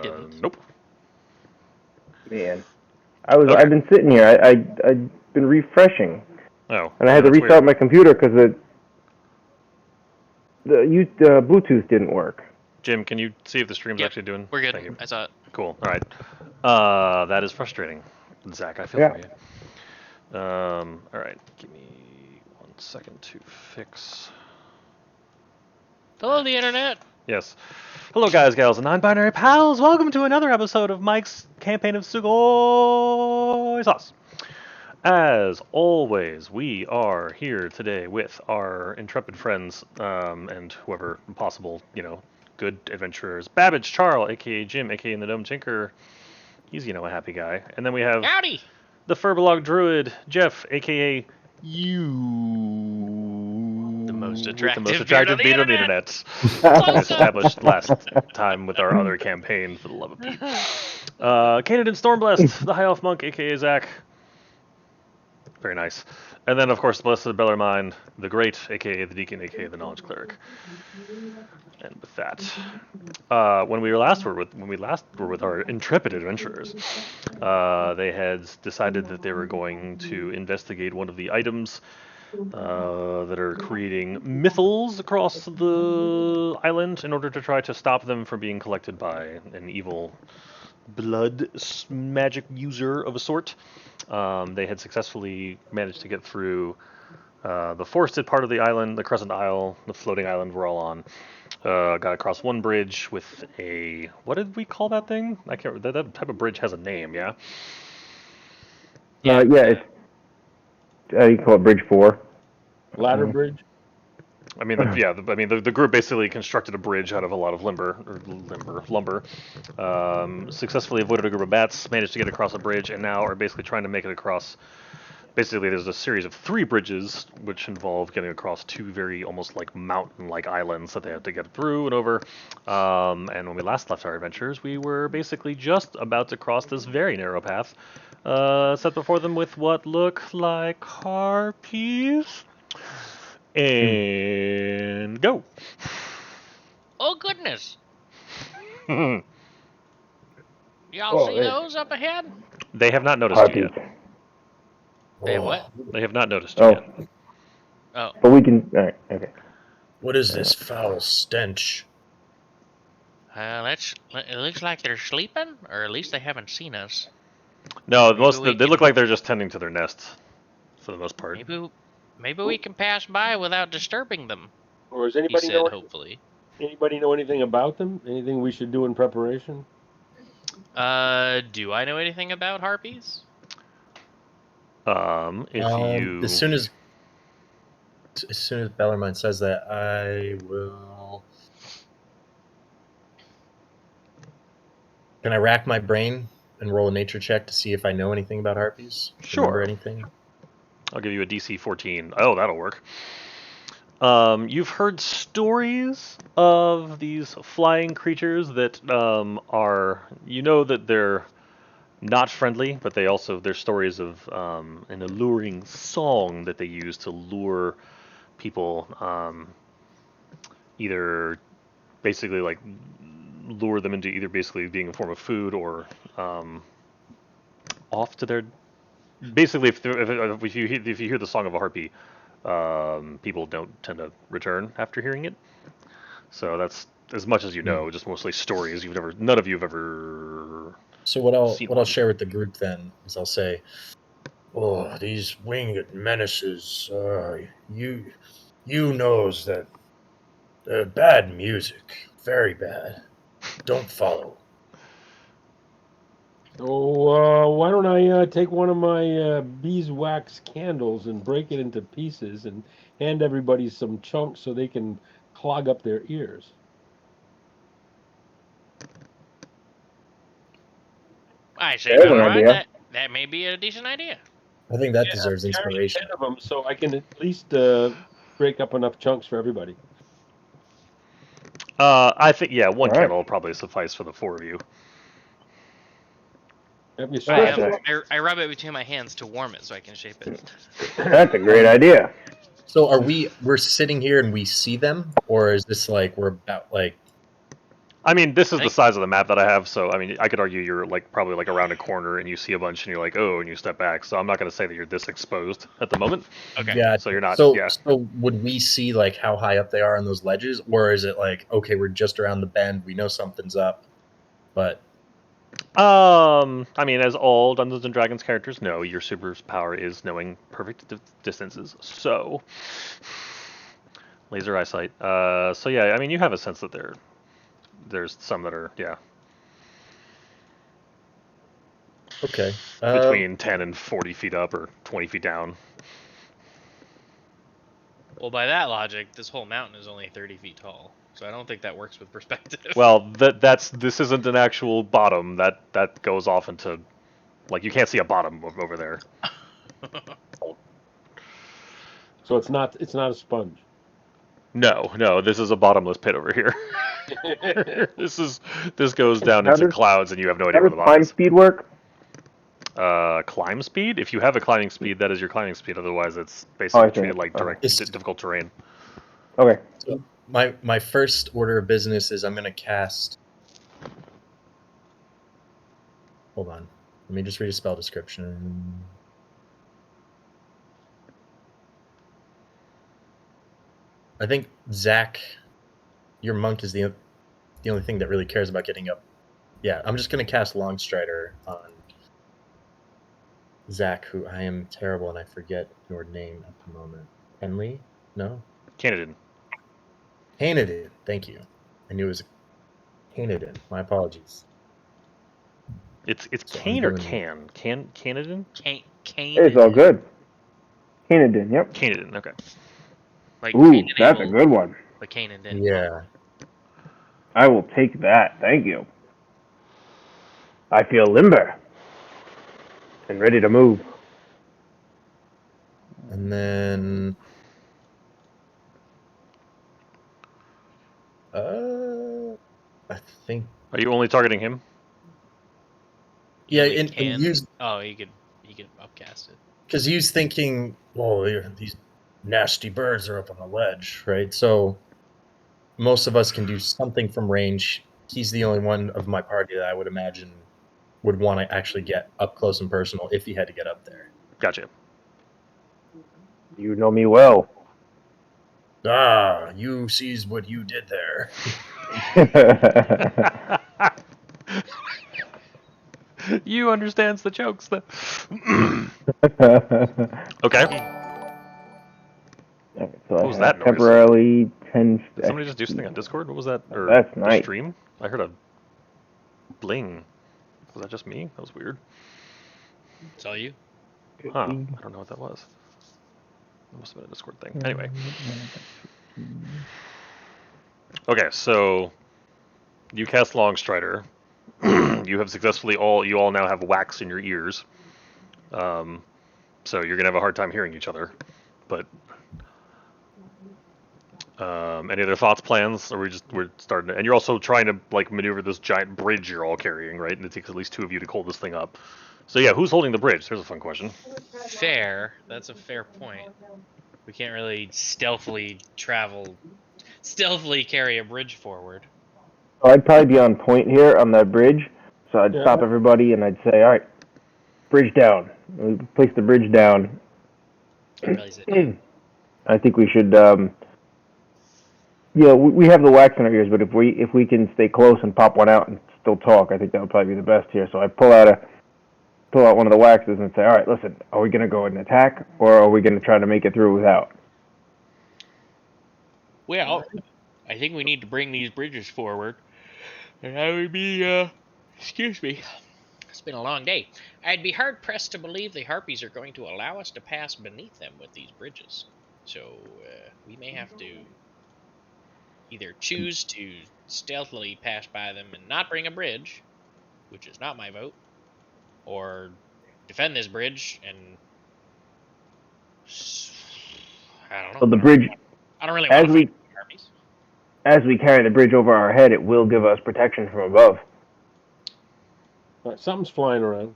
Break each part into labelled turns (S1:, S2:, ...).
S1: didn't.
S2: Nope.
S3: Man, I've
S2: Okay.
S3: been sitting here. I've been refreshing,
S2: Oh.
S3: and I had to
S2: that's
S3: restart
S2: weird.
S3: my computer because the Bluetooth didn't work.
S2: Jim, can you see if the stream's
S1: Yep,
S2: actually doing?
S1: we're good.
S2: Thank you.
S1: I saw it.
S2: Cool. All right. That is frustrating. Zach, I feel
S3: Yeah.
S2: for you. All right. Give me 1 second to fix.
S1: Hello, the internet.
S2: Yes. Hello, guys, gals, and non-binary pals. Welcome to another episode of Mike's campaign of Sugoi Sauce. As always, we are here today with our intrepid friends and whoever possible, good adventurers. Babbage Charles, aka Jim, aka the Gnome Tinker. He's, a happy guy. And then we have
S1: Howdy.
S2: the Furbolg Druid, Jeff, aka you.
S1: The most
S2: with the most
S1: attractive
S2: attractive
S1: beard
S2: beard
S1: on
S2: on the
S1: the
S2: internet.
S1: Awesome.
S2: Established last time with our other campaign, for the love of Pete. Canadan Stormblessed, the High Elf Monk, aka Zach. Very nice. And then, of course, the Blessed Bellarmine, the Great, aka the Deacon, aka the Knowledge Cleric. And with that, when we last were with our intrepid adventurers, they had decided that they were going to investigate one of the items that are creating mythals across the island in order to try to stop them from being collected by an evil blood magic user of a sort. They had successfully managed to get through the forested part of the island, the Crescent Isle, the floating island we're all on. Got across one bridge with a, what did we call that thing? I can't. That type of bridge has a name, yeah.
S3: Yeah, it's you call it Bridge 4.
S4: Ladder bridge.
S2: I mean, the group basically constructed a bridge out of a lot of lumber. Successfully avoided a group of bats, managed to get across a bridge, and now are basically trying to make it across. Basically, there's a series of 3 bridges, which involve getting across 2 very almost like mountain-like islands that they have to get through and over. And when we last left our adventures, we were basically just about to cross this very narrow path, set before them with what look like harpies. And go.
S1: Oh, goodness.
S2: They
S1: Y'all see those up ahead?
S2: have not noticed you
S3: Harpies.
S2: yet.
S1: They have what?
S2: They have not noticed you
S3: Oh,
S2: yet.
S1: Oh.
S3: but we can. All right. Okay.
S4: What is this foul stench?
S1: It looks like they're sleeping, or at least they haven't seen us.
S2: No,
S1: Maybe
S2: they look like they're just tending to their nests, for the most part.
S1: Maybe we can pass by without disturbing them.
S4: Or does
S1: He
S4: anybody
S1: said,
S4: know?
S1: hopefully.
S4: Anybody know anything about them? Anything we should do in preparation?
S1: Do I know anything about harpies?
S4: As soon as Bellarmine says that, I will. Can I rack my brain and roll a nature check to see if I know anything about harpies?
S2: Sure.
S4: Remember anything?
S2: I'll give you a DC 14. Oh, that'll work. You've heard stories of these flying creatures that are, that they're not friendly, but they're stories of an alluring song that they use to lure people, either basically like lure them into either basically being a form of food or off to their. Basically, if you hear the song of a harpy, people don't tend to return after hearing it. So that's as much as you know, just mostly stories. None of you have ever.
S4: So what I'll share with the group then is I'll say, "Oh, these winged menaces. You knows that bad music, very bad. Don't follow." So why don't I take one of my beeswax candles and break it into pieces and hand everybody some chunks so they can clog up their ears?
S1: I say,
S3: There's an
S1: Bellarmine,
S3: idea.
S1: that may be a decent idea.
S4: I think that deserves inspiration.
S5: 10 of them, so I can at least break up enough chunks for everybody.
S2: I think one
S3: All right.
S2: candle will probably suffice for the 4 of you.
S5: Have you
S1: I rub it between my hands to warm it so I can shape it.
S3: That's a great idea.
S4: So we're sitting here and we see them, or is this like we're about like?
S2: I mean, this is the
S1: think-
S2: size of the map that I have, so I mean, I could argue you're like probably like around a corner and you see a bunch and you're like, oh, and you step back. So I'm not going to say that you're this exposed at the moment.
S1: Okay.
S4: Yeah.
S2: So you're not.
S4: So,
S2: yeah.
S4: so would we see like how high up they are on those ledges, or is it like, okay, we're just around the bend, we know something's up, but
S2: I mean, as all Dungeons and Dragons characters know, your superpower is knowing perfect distances. So, laser eyesight. So yeah, I mean, you have a sense that there's some that are
S4: okay.
S2: between 10 and 40 feet up or 20 feet down.
S1: Well, by that logic, this whole mountain is only 30 feet tall, so I don't think that works with perspective.
S2: Well, this isn't an actual bottom. That goes off into, like, you can't see a bottom over there.
S5: So it's not a sponge.
S2: No, this is a bottomless pit over here. This goes down
S3: How
S2: into
S3: does-
S2: clouds, and you have no idea
S3: How
S2: where
S3: does
S2: the bottom
S3: climb
S2: is.
S3: speed work?
S2: Climb speed? If you have a climbing speed, that is your climbing speed. Otherwise, it's
S3: I
S2: basically
S3: see.
S2: treated like direct,
S4: It's-
S2: difficult terrain.
S3: Okay.
S4: So my first order of business is I'm gonna cast. Hold on, let me just read a spell description. I think Zach, your monk, is the only thing that really cares about getting up. Yeah, I'm just gonna cast Longstrider on Zach, who I am terrible and I forget your name at the moment. Henley? No?
S2: Canadian.
S4: Hanedin. Thank you. I knew it was Hanedin. My apologies.
S2: It's
S4: So I'm
S2: Kane or
S4: doing-
S2: Canadian?
S1: Kane.
S3: It's all good. Canadian, yep.
S2: Canadian. Okay.
S1: Like
S3: Ooh,
S1: Cain and
S3: that's a
S1: Abel,
S3: good one.
S1: But Cain and didn't.
S4: Yeah.
S3: I will take that. Thank you. I feel limber and ready to move.
S4: And then I think
S2: Are you only targeting him?
S4: yeah,
S1: Only
S4: and
S1: can.
S4: use
S1: Oh, he could upcast it.
S4: because he's thinking, well, these nasty birds are up on the ledge, right? So most of us can do something from range. He's the only one of my party that I would imagine would want to actually get up close and personal if he had to get up there.
S2: Gotcha.
S3: You know me well.
S4: Ah, you sees what you did there.
S2: You understands the jokes. Okay.
S3: So
S2: What
S3: I
S2: was
S3: have
S2: that noise?
S3: temporarily 10.
S2: Did somebody just do something on Discord? What was that? Or
S3: That's
S2: the
S3: nice.
S2: stream? I heard a bling. Was that just me? That was weird.
S1: It's all you.
S2: Huh. I don't know what that was. It must have been a Discord thing. Anyway. Okay, so you cast Longstrider. You have successfully you all now have wax in your ears. So you're gonna have a hard time hearing each other. But any other thoughts, plans? Or we're starting to, and you're also trying to like maneuver this giant bridge you're all carrying, right? And it takes at least two of you to hold this thing up. So yeah, who's holding the bridge? There's a fun question.
S1: Fair. That's a fair point. We can't really stealthily carry a bridge forward.
S3: So I'd probably be on point here on that bridge. So I'd stop everybody and I'd say, all right, bridge down. We place the bridge down.
S1: Realize it.
S3: I think we should. We have the wax in our ears, but if we can stay close and pop one out and still talk, I think that would probably be the best here. So I pull out one of the waxes and say, all right, listen, are we going to go and attack, or are we going to try to make it through without?
S1: Well, I think we need to bring these bridges forward. And I would be, excuse me. It's been a long day. I'd be hard pressed to believe the harpies are going to allow us to pass beneath them with these bridges. So, we may have to either choose to stealthily pass by them and not bring a bridge, which is not my vote, or defend this bridge and I don't know.
S3: So the bridge,
S1: I don't really want to fight the harpies.
S3: as we carry the bridge over our head, it will give us protection from above.
S5: All right, something's flying around.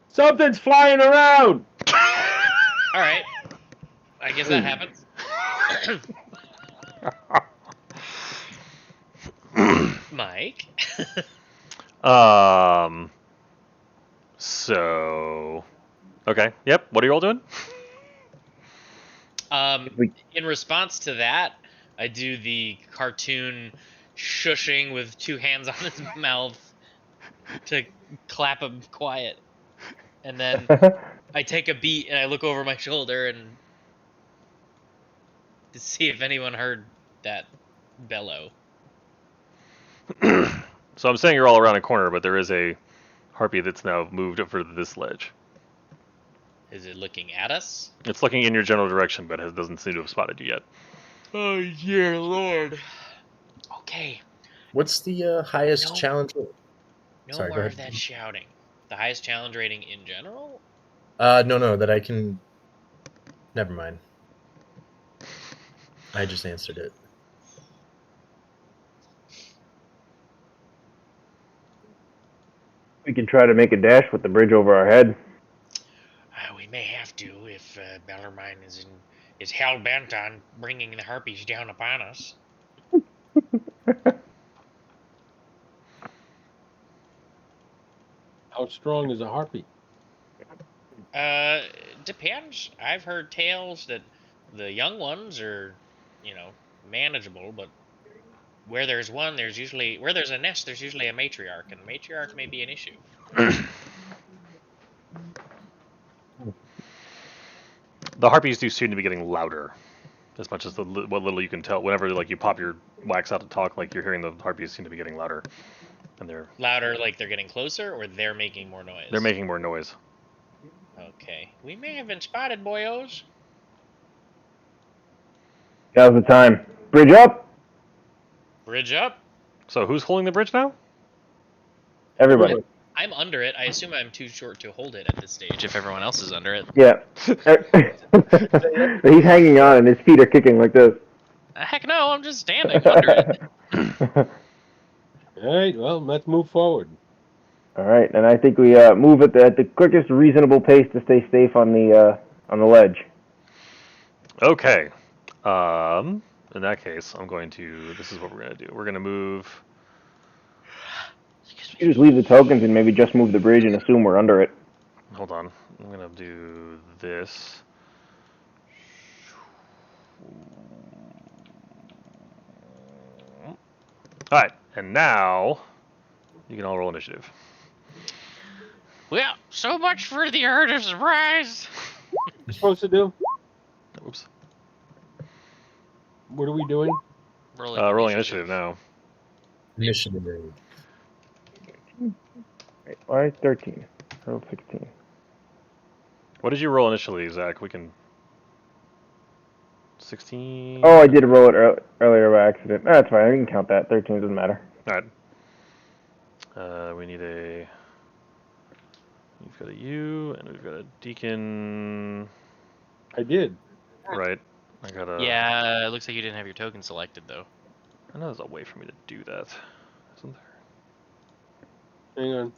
S5: Something's flying around!
S1: All right. I guess that happens. Mike.
S2: So. Okay. Yep. What are you all doing?
S3: we-
S1: In response to that, I do the cartoon shushing with 2 hands on his mouth to clap him quiet. And then I take a beat and I look over my shoulder and to see if anyone heard that bellow.
S2: So I'm saying you're all around a corner, but there is a harpy that's now moved over to this ledge.
S1: Is it looking at us?
S2: It's looking in your general direction, but doesn't seem to have spotted you yet.
S1: Oh dear lord. Okay.
S4: What's the highest
S1: No.
S4: challenge?
S1: No
S4: Sorry, go
S1: more
S4: ahead.
S1: of that shouting. The highest challenge rating in general?
S4: No, that I can. Never mind. I just answered it.
S3: We can try to make a dash with the bridge over our head.
S1: We may have to if Bellarmine is hell bent on bringing the harpies down upon us.
S5: How strong is a harpy?
S1: Depends. I've heard tales that the young ones are, manageable, but where there's one, there's a nest, there's usually a matriarch, and the matriarch may be an issue.
S2: The harpies do seem to be getting louder, as much as what little you can tell. Whenever you pop your wax out to talk, you're hearing the harpies seem to be getting louder, and they're
S1: Louder, like they're getting closer, or they're making more noise?
S2: They're making more noise.
S1: Okay. We may have been spotted, boyos.
S3: Now's the time. Bridge up,
S1: Bridge up.
S2: So who's holding the bridge now?
S3: everybody.
S1: I'm under it. I assume I'm too short to hold it at this stage if everyone else is under it.
S3: Yeah. He's hanging on, and his feet are kicking like this.
S1: Heck no, I'm just standing under it.
S5: All right, well, let's move forward.
S3: All right, and I think we move at the quickest reasonable pace to stay safe on the ledge.
S2: Okay. In that case, I'm going to. This is what we're going to do. We're going to move.
S3: You just leave the tokens and maybe just move the bridge and assume we're under it.
S2: Hold on. I'm going to do this. All right, and now you can all roll initiative.
S1: Well, so much for the art of surprise.
S5: What are we supposed to do?
S2: Oops.
S5: What are we doing?
S2: Rolling initiative now.
S4: Initiative.
S3: Right, why 13? Roll 16.
S2: What did you roll initially, Zach? We can. 16.
S3: Oh, I did roll it earlier by accident. No, that's fine. I can count that. 13 doesn't matter.
S2: All right. We need a. We've got a U, and we've got a Deacon.
S5: I did.
S2: Right. I got a.
S1: Yeah, it looks like you didn't have your token selected, though.
S2: I know there's a way for me to do that. Isn't there?
S5: Hang on.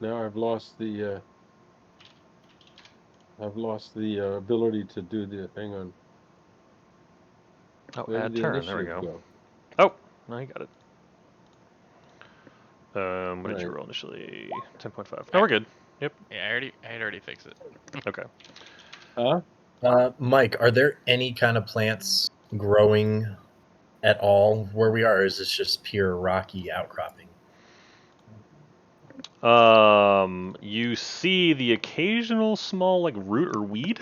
S5: Now I've lost the. Ability to do the. Hang on.
S2: Oh,
S5: Where
S2: add
S5: did the
S2: turn. There we
S5: initiative
S2: go. Oh, no, you got it. What did you
S5: Right.
S2: roll initially? 10.5. No, we're good. Yep.
S1: Yeah, I had already fixed it.
S2: Okay.
S5: Huh?
S4: Mike, are there any kind of plants growing at all where we are, or is this just pure rocky outcropping?
S2: You see the occasional small root or weed.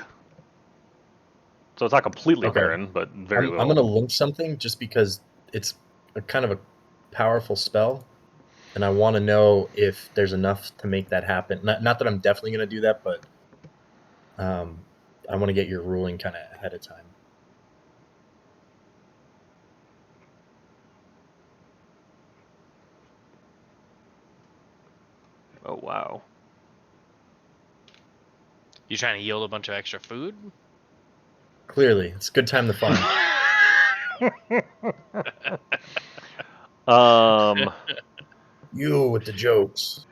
S2: So it's not completely
S4: Okay.
S2: barren, but very
S4: I'm
S2: little.
S4: going to link something just because it's a kind of a powerful spell, and I want to know if there's enough to make that happen. Not that I'm definitely going to do that, but I want to get your ruling kind of ahead of time.
S2: Oh wow.
S1: You trying to yield a bunch of extra food?
S4: Clearly, it's a good time to farm. You with the jokes.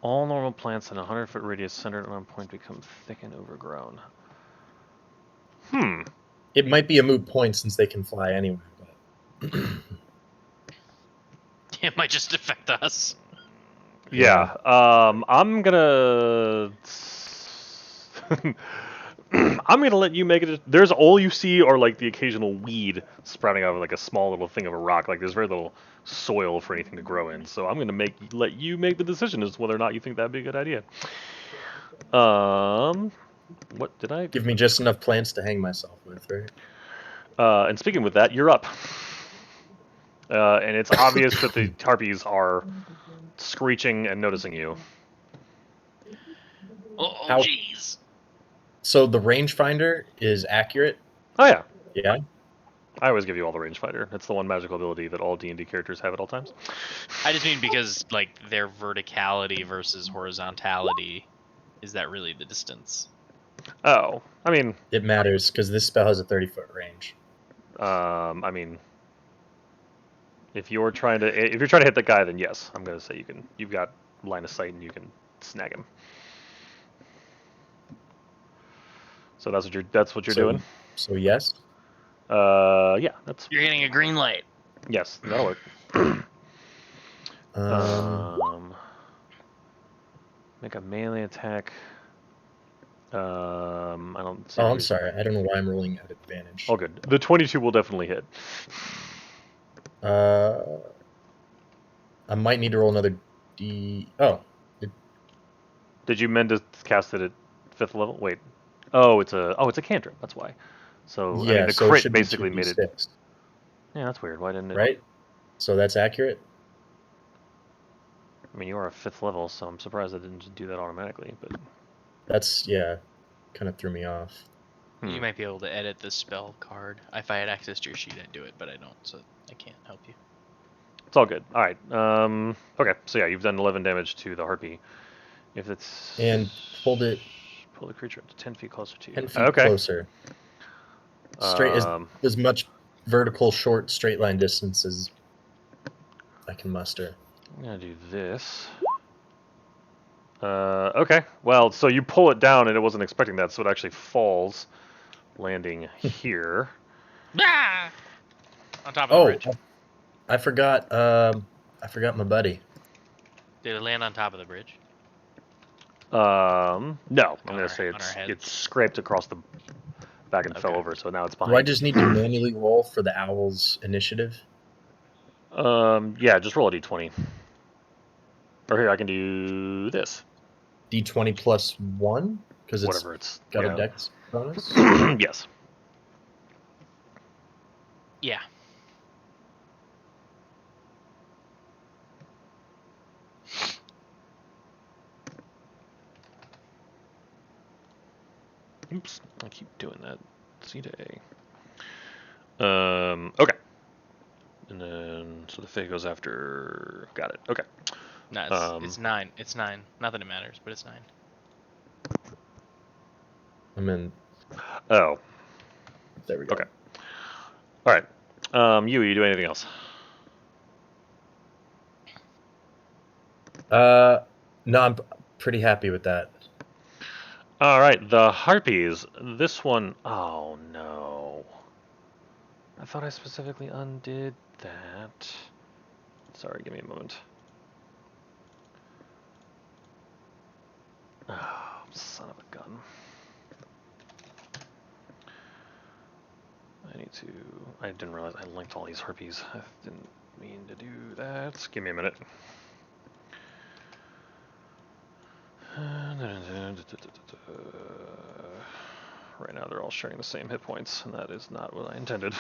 S2: All normal plants in a 100-foot radius centered on a point become thick and overgrown.
S4: It might be a moot point since they can fly anyway. But
S6: It might just affect us.
S2: Yeah. I'm gonna. I'm gonna let you make it. There's all you see are like the occasional weed sprouting out of like a small little thing of a rock. Like there's very little soil for anything to grow in. So I'm gonna let you make the decision as to whether or not you think that'd be a good idea. What did I?
S4: Give me just enough plants to hang myself with, right?
S2: And speaking with that, you're up. And it's obvious that the harpies are screeching and noticing you.
S6: Oh,
S4: How-
S6: jeez.
S4: So the rangefinder is accurate.
S2: Oh yeah,
S4: Yeah.
S2: I always give you all the rangefinder. It's the one magical ability that all D&D characters have at all times.
S6: I just mean because like their verticality versus horizontality, is that really the distance?
S2: Oh, I mean,
S4: It matters because this spell has a 30-foot range.
S2: I mean, if you're trying to hit the guy, then yes, I'm gonna say you've got line of sight and you can snag him. So that's what you're doing.
S4: So yes.
S2: Yeah, that's
S6: You're getting a green light.
S2: yes, that'll work. Make a melee attack. I don't see.
S4: Oh, I'm sorry. I don't know why I'm rolling at advantage.
S2: Oh, good. The 22 will definitely hit.
S4: I might need to roll another D. Oh,
S2: Did you meant to cast it at 5th level? Wait. Oh, it's a cantrip. That's why. So
S4: yeah.
S2: I mean, the
S4: so it
S2: crit
S4: should be
S2: basically made it.
S4: 2d6,
S2: Yeah, that's weird. Why didn't it?
S4: right? So that's accurate.
S2: I mean, you are a 5th level, so I'm surprised it didn't just do that automatically. But
S4: That's kind of threw me off.
S6: You might be able to edit the spell card. If I had access to your sheet, I'd do it, but I don't, so I can't help you.
S2: it's all good. All right. Okay. So yeah, you've done 11 damage to the harpy. If it's
S4: And pull the
S2: creature up to 10 feet closer to you.
S4: 10 feet
S2: Okay.
S4: closer. Straight as much vertical short straight line distance as I can muster.
S2: I'm gonna do this. Okay. Well, so you pull it down, and it wasn't expecting that, so it actually falls, landing here.
S6: Ah! On top of the bridge.
S4: I forgot. I forgot my buddy.
S6: Did it land on top of the bridge?
S2: No, I'm gonna
S6: our-
S2: say
S6: on our heads?
S2: it's scraped across the back and fell
S6: Okay.
S2: over, so now it's
S4: Do I
S2: behind.
S4: just need to manually roll for the owl's initiative?
S2: Yeah, just roll a d20. Or here, I can do this.
S4: D20 plus 1? Because it's
S2: Whatever it's
S4: got
S2: yeah.
S4: a dex bonus?
S2: Yes.
S6: Yeah.
S2: Oops, I keep doing that. C-Day. Okay. And then, so the Fae goes after... Got it, okay.
S6: No, it's 9. It's 9. Not that it matters, but it's 9.
S4: I'm in.
S2: Oh.
S4: There we go.
S2: Okay. Alright. You do anything else?
S4: No, I'm pretty happy with that.
S2: Alright, the Harpies. This one... Oh, no. I thought I specifically undid that. Sorry, give me a moment. Oh, son of a gun. I didn't realize I linked all these harpies. I didn't mean to do that. Give me a minute. Right now they're all sharing the same hit points, and that is not what I intended.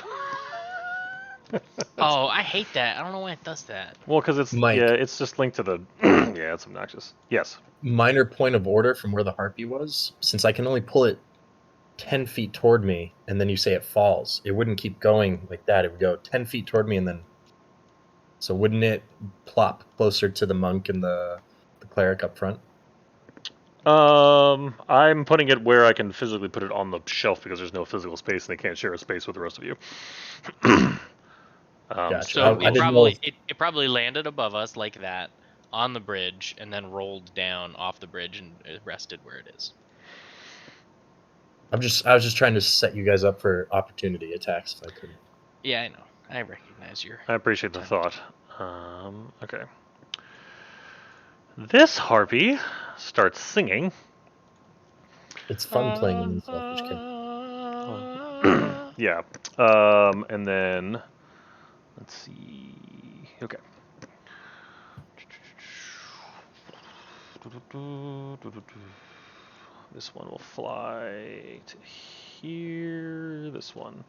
S6: Oh, I hate that. I don't know why it does that.
S2: Well, because it's
S4: Mike.
S2: yeah, it's just linked to the yeah, it's obnoxious. Yes.
S4: Minor point of order from where the harpy was. Since I can only pull it 10 feet toward me, and then you say it falls, it wouldn't keep going like that. It would go 10 feet toward me, and then... So wouldn't it plop closer to the monk and the cleric up front?
S2: I'm putting it where I can physically put it on the shelf because there's no physical space and they can't share a space with the rest of you.
S4: Gotcha.
S6: So
S4: I didn't know if-
S6: it probably landed above us like that on the bridge and then rolled down off the bridge and it rested where it is.
S4: I was just trying to set you guys up for opportunity attacks if I could.
S6: Yeah, I know. I recognize your.
S2: I appreciate the thought. Okay. This harpy starts singing.
S4: It's fun playing an unselfish character.
S2: Yeah. And then let's see. Okay. This one will fly to here. This one.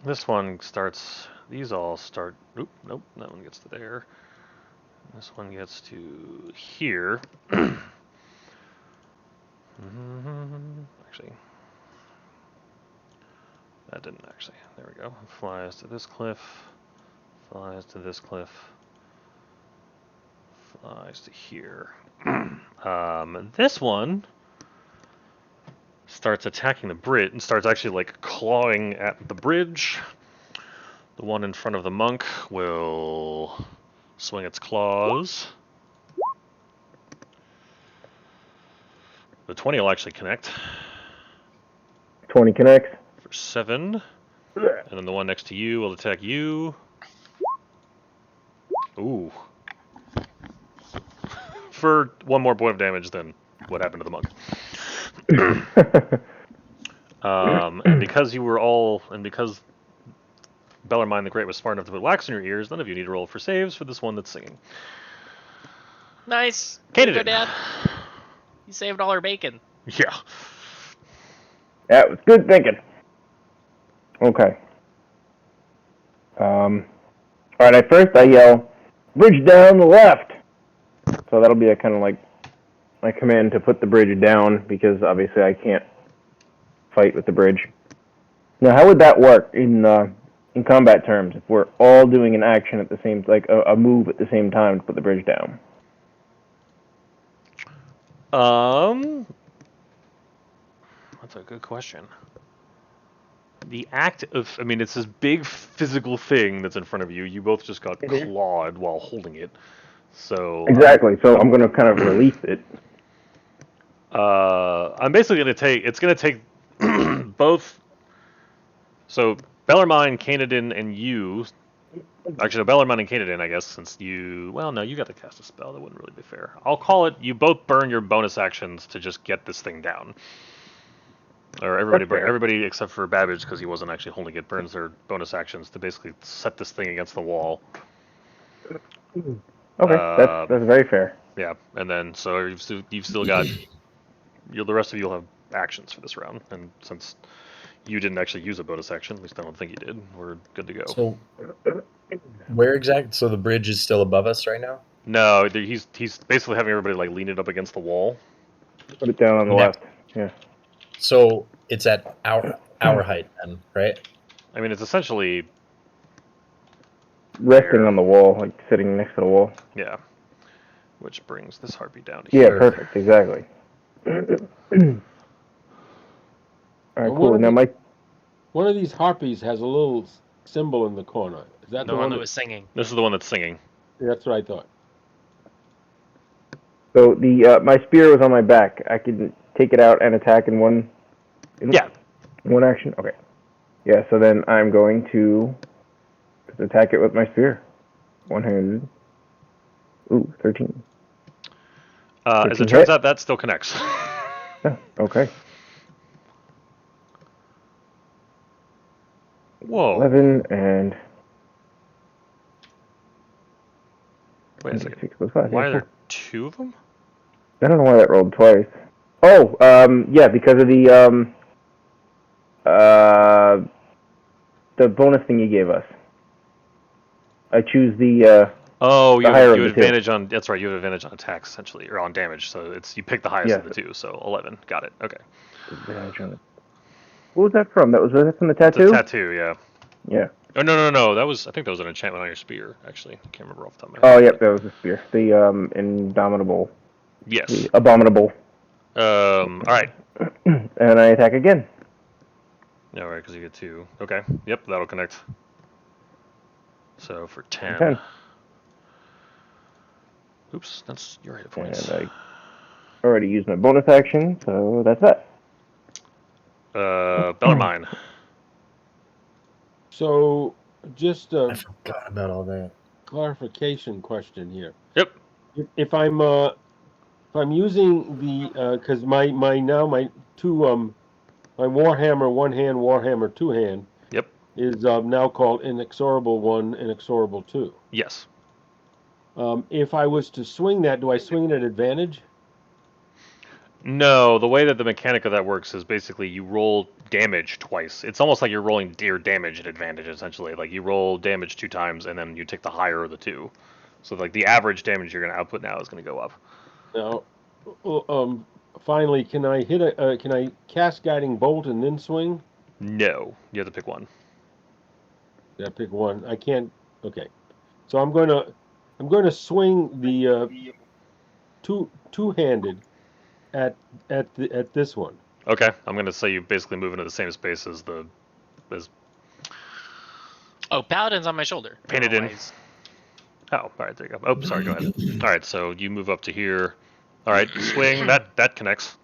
S2: This one starts. These all start. Oop, nope. That one gets to there. This one gets to here. Actually, that didn't actually. There we go. Flies to this cliff. Flies to this cliff. Flies to here. This one starts attacking the bridge and starts actually like clawing at the bridge. The one in front of the monk will swing its claws. The 20 will actually connect
S3: 20 connects.
S2: for 7. And then the one next to you will attack you. Ooh. For 1 more point of damage than what happened to the monk. And because you were all, and because Bellarmine the Great was smart enough to put wax in your ears, none of you need to roll for saves for this one that's singing.
S6: Nice.
S2: Katie
S6: Good,
S2: did.
S6: Dad. You saved all our bacon.
S2: Yeah.
S3: That was good thinking. Okay. All right. At first, I yell, "Bridge down the left." So that'll be a kind of like my command to put the bridge down, because obviously I can't fight with the bridge. Now, how would that work in combat terms if we're all doing an action at the same, like a move at the same time to put the bridge down?
S2: That's a good question. The act of, I mean, it's this big physical thing that's in front of you. You both just got clawed while holding it. So
S3: Exactly. So I'm going to kind of release it.
S2: I'm basically going to take, it's going to take both. So Bellarmine, Canadin, and you. Actually, Bellarmine and Canadin, I guess, since you. Well, no, you got to cast a spell. That wouldn't really be fair. I'll call it. You both burn your bonus actions to just get this thing down. Or everybody except for Babbage, because he wasn't actually holding it, burns their bonus actions to basically set this thing against the wall.
S3: Okay, that's very fair.
S2: Yeah, and then so you've still got the rest of you will have actions for this round, and since you didn't actually use a bonus action, at least I don't think you did, we're good to go.
S4: So, where exactly? So the bridge is still above us right now?
S2: No, he's basically having everybody like lean it up against the wall.
S3: Put it down on the left. Yeah.
S4: So it's at our height then, right?
S2: I mean, it's essentially
S3: resting on the wall, like sitting next to the wall.
S2: Yeah. Which brings this harpy down to
S3: here.
S2: here.
S3: Yeah, perfect, exactly. All right, cool. Now,
S5: one of these harpies has a little symbol in the corner. Is that
S6: The one that was singing?
S2: This is the one that's singing.
S5: That's what I thought.
S3: So my spear was on my back. I can take it out and attack in one. One action. Okay. Yeah. So then I'm going to attack it with my spear. 100. Ooh, 13.
S2: As it turns out, that still connects.
S3: Oh, okay.
S2: Whoa.
S3: 11 and.
S2: Wait a second.
S3: 6 plus 5.
S2: Why
S3: Yeah,
S2: are there 2 of them?
S3: I don't know why that rolled twice. Oh, yeah, because of the bonus thing you gave us. I choose the
S2: Oh, you
S3: higher
S2: have
S3: of the two.
S2: advantage on. That's right. You have advantage on attacks essentially, or on damage. So you pick the highest of the 2. So 11. Got it. Okay.
S3: Advantage on it. What was that from? Was that from the tattoo?
S2: The tattoo, yeah.
S3: Yeah.
S2: Oh no. I think that was an enchantment on your spear. Actually, I can't remember off the top of my head.
S3: Oh, yep, that was the spear. The indomitable.
S2: Yes.
S3: The abominable.
S2: All right.
S3: And I attack again.
S2: All right, because you get 2. Okay. Yep, that'll connect. So for 10.
S3: 10.
S2: Oops, that's your hit points.
S3: And I already used my bonus action, so that's that.
S2: Bellarmine.
S5: So, just
S4: I
S5: a
S4: forgot about all that.
S5: clarification question here.
S2: Yep.
S5: If I'm using the because my two my Warhammer one hand Warhammer two hand
S2: Yep.
S5: is now called Inexorable One, Inexorable Two.
S2: Yes.
S5: If I was to swing that, do I swing it at advantage?
S2: No, the way that the mechanic of that works is basically you roll damage twice. It's almost like you're rolling deer damage at advantage, essentially. Like you roll damage 2 times, and then you take the higher of the two. So like the average damage you're going to output now is going to go up.
S5: Now, finally, can I hit can I cast Guiding Bolt and then swing?
S2: No, you have to pick one.
S5: Yeah, pick one. I can't. Okay, so I'm going to swing the two-handed at this one.
S2: Okay, I'm going to say you basically move into the same space as
S6: Oh, Paladin's on my shoulder.
S2: painted in.
S6: Otherwise-
S2: Oh, all right, there you go. Oh, sorry, go ahead. All right, so you move up to here. All right, swing. That connects.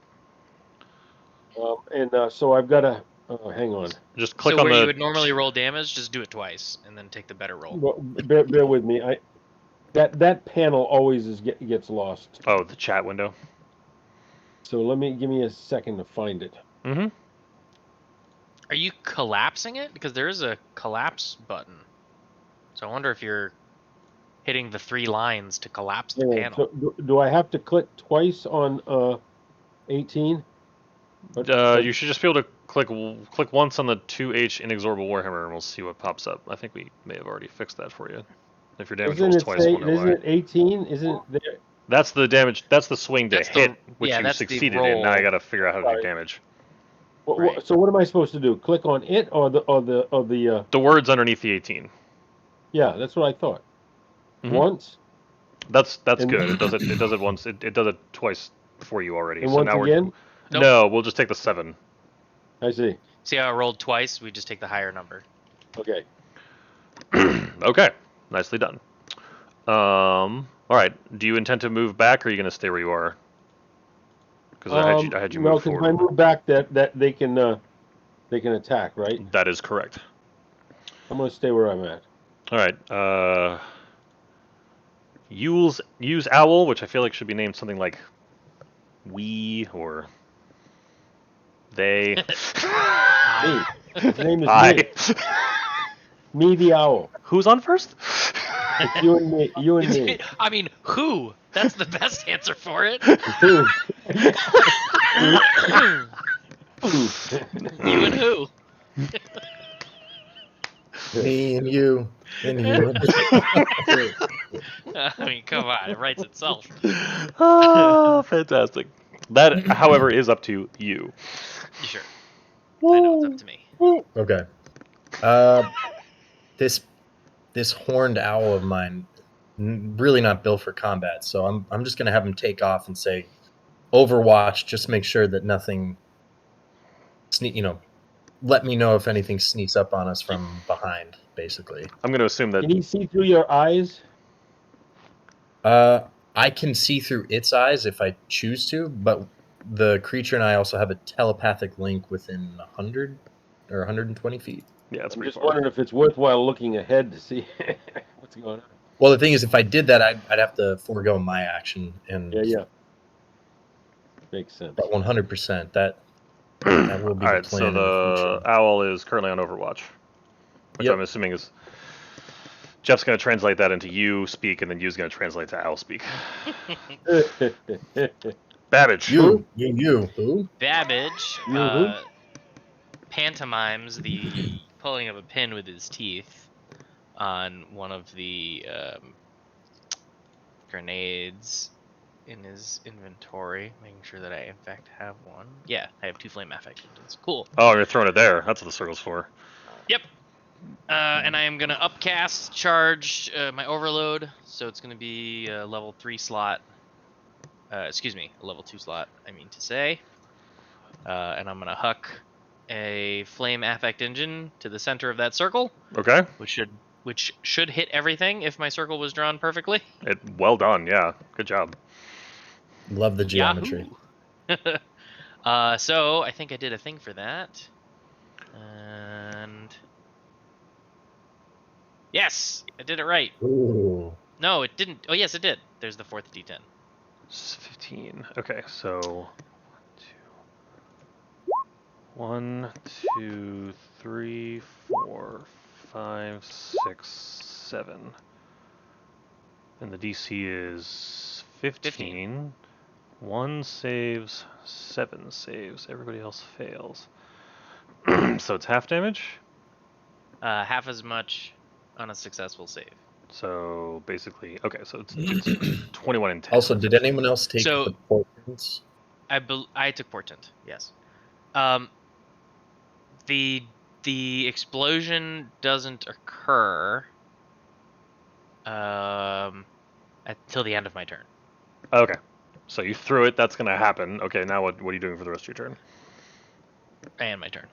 S5: So I've got to hang on.
S2: Just click
S6: So
S2: on
S6: where
S2: the.
S6: you would normally roll damage, just do it twice and then take the better roll.
S5: Well, bear with me. That panel always gets lost.
S2: Oh, the chat window.
S5: So give me a second to find it.
S2: Mm-hmm.
S6: Are you collapsing it? Because there is a collapse button. So I wonder if you're hitting the 3 lines to collapse the
S5: Hang on.
S6: panel.
S5: So do I have to click twice on 18?
S2: You should just be able to click once on the 2H Inexorable Warhammer, and we'll see what pops up. I think we may have already fixed that for you. If your damage rolls twice, we'll know
S5: Isn't
S2: why.
S5: it 18? Isn't it there?
S2: That's the damage. That's the swing to
S6: That's the-
S2: hit, which
S6: yeah,
S2: you
S6: that's the
S2: succeeded in. Now
S6: roll.
S2: you got to figure out how to do
S5: Right.
S2: damage.
S6: Right.
S5: So what am I supposed to do? Click on it or the
S2: The words underneath the 18.
S5: yeah, that's what I thought.
S2: Mhm.
S5: Once
S2: That's
S5: And-
S2: good. It does it. It does it once. It does it twice for you already.
S5: and
S2: so
S5: once
S2: now
S5: again?
S6: Nope.
S2: No, we'll just take the 7.
S5: I see.
S6: See how I rolled twice? We just take the higher number.
S5: Okay.
S2: Okay, nicely done. All right. Do you intend to move back, or are you going to stay where you are? Because I had you
S5: no,
S2: move
S5: because
S2: forward.
S5: if I move back, that they can attack, right?
S2: That is correct.
S5: I'm gonna stay where I'm at.
S2: All right. Use owl, which I feel like should be named something like we or they.
S5: Me. His name is
S2: I.
S5: me the owl.
S2: Who's on first?
S5: It's you and me. You and me.
S6: I mean, who? That's the best answer for it.
S5: Who?
S6: You and who?
S4: Me and you and you.
S6: I mean, come on, it writes itself.
S2: Oh, fantastic. That, however, is up to you.
S6: Sure. I know it's up to me.
S4: Okay. This horned owl of mine, really not built for combat. So I'm just gonna have him take off and say, Overwatch. Just make sure that nothing. Let me know if anything sneaks up on us from behind. Basically,
S2: I'm going to assume that.
S5: Can he see through your eyes?
S4: I can see through its eyes if I choose to, but the creature and I also have a telepathic link within 100 or 120 feet.
S2: Yeah, it's
S5: I'm
S2: pretty
S5: just
S2: far.
S5: wondering if it's worthwhile looking ahead to see what's going on.
S4: Well, the thing is, if I did that, I'd have to forego my action, and
S5: Yeah. Makes sense.
S4: But 100%, that will be
S2: All
S4: the
S2: right,
S4: plan
S2: so
S4: in the
S2: the
S4: future.
S2: owl is currently on Overwatch, which
S4: Yep.
S2: I'm assuming is Jeff's going to translate that into you speak, and then you's going to translate to owl speak. Babbage.
S4: You. Who?
S6: Babbage
S5: You
S6: pantomimes the pulling of a pin with his teeth on one of the grenades in his inventory, making sure that I in fact have one. Yeah, I have 2 flame affect engines. Cool.
S2: Oh, you're throwing it there. That's what the circle's for.
S6: Yep. And I am gonna upcast charge my overload, so it's gonna be a level 3 slot. Excuse me, a level 2 slot. I mean to say. And I'm gonna huck a flame affect engine to the center of that circle,
S2: Okay.
S6: which should hit everything if my circle was drawn perfectly.
S2: Well done. Yeah. Good job.
S4: Love the geometry.
S6: Yahoo! So I think I did a thing for that. And yes, I did it right.
S4: Ooh.
S6: No, it didn't. Oh yes, it did. There's the fourth D10.
S2: It's 15. Okay, so 1, 2, 3, 4, 5, 6, 7. And the DC is 15. 1 saves, 7 saves. Everybody else fails. So it's half damage.
S6: Half as much on a successful save.
S2: So basically, okay, so it's 21 and 10.
S4: Also, did anyone else take
S6: So-
S4: the portents?
S6: I took portent. Yes. The explosion doesn't occur until the end of my turn.
S2: Okay, so you threw it. That's gonna happen. Okay, now what are you doing for the rest of your turn?
S6: And my turn.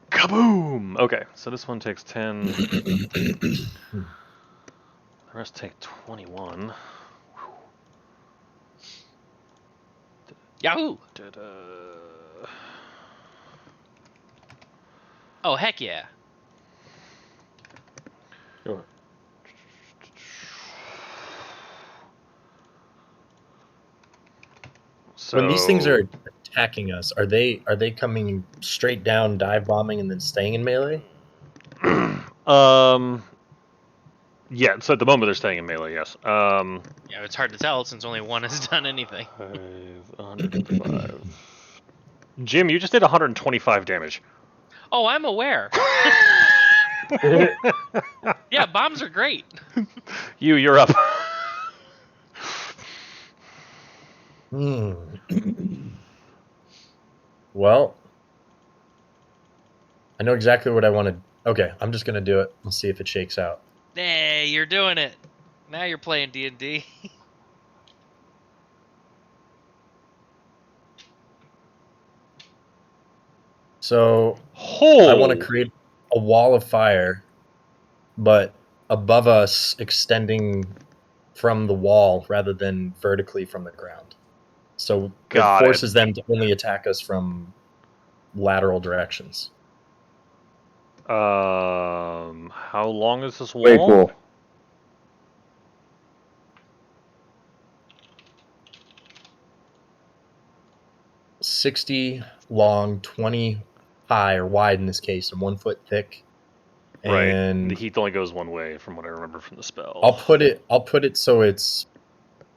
S2: Kaboom! Okay, so this one takes 10. The rest take 21.
S6: Yahoo!
S2: Da-da.
S6: Oh heck yeah!
S5: Sure.
S2: So,
S4: When these things are attacking us, are they coming straight down, dive bombing, and then staying in melee?
S2: yeah. So at the moment they're staying in melee. Yes.
S6: Yeah, it's hard to tell since only one has done anything.
S2: 105. Jim, you just did 125 damage.
S6: Oh, I'm aware. Yeah, bombs are great.
S2: You're up.
S4: Hmm. Well, I know exactly what I want to. Okay, I'm just gonna do it. We'll see if it shakes out.
S6: Hey, you're doing it. Now you're playing D&D.
S4: So
S2: Oh.
S4: I want to create a wall of fire, but above us, extending from the wall rather than vertically from the ground. So
S2: Got
S4: it
S2: it.
S4: forces them to only attack us from lateral directions.
S2: How long is this
S3: Wave
S2: wall?
S3: pool.
S4: $60 long, 20 high or wide in this case, and 1 foot thick.
S2: Right.
S4: And
S2: The heat only goes one way, from what I remember from the spell.
S4: I'll put it so it's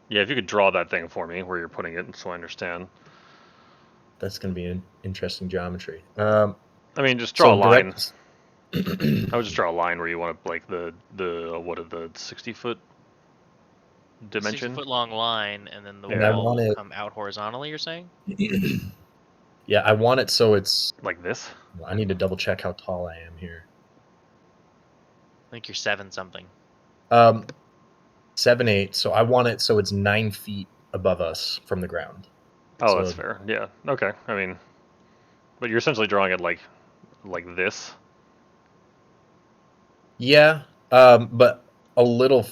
S2: Yeah, if you could draw that thing for me, where you're putting it, so I understand.
S4: that's going to be an interesting geometry.
S2: I mean, just draw
S4: So
S2: a line.
S4: direct.
S2: I would just draw a line where you want to, like, the 60-foot dimension.
S6: 60-foot long line, and then the
S2: And I
S6: wall
S4: want
S6: will
S4: it-
S6: come out horizontally. You're saying?
S4: Yeah, I want it so it's.
S2: Like this.
S4: I need to double check how tall I am here.
S6: I think you're 7 something.
S4: 7'8". So I want it so it's 9 feet above us from the ground.
S2: Oh,
S4: So-
S2: that's fair. Yeah. Okay. I mean, but you're essentially drawing it like this.
S4: Yeah, but a little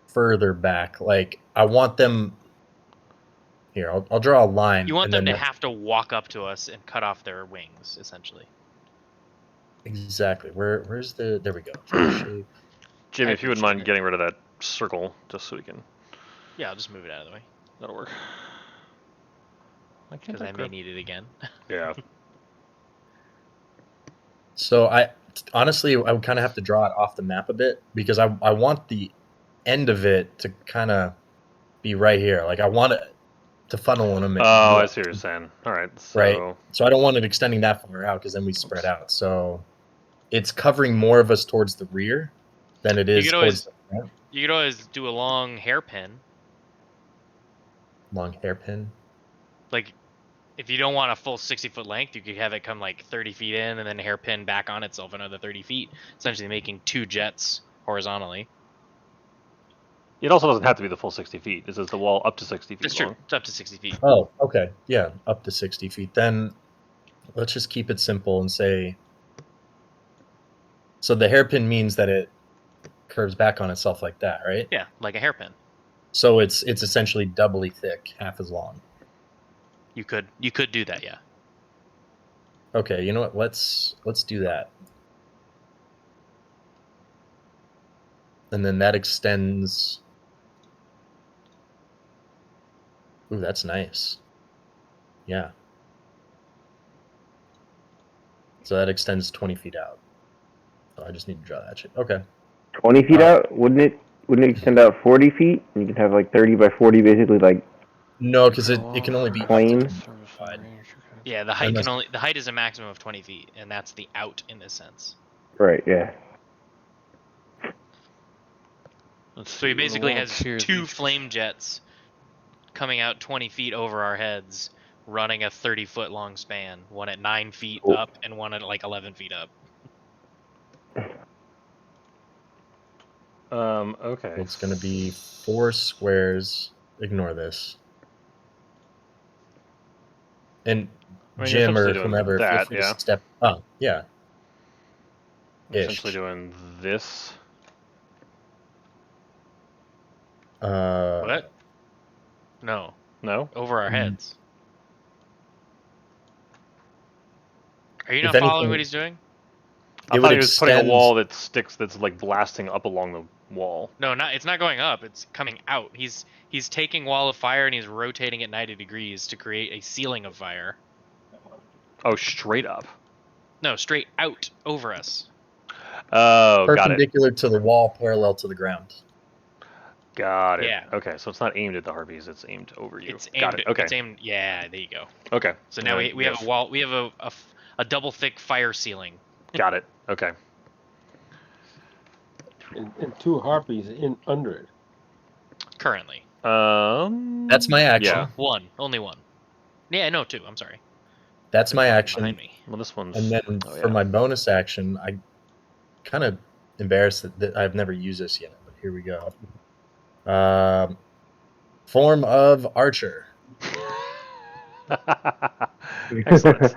S4: further back. Like I want them. Here, I'll draw a line.
S6: You want
S4: and
S6: them
S4: then
S6: to have to walk up to us and cut off their wings, essentially.
S4: Exactly. Where's the? There we go. Shape.
S2: Jimmy,
S6: I
S2: if you wouldn't
S6: appreciate
S2: mind
S6: it.
S2: getting rid of that circle, just so we can.
S6: Yeah, I'll just move it out of the way
S2: That'll work. Why can't
S6: because I may
S2: grab-
S6: need it again.
S2: Yeah.
S4: So I honestly I would kind of have to draw it off the map a bit because I want the end of it to kind of be right here. Like I want it to funnel in a minute.
S2: Oh, I see what you're saying. All right. So.
S4: Right. So I don't want it extending that far out because then we spread out. So it's covering more of us towards the rear than it is
S6: could
S4: towards
S6: always-
S4: the front.
S6: You could always do a long hairpin.
S4: Long hairpin.
S6: Like, if you don't want a full 60-foot length, you could have it come like 30 feet in and then hairpin back on itself another 30 feet, essentially making 2 jets horizontally.
S2: It also doesn't have to be the full 60 feet. This is the wall up to 60 feet
S6: That's
S2: long.
S6: true. It's up to 60 feet.
S4: Oh, okay. Yeah, up to 60 feet. Then let's just keep it simple and say. So the hairpin means that it curves back on itself like that, right?
S6: Yeah, like a hairpin.
S4: So it's essentially doubly thick, half as long.
S6: You could do that, yeah.
S4: Okay, you know what? Let's do that. And then that extends. Ooh, that's nice. Yeah. So that extends 20 feet out. So I just need to draw that shit. Okay.
S3: 20 feet out? Wouldn't it extend out 40 feet? And you could have like 30 by 40, basically like
S4: No, because it can only be up to
S3: Plane.
S4: 20 feet wide.
S6: Yeah, the height
S4: Unless-
S6: the height is a maximum of 20 feet, and that's the out in this sense.
S3: right. Yeah.
S6: So he basically has two flame jets coming out 20 feet over our heads, running a 30-foot long span, one at 9 feet
S3: Cool.
S6: up and one at like 11 feet up.
S2: Okay.
S4: It's going to be 4 squares. Ignore this. And
S2: I mean, you're
S4: Jim or
S2: essentially doing
S4: whomever, feel
S2: that,
S4: free
S2: yeah.
S4: to step. Oh, yeah.
S2: Essentially
S4: Ish.
S2: doing this.
S6: What? No,
S2: No?
S6: over our
S4: Mm.
S6: heads. Are you
S4: If
S6: not following
S4: anything,
S6: what he's doing?
S2: I
S4: it
S2: thought
S4: would
S2: he was putting a
S4: extend.
S2: wall that sticks, that's like blasting up along the wall.
S6: No, it's not going up. It's coming out. He's taking wall of fire and he's rotating it 90 degrees to create a ceiling of fire.
S2: Oh, straight up.
S6: No, straight out over us.
S2: Oh, got it.
S4: Perpendicular to the wall, parallel to the ground.
S2: Got it.
S6: Yeah.
S2: Okay, so it's not aimed at the harpies; it's aimed over you.
S6: It's
S2: Got
S6: aimed.
S2: it. Okay.
S6: It's aimed. Yeah, there you go.
S2: Okay.
S6: So now we have
S2: yes.
S6: a wall. We have a double thick fire ceiling
S2: Got it. Okay.
S5: And 2 harpies in under it.
S6: currently.
S4: That's my action.
S2: Yeah.
S6: One, only one. Yeah, no, 2. I'm sorry.
S4: That's my
S6: There's one
S4: action.
S6: behind me.
S2: Well, this one's.
S4: And then
S2: oh,
S4: for
S2: yeah.
S4: my bonus action, I kind of embarrassed that I've never used this yet, but here we go. Form of Archer.
S2: Excellent.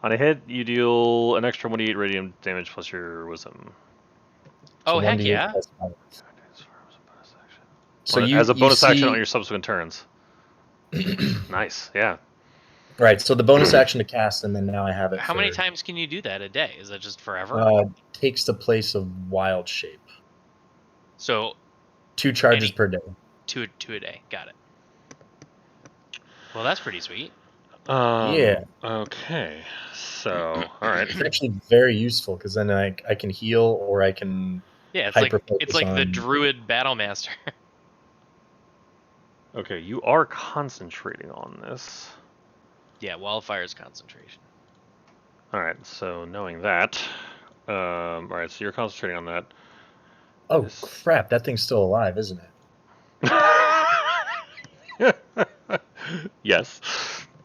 S2: On a hit, you deal an extra 1d8 radiant damage plus your wisdom.
S6: Oh, heck
S4: 1d8
S6: yeah.
S4: plus 5. So
S2: As a bonus action on
S4: see-
S2: your subsequent turns. Nice. Yeah.
S4: Right, so the bonus action to cast, and then now I have it.
S6: How many
S4: for,
S6: times can you do that a day? Is that just forever?
S4: Takes the place of Wild Shape.
S6: So
S4: 2 charges
S6: Any-
S4: per day.
S6: two a day. Got it. Well, that's pretty sweet.
S4: Yeah.
S2: Okay. So, all right.
S4: It's actually very useful because then I can heal or I can.
S6: Yeah, it's like
S4: Hyper-focus
S6: the
S4: on-
S6: druid battle master.
S2: Okay, you are concentrating on this.
S6: Yeah, wildfire's concentration.
S2: All right. So knowing that, all right. So you're concentrating on that.
S4: Oh
S2: This-
S4: crap! That thing's still alive, isn't it?
S2: Yes.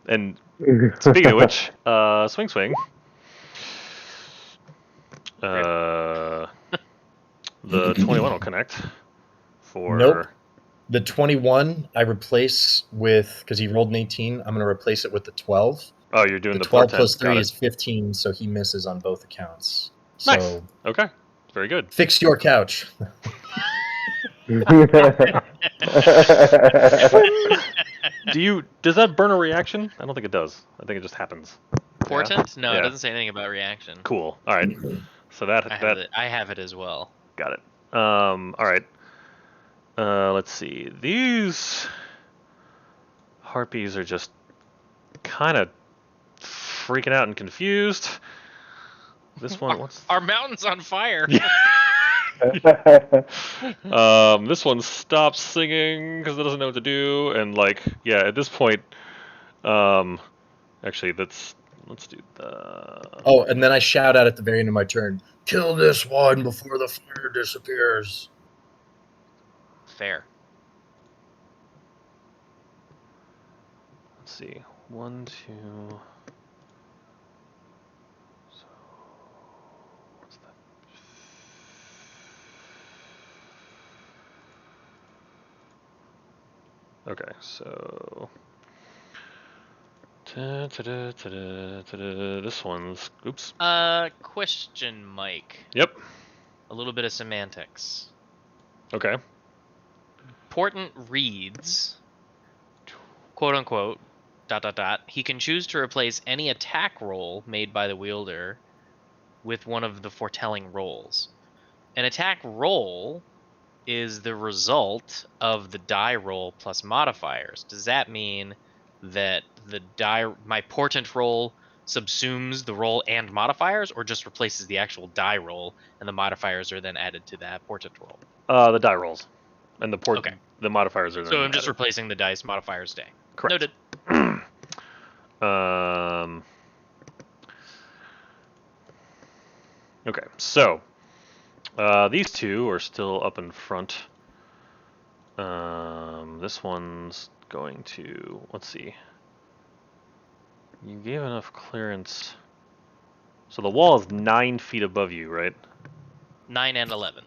S2: And speaking of which, swing. The 21 will connect. For
S4: Nope. The 21 I replace with because he rolled an 18. I'm going to replace it with the 12.
S2: oh, you're doing
S4: The
S2: the
S4: 12
S2: portent.
S4: plus 3
S2: Got
S4: is 15, so he misses on both accounts.
S2: Nice.
S4: So
S2: Okay. Very good.
S4: fix your couch.
S2: Does that burn a reaction? I don't think it does. I think it just happens.
S6: Portent? No,
S2: Yeah.
S6: it doesn't say anything about reaction.
S2: Cool. All right. So that
S6: I have it as well.
S2: got it. All right. Let's see. These harpies are just kind of freaking out and confused. This one, what's
S6: Our mountain's on fire.
S2: this one stops singing because it doesn't know what to do, and at this point, actually, let's do the.
S4: Oh, and then I shout out at the very end of my turn, "Kill this one before the fire disappears."
S6: Fair.
S2: Let's see, 1, 2. So what's that? Okay, so. This one's. Oops.
S6: Question, Mike.
S2: Yep.
S6: A little bit of semantics.
S2: Okay.
S6: Portent reads, quote unquote, He can choose to replace any attack roll made by the wielder with one of the foretelling rolls. An attack roll is the result of the die roll plus modifiers. Does that mean that my portent roll subsumes the roll and modifiers, or just replaces the actual die roll and the modifiers are then added to that portent roll?
S2: The die rolls, and
S6: Okay.
S2: the modifiers are then
S6: So I'm just
S2: added.
S6: replacing the dice modifiers day.
S2: Correct.
S6: Noted.
S2: Okay, so these two are still up in front. This one's going to, let's see. You gave enough clearance. So the wall is 9 feet above you, right?
S6: 9 and 11.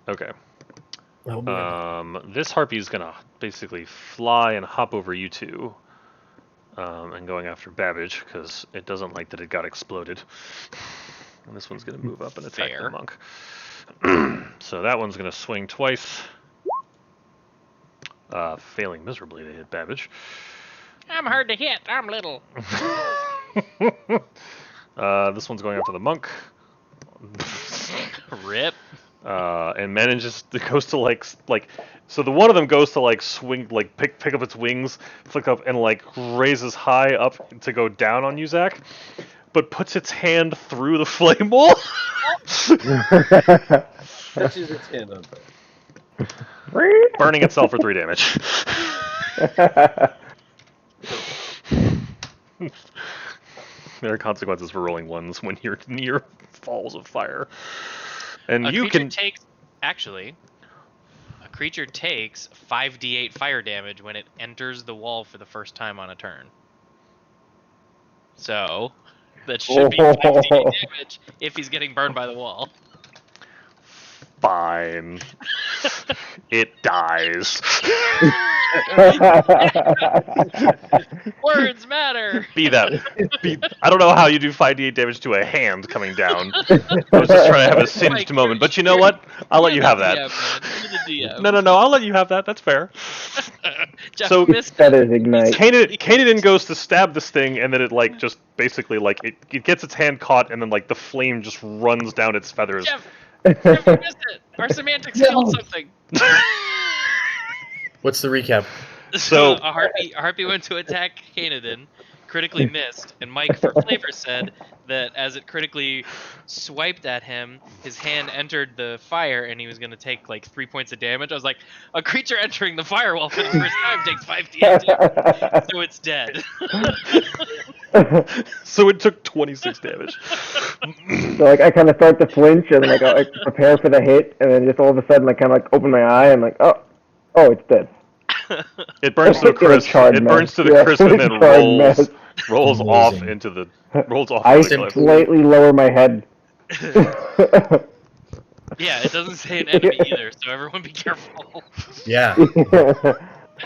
S2: Okay.
S4: Oh boy.
S2: This harpy is gonna basically fly and hop over you two, and going after Babbage because it doesn't like that it got exploded. And this one's gonna move up and attack
S6: Fair.
S2: the monk. So that one's gonna swing twice, failing miserably to hit Babbage.
S1: I'm hard to hit. I'm little.
S2: This one's going after the monk.
S6: Rip.
S2: And manages to goes to like so the one of them goes to like swing like pick up its wings, flick up and like raises high up to go down on you, Zach, but puts its hand through the flame wall.
S5: Touches its hand on it.
S2: Burning itself for 3 damage. There are consequences for rolling ones when you're near falls of fire. And
S6: A
S2: you
S6: creature
S2: can
S6: takes actually. A creature takes 5d8 fire damage when it enters the wall for the first time on a turn. So that should be 5d8 damage if he's getting burned by the wall.
S2: fine. It dies.
S6: Words matter.
S2: I don't know how you do 5d8 damage to a hand coming down. I was just trying to have a singed
S6: Mike,
S2: moment, but you know what? I'll let you have that.
S6: You're the DM.
S2: No, I'll let you have that. That's fair.
S6: Jeff
S2: So-
S6: missed
S3: That
S6: it.
S3: is ignite.
S2: Kanan goes to stab this thing, and then it like just basically like it gets its hand caught, and then like the flame just runs down its feathers.
S6: Jeff, you missed it. Our semantics killed something.
S4: What's the recap?
S2: So-
S6: a harpy went to attack Kanadin, critically missed, and Mike for flavor said that as it critically swiped at him, his hand entered the fire and he was going to take like 3 points of damage. I was like, a creature entering the firewall for the first time takes 5d8 damage, so it's dead.
S2: So it took 26 damage.
S3: So like I kind of start to flinch and like I prepare for the hit, and then just all of a sudden I kind of like open my eye and like oh it's dead.
S2: It burns to a
S3: In a
S2: crisp.
S3: charred
S2: It burns
S3: mess.
S2: to the
S3: Yeah,
S2: crisp and
S3: in a
S2: then
S3: charred
S2: rolls
S3: mess.
S2: off
S4: Amazing.
S2: into the rolls off.
S3: I
S2: into the cliff.
S3: slightly lower my head.
S6: Yeah, it doesn't say an enemy either, so everyone be careful.
S4: Yeah.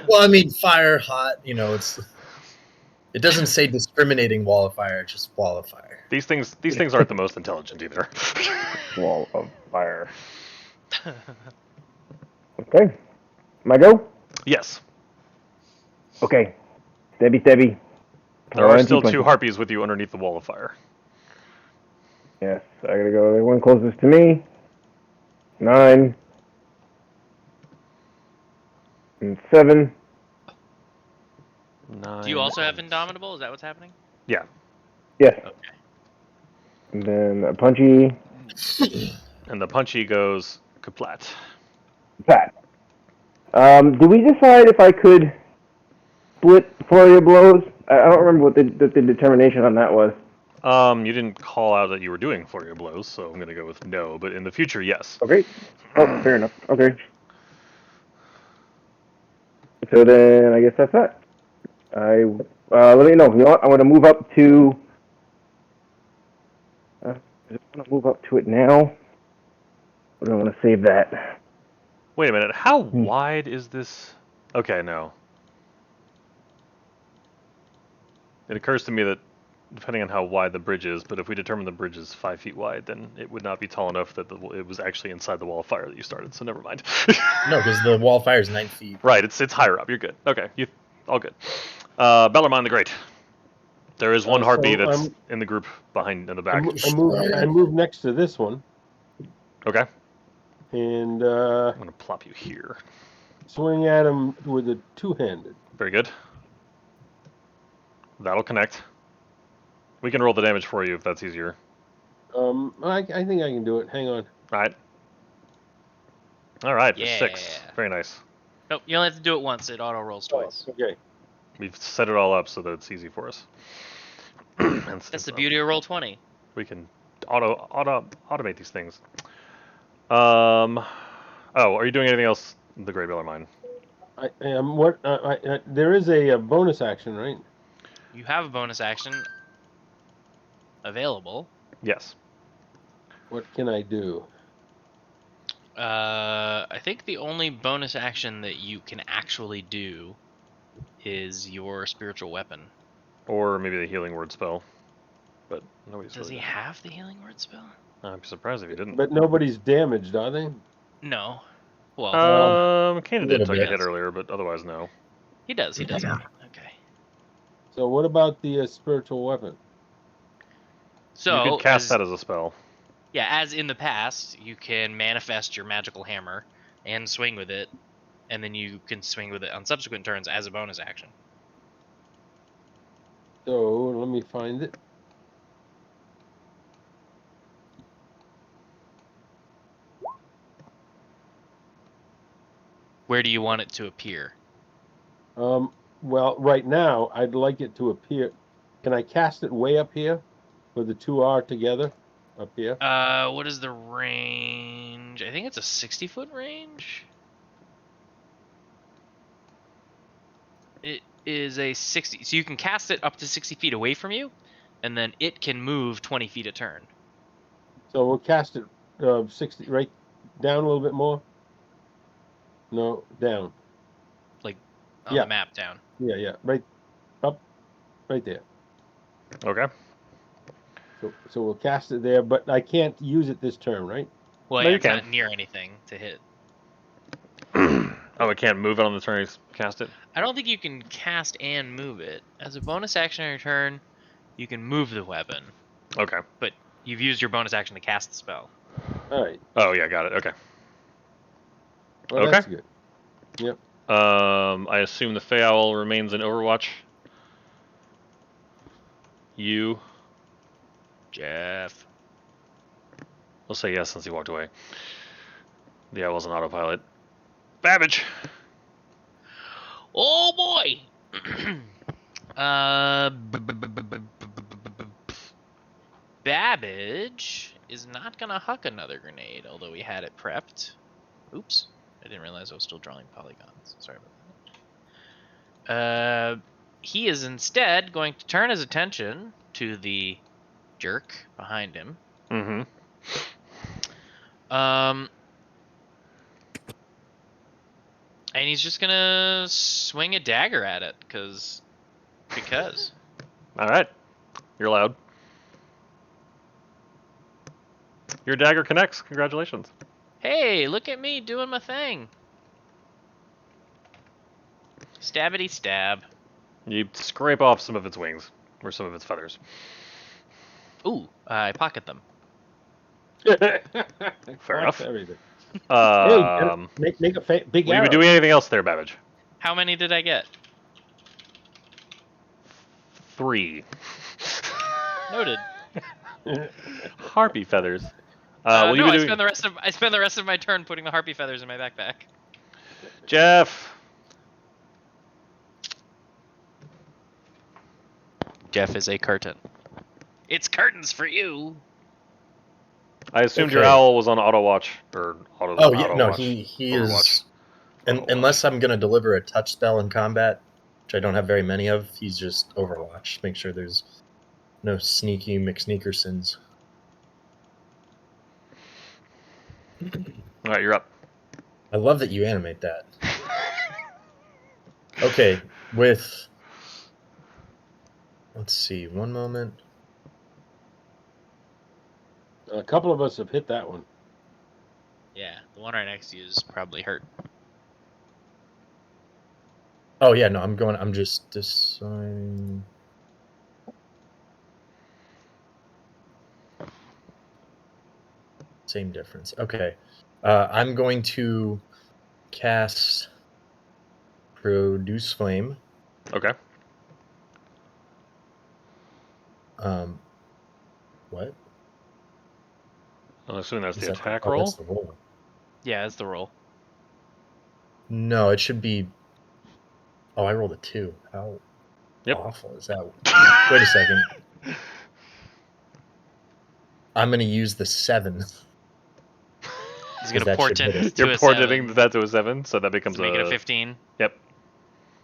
S4: Well, I mean, fire, hot. You know, it doesn't say discriminating wall of fire. Just wall of fire.
S2: These things aren't the most intelligent either.
S3: Wall of fire. Okay. My go?
S2: Yes,
S3: Okay. Debbie.
S2: there are
S3: 20.
S2: still 2 harpies with you underneath the wall of fire.
S3: Yes, I gotta go. The one closest to me. 9. And 7.
S2: 9.
S6: Do you also have Indomitable? Is that what's happening?
S2: Yeah.
S3: Yes.
S6: Okay.
S3: And then a punchy.
S2: And the punchy goes kaplat.
S3: Pat. Did we decide if I could split flurry of blows? I don't remember what the determination on that was.
S2: You didn't call out that you were doing flurry of blows, so I'm gonna go with no. But in the future, yes.
S3: Okay. Oh, fair enough. Okay. So then I guess that's that. Let me know. You know what? I want to move up to. I want to move up to it now. Or do I want to save that?
S2: Wait a minute. How wide is this? Okay, no. It occurs to me that depending on how wide the bridge is, but if we determine the bridge is 5 feet wide, then it would not be tall enough that it was actually inside the wall of fire that you started. So never mind.
S4: No, because the wall of fire is 9 feet.
S2: Right. It's higher up. You're good. Okay. all good. Bellarmine the Great. There is one
S5: So
S2: harpy that's
S5: I'm-
S2: in the group behind in the
S5: I,
S2: back.
S5: I move next to this one,
S2: Okay.
S5: and
S2: I'm gonna plop you here.
S5: swing at him with a two-handed.
S2: Very good. That'll connect. We can roll the damage for you if that's easier.
S5: I think I can do it. Hang on.
S2: All right. All right, for
S6: Yeah.
S2: 6. Very nice.
S6: Nope, you only have to do it once. It auto rolls twice.
S5: Okay.
S2: We've set it all up so that it's easy for us. And
S6: That's the beauty of roll 20.
S2: We can automate these things. Oh, are you doing anything else? The Great Bellarmine.
S5: I am what? There is a bonus action, right?
S6: You have a bonus action available.
S2: Yes.
S5: What can I do?
S6: I think the only bonus action that you can actually do is your spiritual weapon.
S2: Or maybe the Healing Word spell. But nobody's
S6: Does
S2: really
S6: he
S2: done it.
S6: have the healing word spell?
S2: I'm surprised if he didn't.
S5: But nobody's damaged, are they?
S6: No. Well,
S2: Kana
S4: a
S2: did
S4: little
S2: take a
S4: bit.
S2: hit earlier, but otherwise no.
S6: he does. He does. Okay.
S5: So what about the spiritual weapon?
S6: So
S2: you could cast
S6: as,
S2: that as a spell.
S6: yeah, as in the past, you can manifest your magical hammer and swing with it, and then you can swing with it on subsequent turns as a bonus action.
S5: So let me find it.
S6: Where do you want it to appear?
S5: Well, right now I'd like it to appear. Can I cast it way up here, where the two are together? Up here.
S6: What is the range? I think it's a 60-foot range. It is a 60, so you can cast it up to 60 feet away from you, and then it can move 20 feet a turn.
S5: So we'll cast it 60 right down a little bit more. No, down.
S6: Like on
S5: Yeah.
S6: the map down.
S5: Yeah, right up, right there.
S2: Okay.
S5: So we'll cast it there, but I can't use it this turn, right?
S6: Well,
S2: No,
S6: yeah,
S2: you
S6: it's
S2: can.
S6: not near anything to hit.
S2: Oh, it can't move it on the turn you cast it?
S6: I don't think you can cast and move it. As a bonus action on your turn, you can move the weapon,
S2: Okay.
S6: but you've used your bonus action to cast the spell.
S5: All right.
S2: Oh, yeah, got it. Okay.
S5: Well,
S2: Okay.
S5: that's good. Yep.
S2: I assume the Fey Owl remains in Overwatch. You.
S6: Jeff.
S2: I'll say yes since he walked away. The Owl's an autopilot. Babbage!
S6: Oh boy! Babbage is not gonna huck another grenade, although we had it prepped. Oops. I didn't realize I was still drawing polygons. Sorry about that. He is instead going to turn his attention to the jerk behind him.
S2: Mm-hmm.
S6: And he's just gonna swing a dagger at it, because.
S2: Alright. You're allowed. Your dagger connects. Congratulations.
S6: Hey, look at me doing my thing. Stabbity stab.
S2: You scrape off some of its wings, or some of its feathers.
S6: Ooh, I pocket them.
S2: Fair enough.
S5: Everything.
S2: Um,
S5: Make a big
S2: will you
S5: arrow.
S2: be doing anything else there, Babbage?
S6: How many did I get?
S2: 3.
S6: Noted.
S2: Harpy feathers. Will you
S6: no,
S2: be
S6: I
S2: doing...
S6: spend the rest of my turn putting the harpy feathers in my backpack.
S2: Jeff!
S6: Jeff is a curtain. It's curtains for you.
S2: I assumed your
S4: Okay.
S2: owl was on auto watch, or auto.
S4: Oh yeah,
S2: auto
S4: no,
S2: watch.
S4: he
S2: Overwatch.
S4: is.
S2: Overwatch.
S4: Unless I'm gonna deliver a touch spell in combat, which I don't have very many of, he's just Overwatch. Make sure there's no sneaky McSneakersons.
S2: Alright, you're up.
S4: I love that you animate that. Okay, with. Let's see, one moment.
S5: A couple of us have hit that one.
S6: Yeah, the one right next to you is probably hurt.
S4: Oh yeah, no, I'm just deciding. Same difference. Okay. I'm going to cast Produce Flame.
S2: Okay.
S4: What?
S2: I'm assuming that's
S4: Is
S2: the
S4: that
S2: attack
S4: oh,
S2: roll.
S4: that's the roll.
S6: Yeah, that's the roll.
S4: No, it should be. Oh, I rolled a 2. How
S2: Yep.
S4: awful is that? Wait a second. I'm going to use the 7.
S6: He's
S4: 'Cause
S6: gonna
S4: that should
S6: portent
S4: hit it.
S6: to
S2: You're
S6: a
S2: porting
S6: 7
S2: that to a 7, so that
S6: to
S2: becomes
S6: make it a
S2: a
S6: 15.
S2: Yep.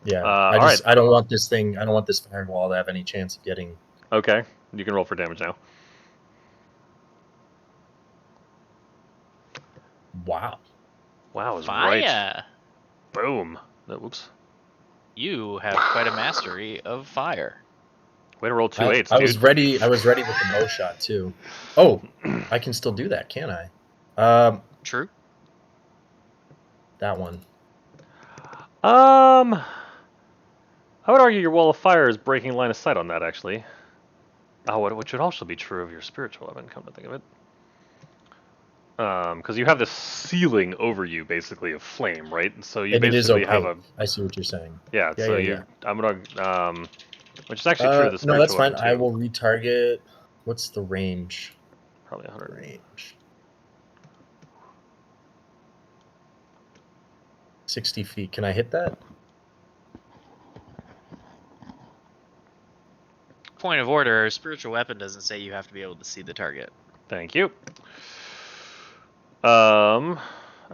S4: Yeah.
S2: All right.
S4: I don't want this thing. I don't want this firewall to have any chance of getting.
S2: Okay. You can roll for damage now.
S4: Wow.
S2: Wow, is right.
S6: Fire!
S2: Boom. No, whoops.
S6: You have quite a mastery of fire.
S2: Way to roll 2
S4: I,
S2: 8s,
S4: I
S2: dude.
S4: was ready. I was ready with the bow shot too. Oh, I can still do that, can't I?
S6: True.
S4: That one.
S2: I would argue your wall of fire is breaking line of sight on that, actually. Oh, which would also be true of your spiritual weapon, come to think of it. Because you have this ceiling over you, basically, of flame, right? So you
S4: And it is
S2: basically
S4: opaque.
S2: have a
S4: I see what you're saying.
S2: yeah.
S4: Yeah,
S2: So
S4: yeah.
S2: I'm gonna which is actually true of the
S4: No, that's
S2: spiritual
S4: fine.
S2: weapon
S4: I
S2: too.
S4: will retarget. What's the range?
S2: Probably 100.
S4: Range. 60 feet. Can I hit that?
S6: Point of order: spiritual weapon doesn't say you have to be able to see the target.
S2: Thank you. I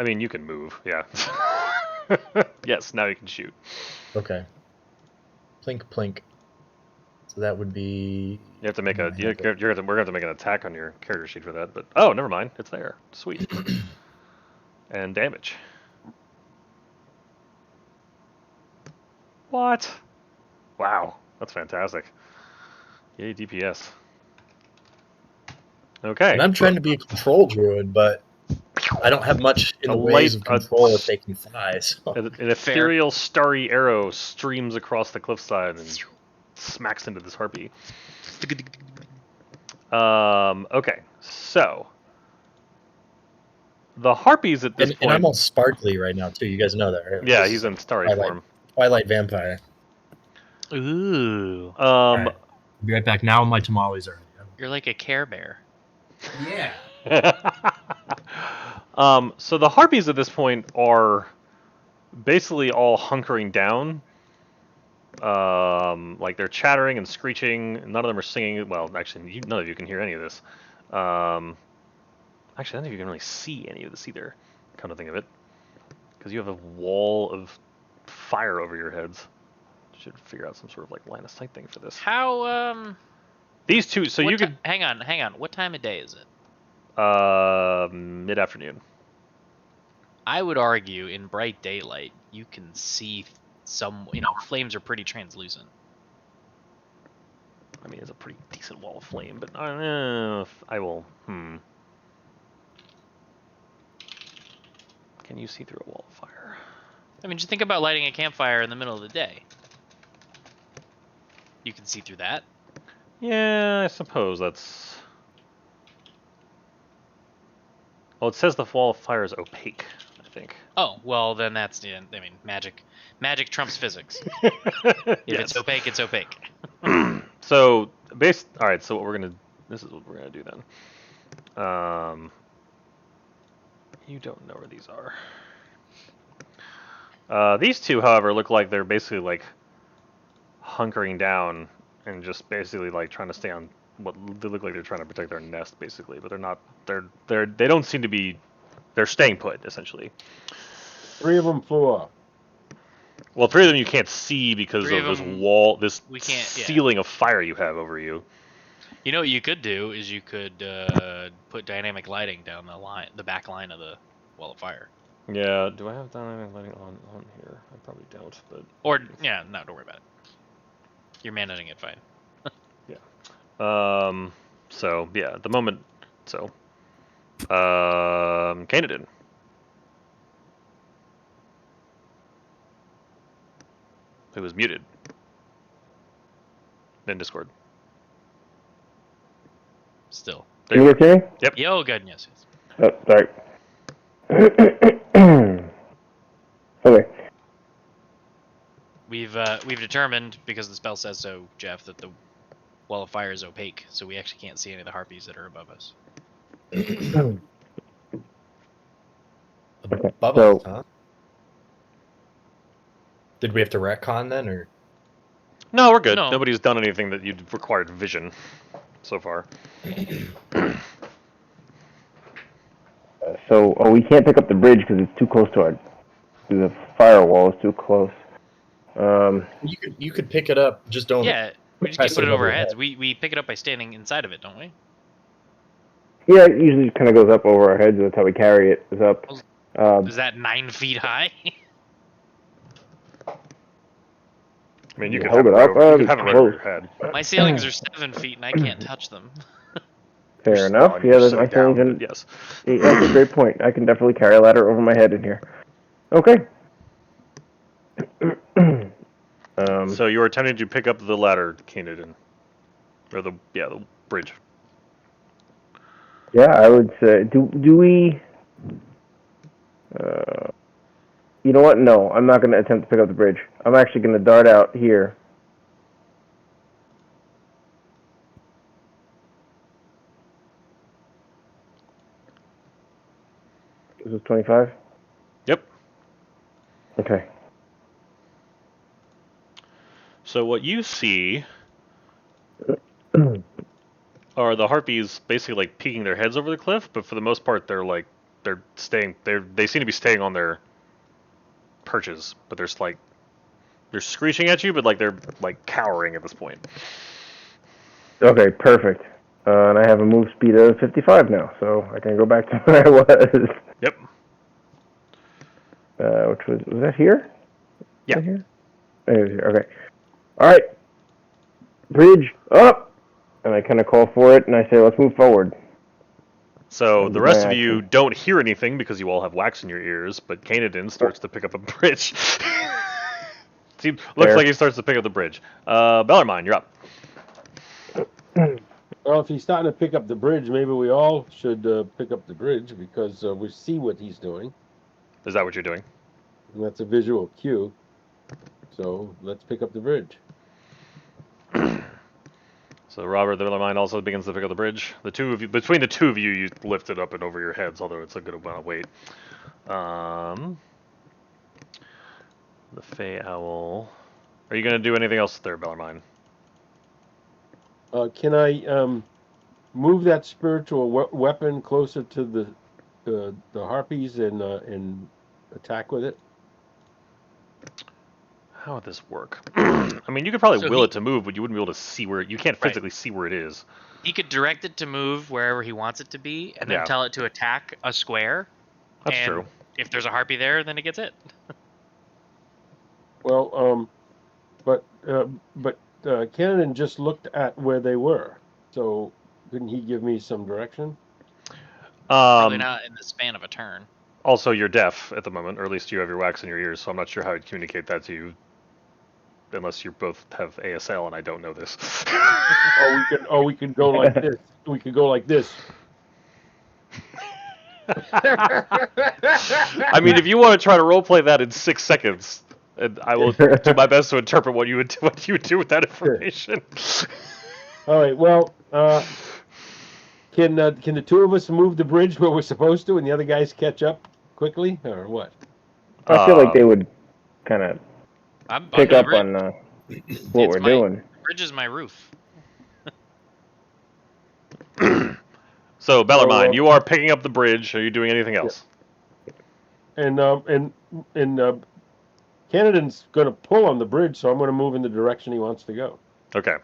S2: mean, you can move, yeah. Yes, now you can shoot.
S4: Okay. Plink, plink. So that would be.
S2: You have to make
S4: I
S2: a.
S4: have
S2: We're
S4: it.
S2: gonna have to make an attack on your character sheet for that. But oh, never mind, it's there. Sweet. And damage. What? Wow, that's fantastic. Yay, DPS. Okay.
S4: And I'm trying to be a control druid, but I don't have much in the ways of control if they can fly. So.
S2: An ethereal starry arrow streams across the cliffside and smacks into this harpy. Okay, so the harpies at this
S4: And
S2: point.
S4: I'm all sparkly right now too. You guys know that, right?
S2: Yeah,
S4: This
S2: he's
S4: is
S2: in starry
S4: Twilight,
S2: form.
S4: Twilight vampire.
S6: Ooh,
S4: All right. Be right back. Now my tamales are.
S6: you're like a Care Bear.
S4: Yeah.
S2: So the harpies at this point are basically all hunkering down. Like they're chattering and screeching. None of them are singing. Well, actually, none of you can hear any of this. Actually, none of you can really see any of this either. Come to think of it, because you have a wall of fire over your heads. Should figure out some sort of like line of sight thing for this.
S6: How
S2: These two. So you could.
S6: Hang on. What time of day is it?
S2: Mid-afternoon.
S6: I would argue in bright daylight you can see some. Flames are pretty translucent.
S2: I mean, it's a pretty decent wall of flame, but I don't know if I will. Can you see through a wall of fire?
S6: I mean, just think about lighting a campfire in the middle of the day. You can see through that.
S2: Yeah, I suppose that's. Well, it says the wall of fire is opaque, I think.
S6: Oh, well, then that's. I mean, magic trumps physics. If it's opaque, it's opaque.
S2: So, all right. So what we're gonna. This is what we're gonna do then. You don't know where these are. These two, however, look like they're basically like hunkering down and just basically like trying to stay on what they look like they're trying to protect their nest, basically. But they're not. They don't seem to be. They're staying put, essentially.
S5: 3 of them flew off.
S2: Well, 3 of them you can't see because
S6: Three
S2: of
S6: of
S2: this
S6: them
S2: wall, this
S6: we can't- yeah.
S2: ceiling of fire you have over you.
S6: You know what you could do is you could put dynamic lighting down the back line of the wall of fire.
S2: Yeah. Do I have dynamic lighting on here? I probably don't, but.
S6: Or yeah, no, don't worry about it. You're managing it fine.
S2: So yeah, at the moment. So. Canadian. who is muted in Discord.
S6: Still.
S2: There
S3: Can you
S2: you
S3: guys hear me?
S6: Yo, good. Yes.
S3: Oh, sorry. Okay.
S6: We've determined, because the spell says so, Jeff, that the wall of fire is opaque, so we actually can't see any of the harpies that are above us.
S3: Okay,
S4: Above
S3: so-
S4: us, huh? Did we have to retcon then, or?
S2: No, we're good.
S6: No.
S2: Nobody's done anything that you'd required vision so far.
S3: So, we can't pick up the bridge because it's too close to our. The firewall is too close.
S4: You could pick it up. Just don't.
S6: Yeah, we just
S4: press
S6: can't put it
S4: above
S6: over our
S4: your
S6: heads.
S4: head.
S6: We pick it up by standing inside of it, don't we?
S3: Yeah, it usually kind of goes up over our heads. That's how we carry it. Is up.
S6: Is that 9 feet high?
S2: I mean, you
S3: You
S2: could
S3: hold
S2: have
S3: it
S2: right
S3: up,
S2: over, you could have it
S3: it's
S2: right over
S3: close.
S2: your head.
S6: My ceilings are 7 feet, and I can't touch them.
S3: Fair enough.
S2: Well, I mean,
S3: Yeah,
S2: you're
S3: that's my
S2: sitting
S3: feeling.
S2: down, but yes.
S3: Yeah, that's a great point. I can definitely carry a ladder over my head in here. Okay.
S2: So you were attempting to pick up the ladder, Keenan, or the bridge.
S3: Yeah, I would say. Do we? You know what? No, I'm not going to attempt to pick up the bridge. I'm actually going to dart out here. This is 25.
S2: Yep.
S3: Okay.
S2: So what you see are the harpies basically like peeking their heads over the cliff, but for the most part they're they seem to be staying on their perches, but they're screeching at you, but like they're like cowering at this point.
S3: Okay, perfect. And I have a move speed of 55 now, so I can go back to where I was.
S2: Yep.
S3: Which was that here?
S2: Yeah.
S3: Was that here? Oh, it was here. Okay. All right. Bridge up, and I kind of call for it, and I say, "Let's move forward."
S2: So
S3: That
S2: the
S3: was
S2: rest
S3: my
S2: of you
S3: action.
S2: don't hear anything because you all have wax in your ears, but Kanadin starts to pick up a bridge. Looks
S3: Fair.
S2: like he starts to pick up the bridge. Bellarmine, you're up.
S5: Well, if he's starting to pick up the bridge, maybe we all should pick up the bridge because we see what he's doing,
S2: Is that what you're doing?
S5: and that's a visual cue. So let's pick up the bridge.
S2: So Robert the Bellarmine also begins to pick up the bridge. The two of you, between the two of you, you lift it up and over your heads, although it's a good amount of weight. The Fey Owl. Are you going to do anything else there, Bellarmine?
S5: Can I move that spiritual weapon closer to the harpies and attack with it?
S2: How would this work? I mean, you could probably
S6: So
S2: will
S6: he-
S2: it to move, but you wouldn't be able to see where you can't
S6: Right.
S2: physically see where it is.
S6: He could direct it to move wherever he wants it to be, and then
S2: Yeah.
S6: tell it to attack a square.
S2: That's
S6: and
S2: true.
S6: If there's a harpy there, then it gets it.
S5: Well, but Cannon just looked at where they were, so couldn't he give me some direction?
S6: Probably not in the span of a turn.
S2: Also, you're deaf at the moment, or at least you have your wax in your ears, so I'm not sure how I'd communicate that to you, unless you both have ASL, and I don't know this.
S5: We could go like this. We could go like this.
S2: I mean, if you want to try to roleplay that in 6 seconds, and I will do my best to interpret what you would do with that information.
S5: All right. Well, can the two of us move the bridge where we're supposed to, and the other guys catch up quickly, or what?
S3: I feel like they would kind of
S6: I'm
S3: pick
S6: under
S3: up
S6: the bridge.
S3: on what
S6: It's
S3: we're doing.
S6: The bridge is my roof.
S2: So, Bellarmine,
S5: So,
S2: you are picking up the bridge. Are you doing anything else?
S5: And Canadin's going to pull on the bridge, so I'm going to move in the direction he wants to go.
S2: Okay.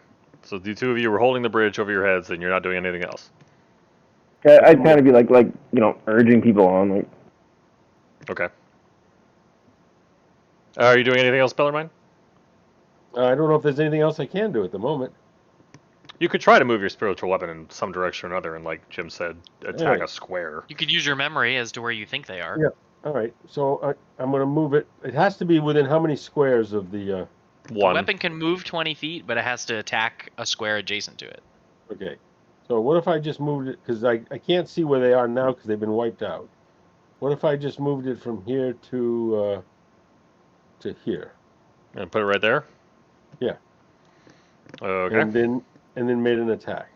S2: So the two of you were holding the bridge over your heads, and you're not doing anything else.
S3: Yeah, I'd kind of be like urging people on. Like,
S2: Okay. Are you doing anything else, Bellarmine?
S5: I don't know if there's anything else I can do at the moment.
S2: You could try to move your spiritual weapon in some direction or another, and like Jim said, attack
S5: Yeah.
S2: a square.
S6: You could use your memory as to where you think they are.
S5: Yeah. All right, so I'm going to move it. It has to be within how many squares of the
S6: The
S2: One.
S6: weapon can move 20 feet, but it has to attack a square adjacent to it.
S5: Okay. So what if I just moved it? Because I can't see where they are now because they've been wiped out. What if I just moved it from here to here?
S2: And put it right there?
S5: Yeah.
S2: Okay.
S5: And then made an attack.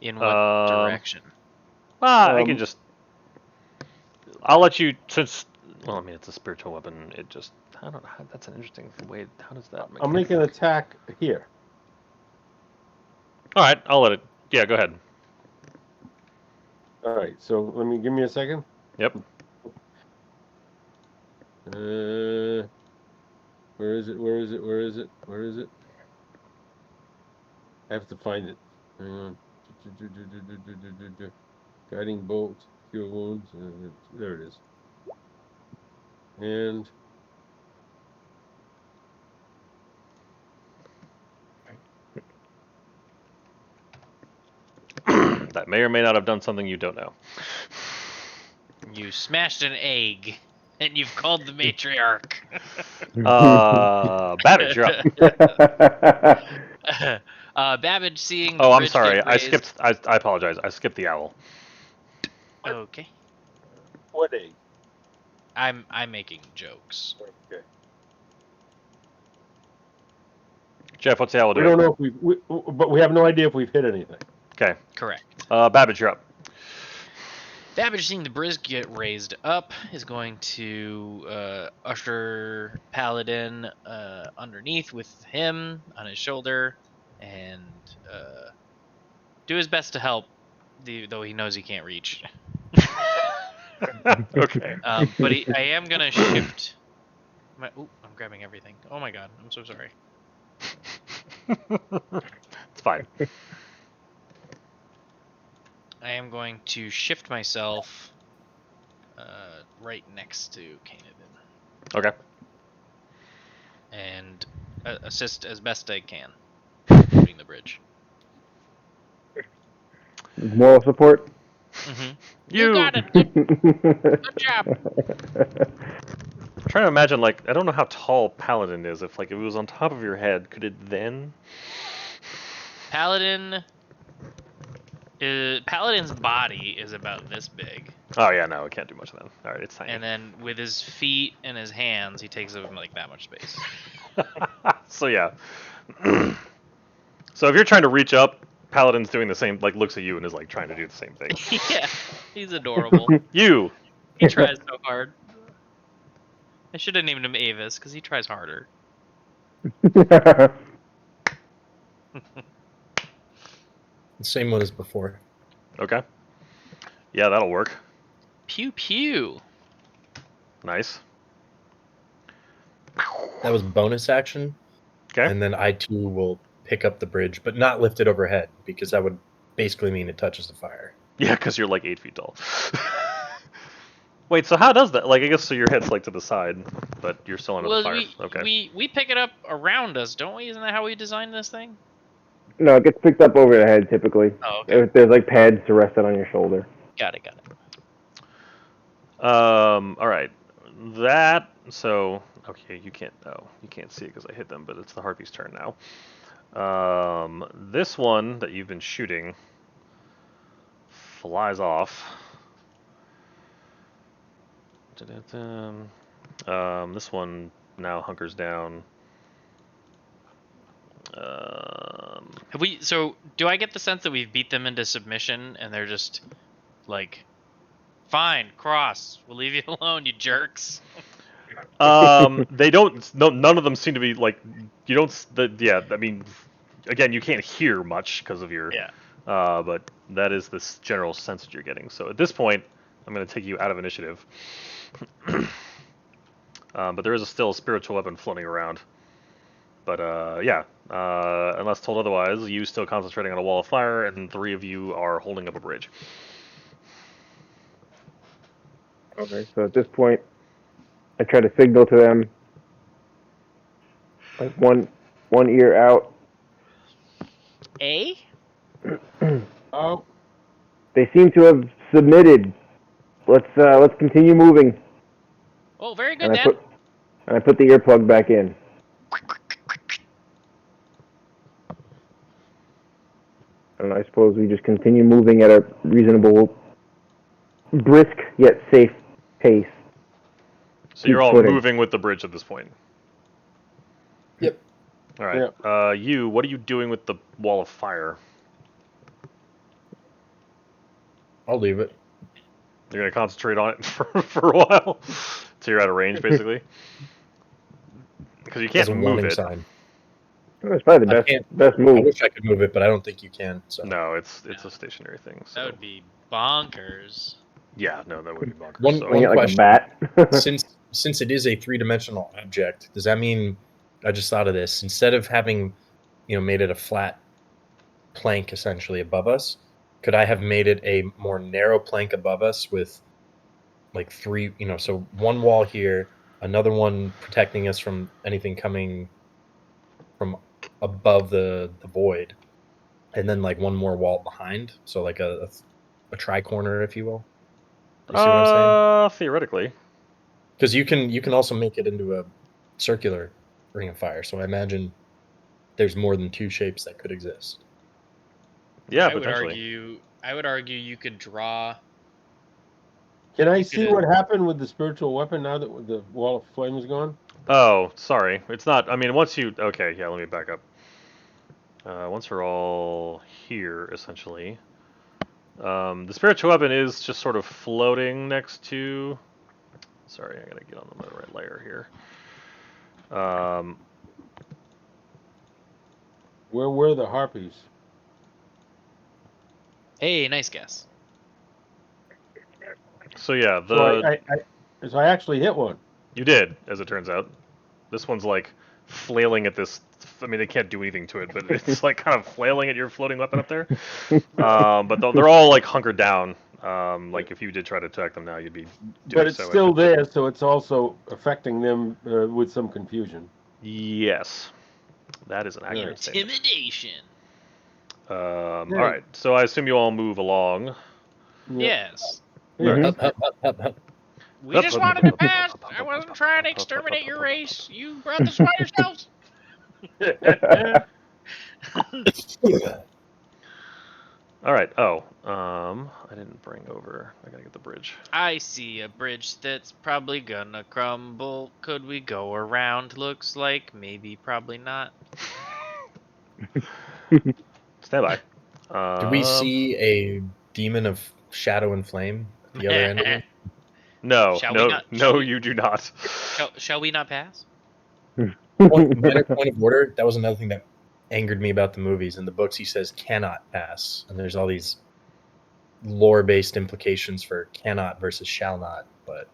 S6: In what direction?
S2: I can just... I'll let you, since... Well, I mean, it's a spiritual weapon. It just... I don't know. That's an interesting way. How does that make
S5: I'll make an attack here.
S2: All right, I'll let it... Yeah, go ahead.
S5: All right. So give me a second.
S2: Yep.
S5: Where is it? Where is it? Where is it? Where is it? I have to find it. Hang on. Guiding bolt, cure wounds. There it is. And
S2: That may or may not have done something you don't know.
S6: You smashed an egg, and you've called the matriarch.
S2: Babbage, you're up.
S6: Babbage, seeing the
S2: Oh, I'm
S6: bridge
S2: sorry.
S6: get
S2: I
S6: raised-
S2: skipped... I apologize. I skipped the owl.
S6: Okay.
S5: what egg?
S6: I'm making jokes.
S5: Okay.
S2: Jeff, what's the owl
S5: We
S2: doing?
S5: don't know if but we have no idea if we've hit anything.
S2: Okay.
S6: Correct.
S2: Babbage, you're up.
S6: Babbage, seeing the bridge get raised up, is going to usher Paladin underneath with him on his shoulder and do his best to help, though he knows he can't reach.
S2: Okay.
S6: But I am going to shift... I'm grabbing everything. Oh my god, I'm so sorry.
S2: It's fine.
S6: I am going to shift myself right next to Canaan
S2: Okay.
S6: and assist as best I can moving the bridge.
S3: Moral support.
S6: Mm-hmm.
S2: You
S6: got it. Good job.
S2: I'm trying to imagine, like, I don't know how tall Paladin is. If it was on top of your head, could it then?
S6: Paladin's body is about this big,
S2: Oh yeah, no, it can't do much of that. All right, it's tiny.
S6: and then with his feet and his hands, he takes up like that much space.
S2: So yeah. So if you're trying to reach up, Paladin's doing the same. Like, looks at you and is like trying to do the same thing.
S6: Yeah, he's adorable.
S2: You.
S6: He tries so hard. I should have named him Avis because he tries harder.
S4: Same one as before.
S2: Okay. Yeah, that'll work.
S6: Pew pew.
S2: Nice.
S4: That was bonus action.
S2: Okay.
S4: And then I too will pick up the bridge, but not lift it overhead because that would basically mean it touches the fire.
S2: Yeah, because you're like 8 feet tall. Wait, so how does that? Like, I guess so your head's like to the side, but you're still under the fire.
S6: We pick it up around us, don't we? Isn't that how we designed this thing?
S3: No, it gets picked up over the head typically.
S6: Oh, okay.
S3: There's like pads to rest it on your shoulder.
S6: Got it.
S2: All right. That, so, okay, you can't see it because I hit them, but it's the Harpy's turn now. This one that you've been shooting flies off. This one now hunkers down.
S6: Have we? So, do I get the sense that we've beat them into submission, and they're just like, "Fine, cross. We'll leave you alone, you jerks."
S2: They don't. No, none of them seem to be like. You don't. Yeah, I mean, again, you can't hear much because of your.
S6: Yeah.
S2: But that is this general sense that you're getting. So at this point, I'm going to take you out of initiative. But there is still a spiritual weapon floating around. But yeah, unless told otherwise, you still concentrating on a wall of fire, and 3 of you are holding up a bridge.
S3: Okay, so at this point, I try to signal to them, like one ear out.
S6: A?
S5: Oh,
S3: They seem to have submitted. Let's continue moving.
S6: Oh, very good,
S3: And
S6: Dad.
S3: I put the earplug back in. And I suppose we just continue moving at a reasonable, brisk yet safe pace.
S2: So you're
S3: Keep
S2: all
S3: footing.
S2: moving with the bridge at this point.
S4: Yep.
S2: All right. You, what are you doing with the wall of fire?
S4: I'll leave it.
S2: You're gonna concentrate on it for a while, till you're out of range, basically. Because you
S4: As
S2: can't
S4: a
S2: move
S4: warning
S2: it.
S4: sign.
S3: That's probably
S4: I
S3: the
S4: can't.
S3: best
S4: I
S3: move.
S4: wish I could move it, but I don't think you can. So
S2: No, it's
S6: No.
S2: a stationary thing. So
S6: That would be bonkers.
S2: yeah, no, that would be bonkers.
S4: One-
S2: so
S3: Swing it like
S4: question.
S3: a bat.
S4: since it is a 3-dimensional object, does that mean? I just thought of this. Instead of having, made it a flat plank essentially above us, could I have made it a more narrow plank above us with like 3? So one wall here, another one protecting us from anything coming from above the void, and then like one more wall behind. So like a tri-corner, if you will. You see what I'm saying?
S2: Theoretically.
S4: Because you can also make it into a circular ring of fire. So I imagine there's more than 2 shapes that could exist.
S2: Yeah,
S6: I would
S2: potentially.
S6: argue you could draw.
S5: Can I
S6: You
S5: see
S6: could-
S5: what happened with the spiritual weapon now that the wall of flame is gone?
S2: Oh, sorry. It's not. I mean, once you. Okay, yeah. Let me back up. Once we're all here, essentially, the spiritual weapon is just sort of floating next to. Sorry, I gotta get on the right layer here.
S5: Where were the harpies?
S6: Hey, nice guess.
S2: So yeah,
S5: So I actually hit one.
S2: you did, as it turns out. This one's like flailing at this. I mean, they can't do anything to it, but it's like kind of flailing at your floating weapon up there. But they're all like hunkered down. Like if you did try to attack them now, you'd be doing
S5: But it's
S2: so.
S5: still there, so it's also affecting them with some confusion.
S2: Yes, that is an accurate statement.
S6: Intimidation.
S2: All right, so I assume you all move along.
S5: Yep.
S6: Yes.
S3: Mhm.
S4: Up, up, up, up, up.
S6: We just wanted to pass. I wasn't trying to exterminate your race. You brought this upon yourselves.
S2: All right. Oh, I didn't bring over. I gotta get the bridge.
S6: I see a bridge that's probably gonna crumble. Could we go around? Looks like maybe, probably not.
S2: Stand by.
S4: Do we see a demon of shadow and flame at the other end of it?
S2: No,
S6: Shall we
S2: no,
S6: not-
S2: no,
S6: shall we-
S2: you do not.
S6: Shall we not pass?
S4: Minor point of order. That was another thing that angered me about the movies. In the books, he says cannot pass, and there's all these lore-based implications for cannot versus shall not. But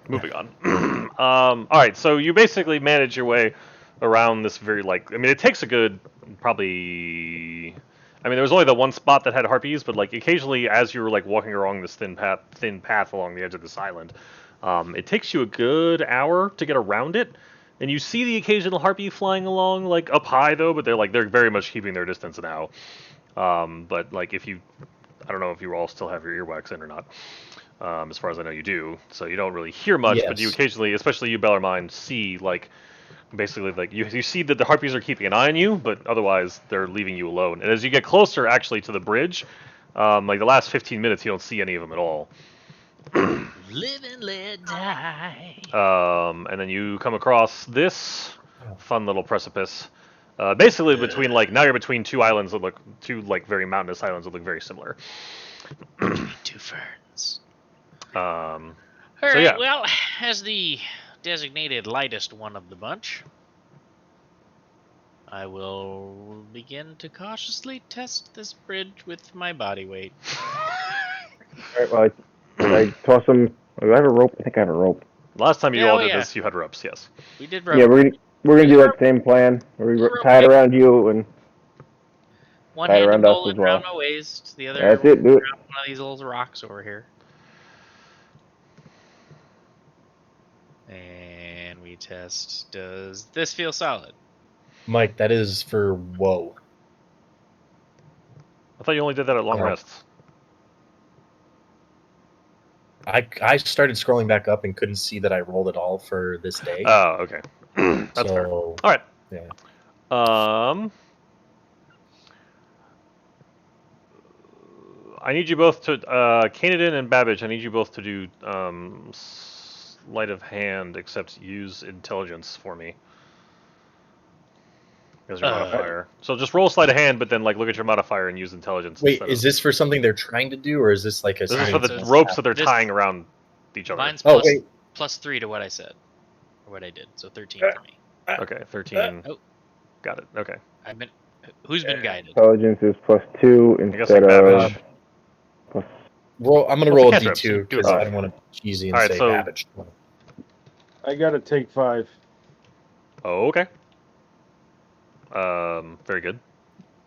S2: Moving on. All right, so you basically manage your way around this very I mean, it takes a good probably. I mean, there was only the one spot that had harpies, but like occasionally, as you were like walking along this thin path along the edge of this island, it takes you a good hour to get around it, and you see the occasional harpy flying along like up high though, but they're very much keeping their distance now. But like if you, I don't know if you all still have your earwax in or not. As far as I know, you do. So you don't really hear much, but you
S4: Yes.
S2: occasionally, especially you Bellarmine, see like basically like you see that the harpies are keeping an eye on you, but otherwise they're leaving you alone. And as you get closer, actually, to the bridge, like the last 15 minutes, you don't see any of them at all.
S6: Live and let die.
S2: And then you come across this fun little precipice. Basically, between like now you're between two islands that look very mountainous islands that look very similar.
S6: Two ferns.
S2: All
S6: All right.
S2: yeah.
S6: Well, as the designated lightest one of the bunch, I will begin to cautiously test this bridge with my body weight.
S3: All right, well, I toss them. Do I have a rope? I think I have a rope.
S2: Last time you
S6: Yeah,
S2: all
S6: oh,
S2: did
S6: yeah.
S2: this, you had ropes, yes.
S6: We did
S3: Yeah, we're gonna do that same plan. We
S6: Rope
S3: tie it
S6: break.
S3: around you and
S6: one
S3: tied
S6: hand
S3: around us
S6: rolling
S3: as well.
S6: around my waist, the other
S3: That's it. Do it.
S6: around one of these little rocks over here. And we test. Does this feel solid?
S4: Mike, that is for whoa.
S2: I thought you only did that at long
S4: Oh.
S2: rests.
S4: I started scrolling back up and couldn't see that I rolled it all for this day.
S2: Oh, okay. That's fair.
S4: so
S2: All right.
S4: yeah.
S2: I need you both to, Kanadin and Babbage, I need you both to do sleight of hand, except use intelligence for me. As your modifier. So just roll sleight of hand, but then like look at your modifier and use intelligence.
S4: Wait,
S2: instead
S4: is
S2: of...
S4: this for something they're trying to do, or is this like a?
S2: This is for
S4: something
S2: the
S4: that's
S2: ropes that they're
S6: This-
S2: tying around each other.
S6: Mine's
S4: Oh
S6: plus,
S4: wait,
S6: +3 to what I said, or what I did. So 13 for me.
S2: Okay, 13.
S6: Oh.
S2: Got it. Okay.
S6: I've been. Who's been guided?
S3: Intelligence is +2
S2: I guess like
S3: instead of
S2: Babbage.
S3: plus.
S4: roll. I'm gonna
S2: Well,
S4: roll
S2: it's
S4: a
S2: a cantrip, so
S4: d2
S2: do it
S4: because
S2: that
S4: I
S2: way.
S4: don't want to be cheesy and
S2: Alright,
S4: say
S2: so-
S4: Babbage.
S5: I gotta take 5.
S2: Oh, okay. Very good.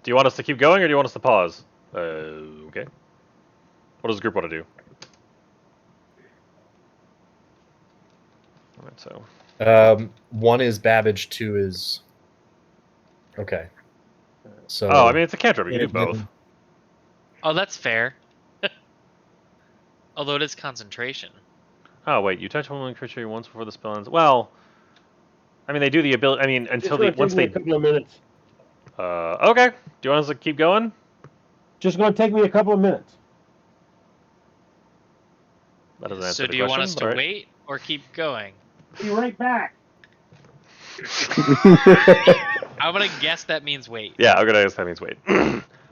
S2: Do you want us to keep going or do you want us to pause? Okay. What does the group want to do? Alright, so.
S4: 1 is Babbage, 2 is. Okay. So.
S2: Oh, I mean, it's a cantrip. You can do both.
S6: Oh, that's fair. Although it is concentration.
S2: Oh, wait. You touch one creature once before the spell ends. Well, I mean, they do the ability. I mean,
S5: It's
S2: until
S5: gonna
S2: the once
S5: take me
S2: they.
S5: a couple of minutes.
S2: Okay. Do you want us to keep going?
S5: Just gonna take me a couple of minutes.
S2: That doesn't answer
S6: So
S2: the
S6: do you want
S2: question,
S6: us
S2: but
S6: to
S2: alright.
S6: wait or keep going?
S5: Be right back.
S6: I'm gonna guess that means wait.
S2: Yeah, I'm gonna guess that means wait.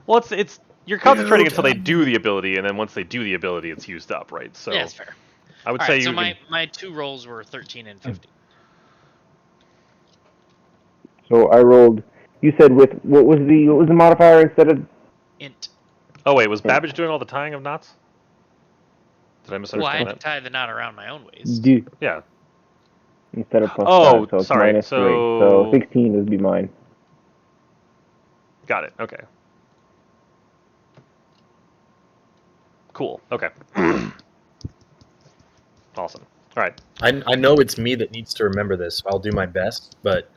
S2: Well, it's you're concentrating until they do the ability, and then once they do the ability, it's used up, right? So
S6: Yeah, that's fair.
S2: I would
S6: All
S2: say
S6: right,
S2: you
S6: so
S2: can.
S6: my 2 rolls were 13 and 15.
S3: So I rolled. You said with what was the modifier instead of?
S6: Int.
S2: Oh wait, was Babbage doing all the tying of knots? Did I
S6: Well, I
S2: misunderstand
S6: had to
S2: that?
S6: tie the knot around my own waist.
S3: D
S2: Yeah.
S3: instead of +5,
S2: Oh,
S3: so it's
S2: sorry,
S3: -3.
S2: so-
S3: So 16 would be mine.
S2: Got it. Okay. Cool. Okay. Awesome. All right.
S4: I know it's me that needs to remember this, so I'll do my best, but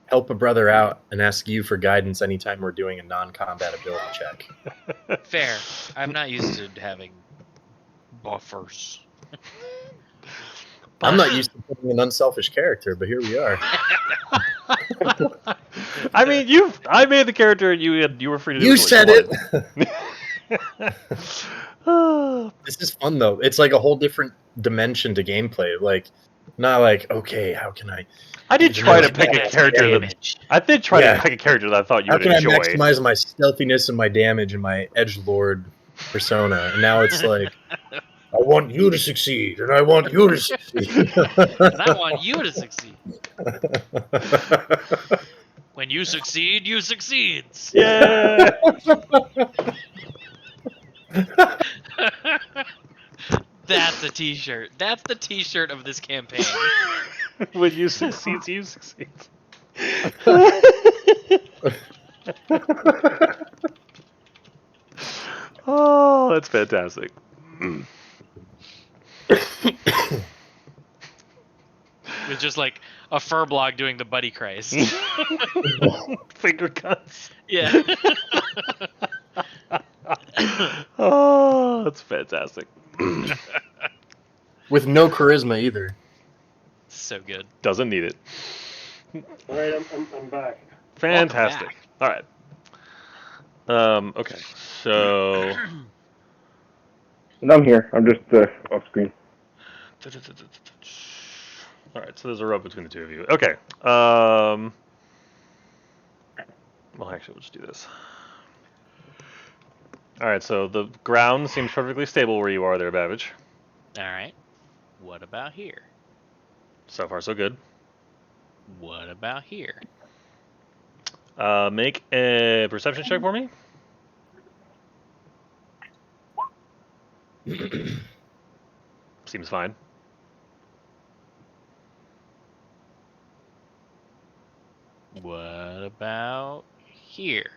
S4: help a brother out and ask you for guidance anytime we're doing a non-combat ability check.
S6: Fair. I'm not used to having buffers.
S4: I'm not used to playing an unselfish character, but here we are.
S2: I mean, I made the character, and you were free to do
S4: You
S2: what
S4: said
S2: wanted.
S4: This is fun though. It's like a whole different dimension to gameplay. Like, not like, okay, how can I?
S2: I did try to
S4: Maximize
S2: pick a
S6: That's
S2: character that
S6: damage.
S2: I did try
S4: Yeah.
S2: to pick a character that I thought you
S4: How
S2: would
S4: can I
S2: enjoy.
S4: maximize my stealthiness and my damage and my edgelord persona? And now it's like, I want you to succeed, and I want you to succeed.
S6: And I want you to succeed. When you succeed, you succeeds.
S2: Yeah.
S6: That's a t-shirt. That's the t-shirt of this campaign.
S2: When you succeed, you succeed. Oh, that's fantastic.
S6: With just like a fur blog doing the buddy Christ.
S2: Finger cuts.
S6: Yeah.
S2: Oh, that's fantastic.
S4: With no charisma either.
S6: So good.
S2: Doesn't need it.
S5: All right, I'm back.
S2: Fantastic. All right. Okay. So.
S3: And I'm here. I'm just off screen.
S2: All right. So there's a rub between the two of you. Okay. Well, actually, we'll just do this. All right. So the ground seems perfectly stable where you are there, Babbage.
S6: All right. What about here?
S2: So far, so good.
S6: What about here?
S2: Make a perception check for me. Seems fine.
S6: What about here?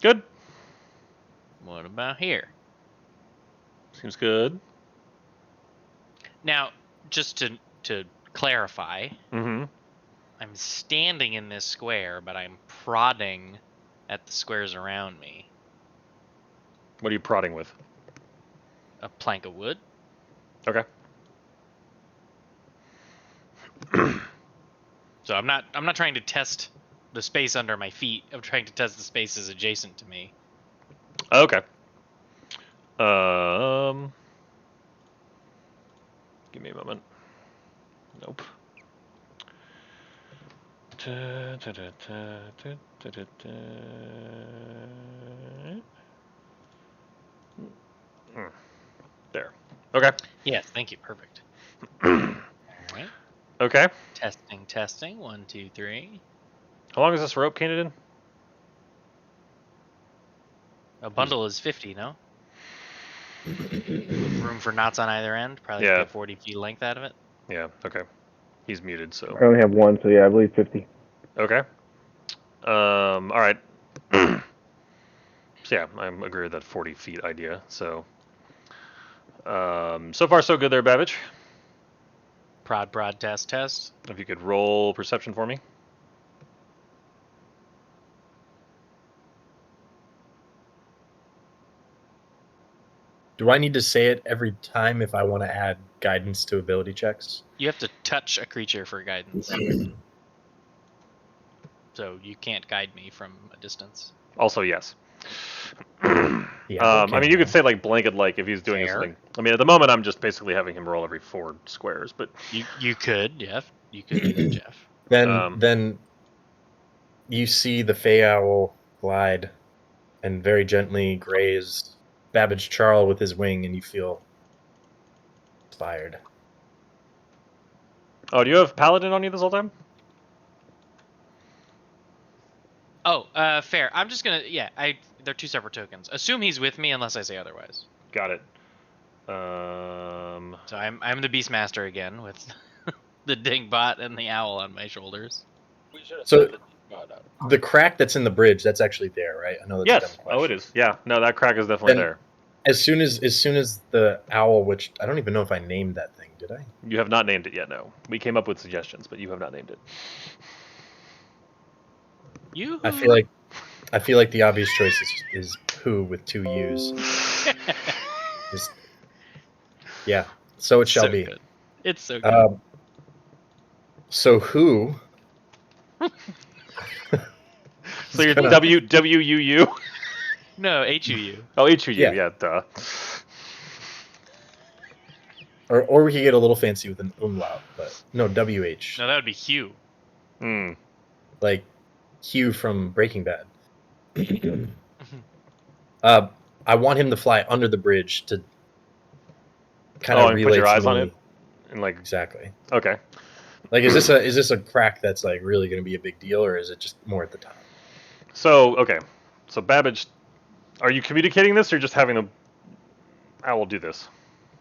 S2: Good.
S6: What about here?
S2: Seems good.
S6: Now, just to clarify,
S2: Mm-hmm.
S6: I'm standing in this square, but I'm prodding at the squares around me.
S2: What are you prodding with?
S6: A plank of wood.
S2: Okay.
S6: So I'm not trying to test the space under my feet. I'm trying to test the spaces adjacent to me.
S2: Okay. Give me a moment. Nope. There. Okay.
S6: Yes, thank you. Perfect. All right.
S2: Okay.
S6: Testing, testing. 1, 2, 3.
S2: How long is this rope, Canadian?
S6: A bundle is 50, no? With room for knots on either end. Probably
S2: Yeah.
S6: get 40 feet length out of it.
S2: Yeah. Okay. He's muted, so.
S3: I only have one, so yeah, I believe 50.
S2: Okay. All right. So yeah, I agree with that 40 feet idea. So, so far so good there, Babbage.
S6: Prod, test, test.
S2: If you could roll perception for me.
S4: Do I need to say it every time if I want to add guidance to ability checks?
S6: You have to touch a creature for guidance. So you can't guide me from a distance.
S2: Also, yes.
S4: Yeah,
S2: I mean, you could
S4: now.
S2: say like blanket, like if he's doing
S6: Fair.
S2: something. I mean, at the moment, I'm just basically having him roll every 4 squares, but
S6: You could, Jeff. You could do that, Jeff.
S4: Then you see the Fey Owl glide and very gently graze Babbage Charl with his wing, and you feel inspired.
S2: oh, do you have Paladin on you this whole time?
S6: Oh, fair. I'm just gonna they're 2 separate tokens. Assume he's with me unless I say otherwise.
S2: Got it.
S6: So I'm the Beastmaster again with the Dingbot and the owl on my shoulders.
S5: We should have
S4: So-
S5: said that.
S4: The crack that's in the bridge, that's actually there, right? I know that's a
S2: Yes.
S4: dumb question.
S2: Oh, it is. Yeah. No, that crack is definitely
S4: Then-
S2: there.
S4: As soon as the owl, which I don't even know if I named that thing, did I?
S2: You have not named it yet. No, we came up with suggestions, but you have not named it.
S6: You.
S4: I feel like the obvious choice is Pooh with 2 U's. Just, yeah. So it shall
S6: so
S4: be.
S6: Good. It's so good.
S4: So who?
S2: So you're
S4: gonna-
S2: WUU.
S6: No, HUU.
S2: Oh, HUU.
S4: Yeah.
S2: Yeah. Duh.
S4: Or we could get a little fancy with an umlaut, but no, WH.
S6: No, that would be Hugh.
S2: Hmm.
S4: Like Hugh from Breaking Bad. I want him to fly under the bridge to kind of
S2: and
S4: relay
S2: put your
S4: to
S2: eyes on
S4: me-
S2: it. And like,
S4: Exactly.
S2: okay.
S4: Like, is this a crack that's like really going to be a big deal, or is it just more at the top?
S2: So okay. So Babbage, are you communicating this or just having the owl do this?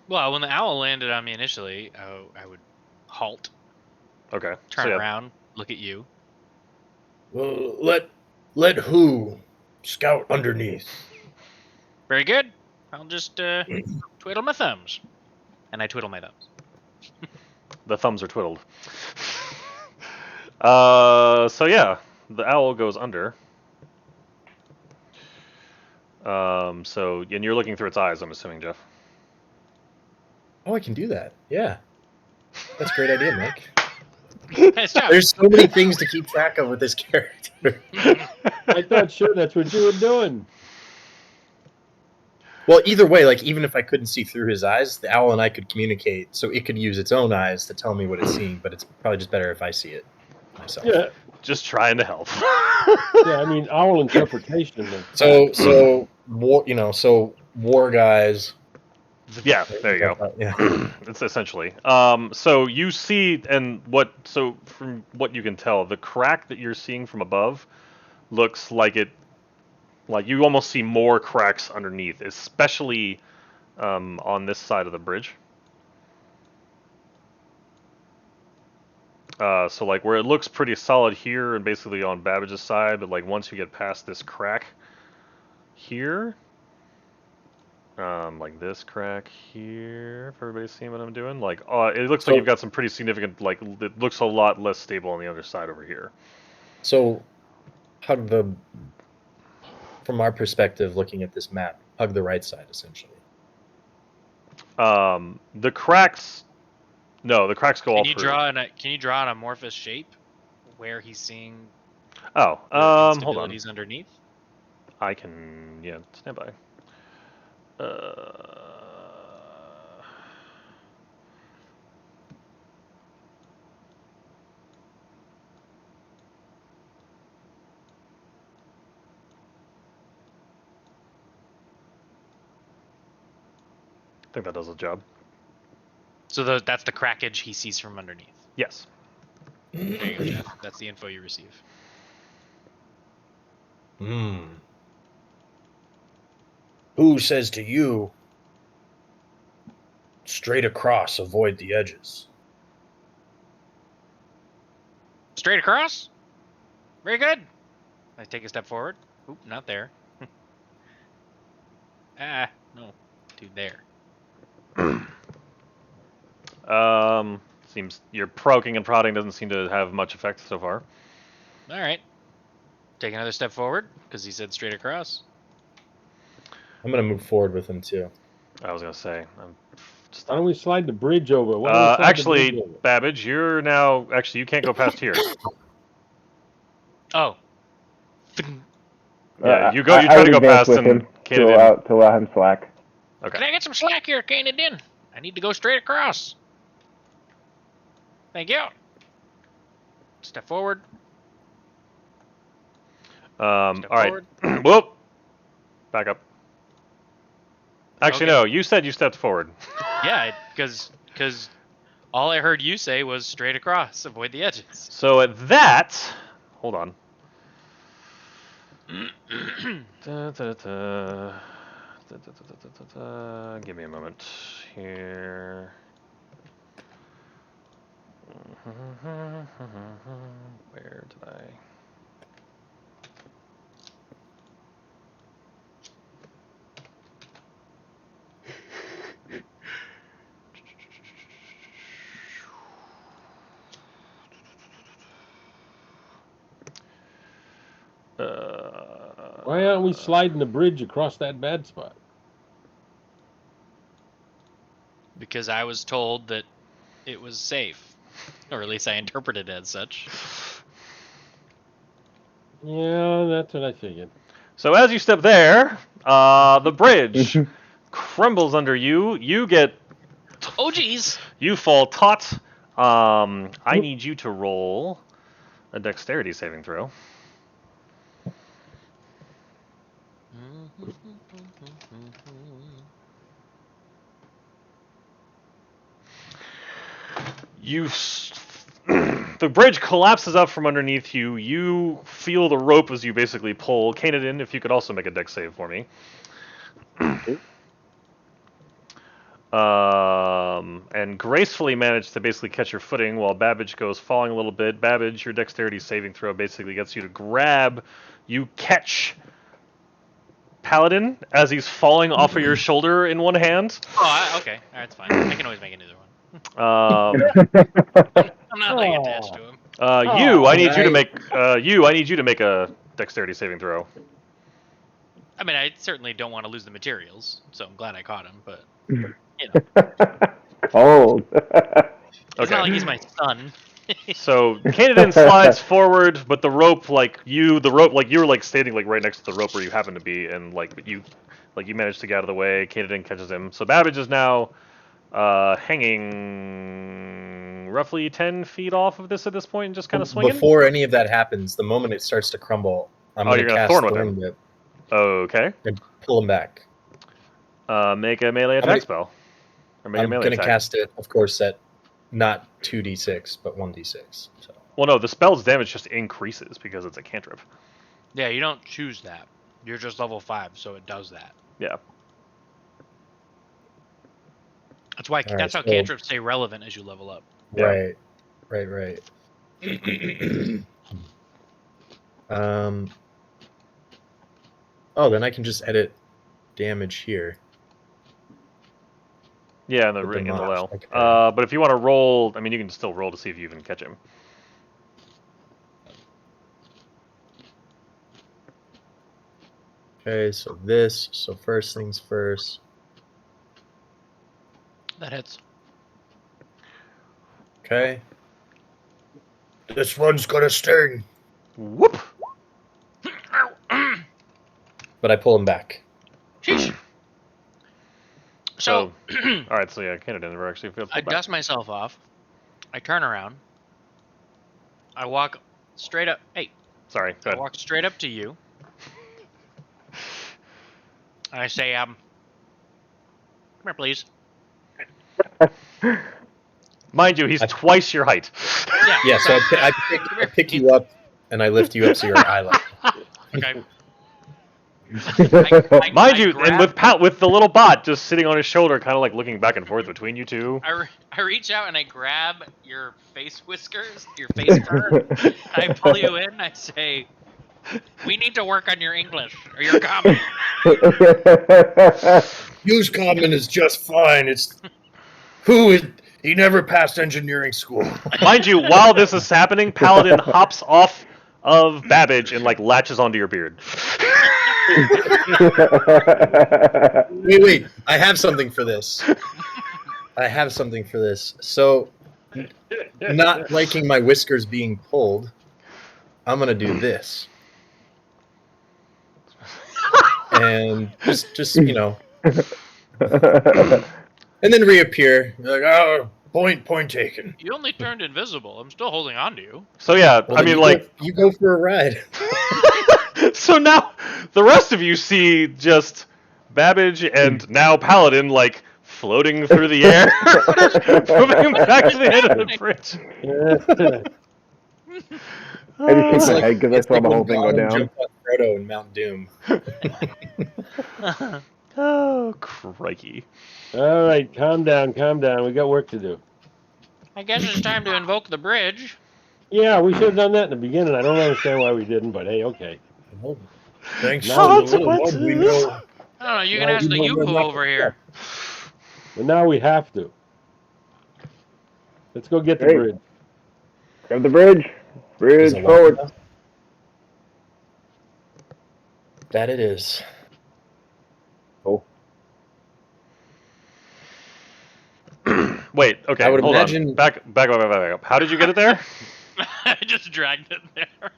S6: Well, when the owl landed on me initially, I would halt,
S2: Okay.
S6: turn
S2: so, yeah.
S6: around, look at you.
S4: Well, let who scout underneath.
S6: Very good. I'll just twiddle my thumbs, and I twiddle my thumbs.
S2: The thumbs are twiddled. So yeah, the owl goes under. So and you're looking through its eyes, I'm assuming, Jeff.
S4: Oh, I can do that. Yeah, that's a great idea, Mike.
S6: Nice job.
S4: There's so many things to keep track of with this character.
S5: I thought sure that's what you were doing.
S4: Well, either way, like even if I couldn't see through his eyes, the owl and I could communicate, so it could use its own eyes to tell me what it's seeing. But it's probably just better if I see it myself.
S5: Yeah,
S2: Just trying to help.
S5: yeah. I mean, owl interpretation.
S4: So war guys.
S2: Yeah, there you go.
S4: Yeah.
S2: It's essentially. So you see, and from what you can tell, the crack that you're seeing from above looks like you almost see more cracks underneath, especially on this side of the bridge. So like where it looks pretty solid here and basically on Babbage's side, but like once you get past this crack here, like this crack here, if everybody's seeing what I'm doing, like it looks like you've got some pretty significant, like it looks a lot less stable on the other side over here.
S4: So, from our perspective, looking at this map, hug the right side essentially.
S2: The cracks, no, the cracks go all
S6: Can you
S2: through.
S6: Can you draw an amorphous shape where he's seeing
S2: Oh,
S6: the
S2: hold on.
S6: instabilities underneath?
S2: I can, yeah, stand by. I think that does the job.
S6: So that's the crackage he sees from underneath.
S2: Yes.
S6: There you go, Jeff. That's the info you receive.
S4: Who says to you, straight across, avoid the edges?
S6: Straight across. Very good. I take a step forward. Oop, not there. No. Dude, there.
S2: Seems your poking and prodding doesn't seem to have much effect so far.
S6: All right. Take another step forward, because he said straight across.
S4: I'm gonna move forward with him too.
S2: I was gonna say.
S5: Why don't we slide the bridge over? Why don't we slide the
S2: Actually,
S5: bridge over?
S2: Babbage, you're now actually you can't go past here.
S6: Oh.
S2: Yeah, you go. You
S3: I
S2: try
S3: would
S2: to go
S3: advance
S2: past
S3: with
S2: and
S3: him
S2: Canada.
S3: to allow him slack.
S6: Can
S2: Okay.
S6: I get some slack here, Canadian? I need to go straight across. Thank you. Step forward.
S2: All
S6: Step
S2: right.
S6: forward.
S2: Whoop. Back up. Actually,
S6: Okay.
S2: no. You said you stepped forward.
S6: Yeah, because all I heard you say was straight across, avoid the edges.
S2: So at that, hold on. Da, da, da. Da, da, da, da, da, da. Give me a moment here. Where did I?
S5: Why aren't we sliding the bridge across that bad spot?
S6: Because I was told that it was safe, or at least I interpreted it as such.
S5: Yeah, that's what I figured.
S2: So as you step there, the bridge crumbles under you. You get.
S6: Oh, geez.
S2: You fall taut. I need you to roll a dexterity saving throw. The bridge collapses up from underneath you. You feel the rope as you basically pull. Canadian, if you could also make a dex save for me. And gracefully manage to basically catch your footing while Babbage goes falling a little bit. Babbage, your dexterity saving throw basically gets you to grab. You catch Paladin as he's falling off of your shoulder in one hand.
S6: Oh, okay. All right, it's fine. I can always make another one. I'm not like attached to him.
S2: I need you to make. I need you to make a dexterity saving throw.
S6: I mean, I certainly don't want to lose the materials, so I'm glad I caught him. But
S3: Cold.
S6: it's not like he's my son.
S2: So Canadian slides forward, but the rope, you were like standing like right next to the rope where you happen to be, and you managed to get out of the way. Canadian catches him. So Babbage is now hanging roughly 10 feet off of this at this point, and just kind of swinging.
S4: Before any of that happens, the moment it starts to crumble, I'm
S2: you're
S4: gonna
S2: gonna
S4: cast
S2: thorn with him.
S4: Whip
S2: Okay.
S4: and pull him back.
S2: Make a melee attack spell. Or make a
S4: I'm
S2: melee
S4: gonna
S2: attack.
S4: cast it, of course, at not 2d6 but 1d6. So.
S2: Well, no, the spell's damage just increases because it's a cantrip.
S6: Yeah, you don't choose that. You're just level 5, so it does that.
S2: Yeah.
S6: That's why. That's how cantrips stay relevant as you level up.
S2: Yeah.
S4: Right. Oh, then I can just edit damage here.
S2: Yeah, in the well.
S4: Okay.
S2: But if you want to roll, I mean, you can still roll to see if you even catch him.
S4: Okay, so first things first.
S6: That hits.
S4: Okay. This one's gonna sting.
S2: Whoop!
S7: but I pull him back.
S1: Sheesh. So,
S2: all right, so yeah, Canada never actually feel
S1: I
S2: pulled back.
S1: dust myself off. I turn around. I walk straight up. Hey,
S2: Sorry, go
S1: I
S2: ahead.
S1: walk straight up to you. And I say, come here, please.
S2: Mind you, he's
S7: I-
S2: twice your height.
S1: Yeah.
S7: Yeah, so I
S1: Come here.
S7: pick you up and I lift you up so you're eye level.
S1: Okay.
S2: Mind you, and
S1: grab,
S2: with the little bot just sitting on his shoulder, kind of like looking back and forth between you two.
S1: I reach out and I grab your face whiskers, your face fur. I pull you in. I say, we need to work on your English or your common.
S4: Use common is just fine. It's who is he never passed engineering school.
S2: Mind you, while this is happening, Paladin hops off of Babbage and like latches onto your beard.
S7: Wait. I have something for this. So, not liking my whiskers being pulled, I'm gonna do this. And just and then reappear.
S4: Like, oh, point taken.
S1: You only turned invisible. I'm still holding on to you.
S2: So yeah,
S7: Well,
S2: I
S7: then
S2: mean, like,
S7: you go for a ride.
S2: so now the rest of you see just Babbage and now Paladin like floating through the air, moving back to the end of the bridge.
S3: I just
S7: It's
S3: shake my
S7: like,
S3: head because I saw the whole thing go down.
S7: Jumped on Frodo in Mount Doom.
S2: Oh, crikey.
S5: All right, calm down. We got work to do.
S1: I guess it's time to invoke the bridge.
S5: Yeah, we should have done that in the beginning. I don't understand why we didn't, but hey, okay.
S4: Thanks
S5: Now
S4: to
S5: we-
S4: the little one, we know.
S1: I don't know. You can
S7: Well,
S1: ask
S7: you
S1: the
S7: know
S1: Yoo-hoo
S7: we're not
S1: over here.
S5: But now we have to. Let's go get the
S3: Hey.
S5: bridge.
S3: Grab the bridge.
S7: Is
S3: Bridge
S7: it
S3: forward.
S7: locked enough? That it is.
S3: Oh.
S2: Wait, okay,
S7: I would
S2: hold
S7: imagine-
S2: on. Back up. How did you get it there?
S1: I just dragged it there.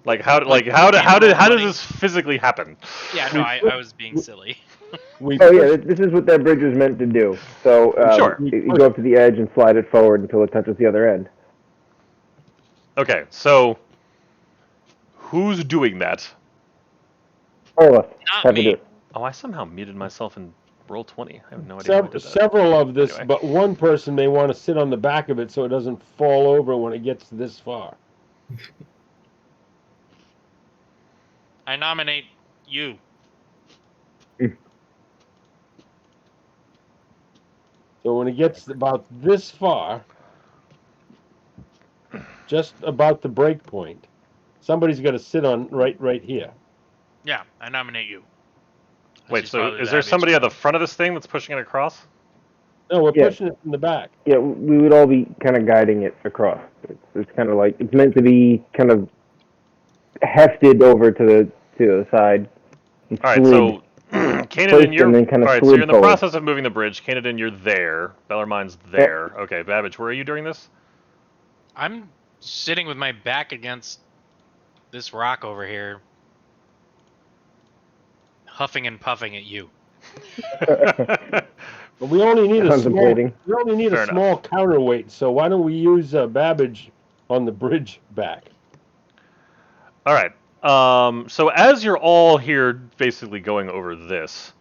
S2: Like how
S1: Like,
S2: how did
S1: money.
S2: this physically happen?
S1: Yeah, no, I was being silly.
S5: We
S3: Oh yeah, this is what that bridge was meant to do. So
S2: Sure.
S3: you go up to the edge and slide it forward until it touches the other end.
S2: Okay, so who's doing that?
S3: All of us
S1: Not
S3: have to
S1: me.
S3: do it.
S2: Oh, I somehow muted myself in roll 20. I have no idea how I did that.
S5: several of this,
S2: Anyway.
S5: but one person may want to sit on the back of it so it doesn't fall over when it gets this far.
S1: I nominate you.
S5: So when it gets about this far, just about the break point, somebody's got to sit on right here.
S1: Yeah, I nominate you.
S2: Wait,
S1: This
S2: so
S1: probably
S2: is
S1: the
S2: there
S1: happiest
S2: somebody at the
S1: spot.
S2: front of this thing that's pushing it across?
S5: No, we're
S3: Yeah.
S5: pushing it from the back.
S3: Yeah, we would all be kind of guiding it across. It's kind of like it's meant to be kind of hefted over to the side. And
S2: All right,
S3: slid.
S2: so Canaan,
S3: Placed
S2: you're
S3: and then kind of
S2: all right. So
S3: slid
S2: you're in the
S3: forward.
S2: process of moving the bridge. Canaan, you're there. Bellarmine's there. Okay, Babbage, where are you during this?
S1: I'm sitting with my back against this rock over here, huffing and puffing at you.
S5: But we only need
S3: Contemplating.
S2: Fair
S5: a
S2: enough.
S5: small counterweight. So why don't we use Babbage on the bridge back?
S2: All right. So as you're all here, basically going over this,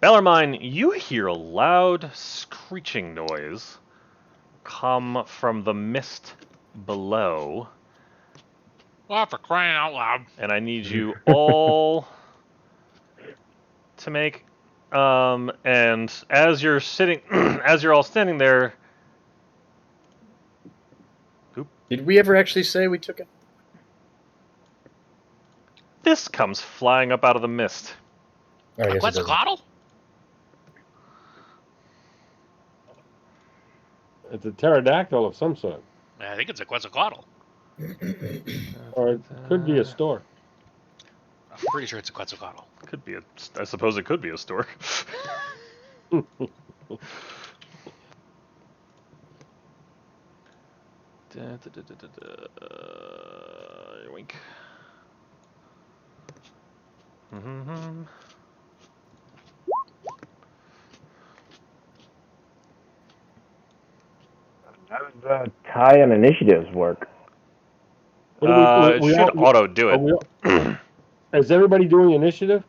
S2: Bellarmine, you hear a loud screeching noise come from the mist below,
S1: Oh, for crying out loud.
S2: and I need you all to make. And as you're sitting, as you're all standing there,
S7: Did we ever actually say we took it?
S2: this comes flying up out of the mist.
S7: Oh, I guess it doesn't.
S1: Quetzalcoatl?
S5: It's a pterodactyl of some sort,
S1: I think it's a Quetzalcoatl.
S5: or it could be a stork.
S1: I'm pretty sure it's a Quetzalcoatl.
S2: Could be a. I suppose it could be a stork. Wink. Mm-hmm.
S3: How does tie on initiatives work?
S5: What do we,
S2: It
S5: we
S2: should
S5: all, we,
S2: auto do
S5: are we,
S2: it.
S5: is everybody doing initiative?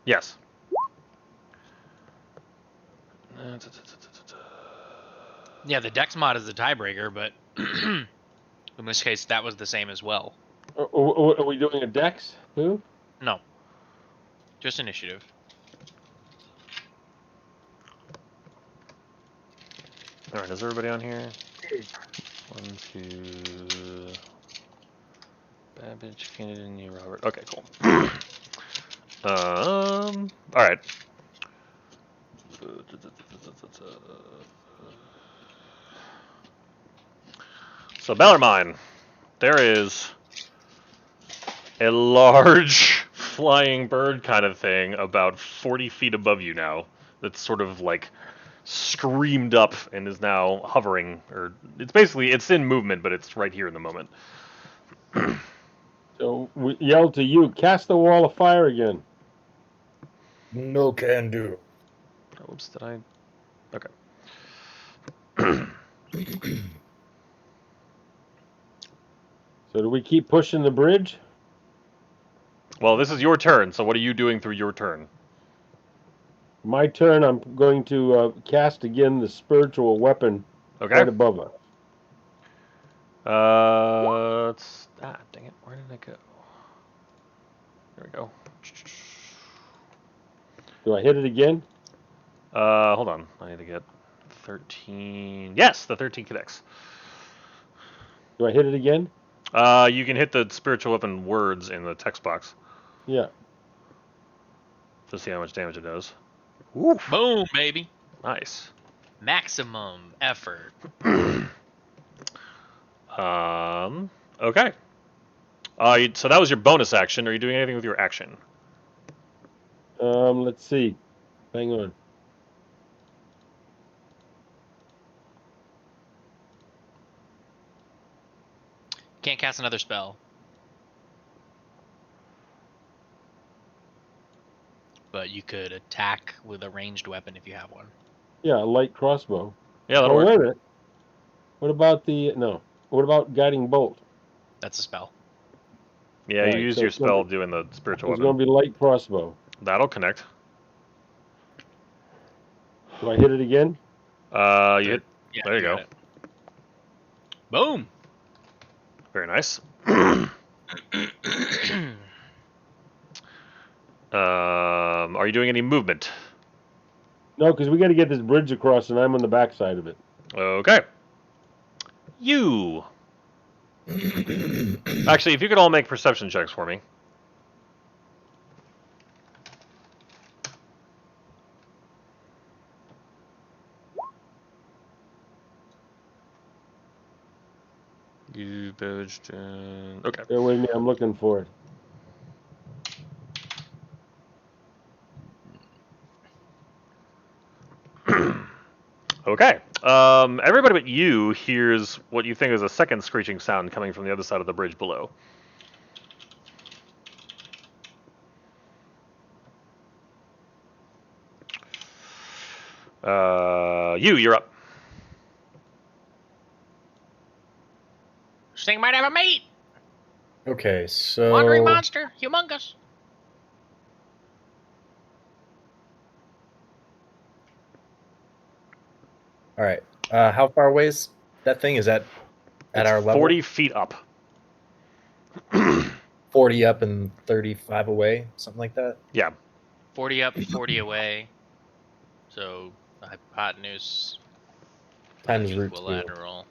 S2: Yes.
S6: Yeah, the Dex mod is the tiebreaker, but in this case, that was the same as well.
S5: Are we doing a dex too?
S6: No, just initiative.
S2: All right, is everybody on here? 1, 2. Babbage, Keenan, you, Robert. Okay, cool. All right. So Bellarmine, there is a large flying bird kind of thing about 40 feet above you now. That's sort of like screamed up and is now hovering, or it's in movement, but it's right here in the moment.
S5: So we yell to you, cast the wall of fire again.
S4: No can do.
S2: Oops, did I? Okay.
S5: So do we keep pushing the bridge?
S2: Well, this is your turn, so what are you doing through your turn?
S5: My turn. I'm going to cast again the spiritual weapon
S2: Okay.
S5: right above us.
S2: Dang it, where did it go? There we go.
S5: Do I hit it again?
S2: Hold on, I need to get 13. Yes, the 13 connects.
S5: Do I hit it again?
S2: You can hit the spiritual weapon words in the text box
S5: Yeah.
S2: to see how much damage it does. Oof.
S6: Boom, baby.
S2: Nice.
S6: Maximum effort.
S2: Okay. So that was your bonus action. Are you doing anything with your action?
S5: Let's see. Hang on.
S6: Can't cast another spell. But you could attack with a ranged weapon if you have one.
S5: Yeah, a light crossbow.
S2: Yeah, that'll
S5: Oh,
S2: work.
S5: wait a minute. What about What about guiding bolt?
S6: That's a spell.
S2: Yeah,
S5: All
S2: you
S5: right,
S2: use
S5: so
S2: your
S5: it's gonna
S2: spell
S5: be-
S2: doing the spiritual
S5: It's
S2: weapon.
S5: going to be light crossbow.
S2: That'll connect.
S5: Do I hit it again?
S2: You hit.
S6: Yeah,
S2: There you
S6: got
S2: go.
S6: it. Boom.
S2: Very nice. Are you doing any movement?
S5: No, because we got to get this bridge across, and I'm on the backside of it.
S2: Okay. You. Actually, if you could all make perception checks for me. You badged in. Okay.
S5: Bear with me, I'm looking for it.
S2: Okay. Everybody but you hears what you think is a second screeching sound coming from the other side of the bridge below. You're up.
S6: This thing might have a mate.
S7: Okay, so
S6: Wandering monster. Humongous.
S7: all right. How far away is that thing? Is that at
S2: It's
S7: our level?
S2: 40 feet up.
S7: 40 up and 35 away, something like that.
S2: Yeah.
S6: 40 up, 40 away. So the hypotenuse
S7: Times root 2.
S6: equilateral.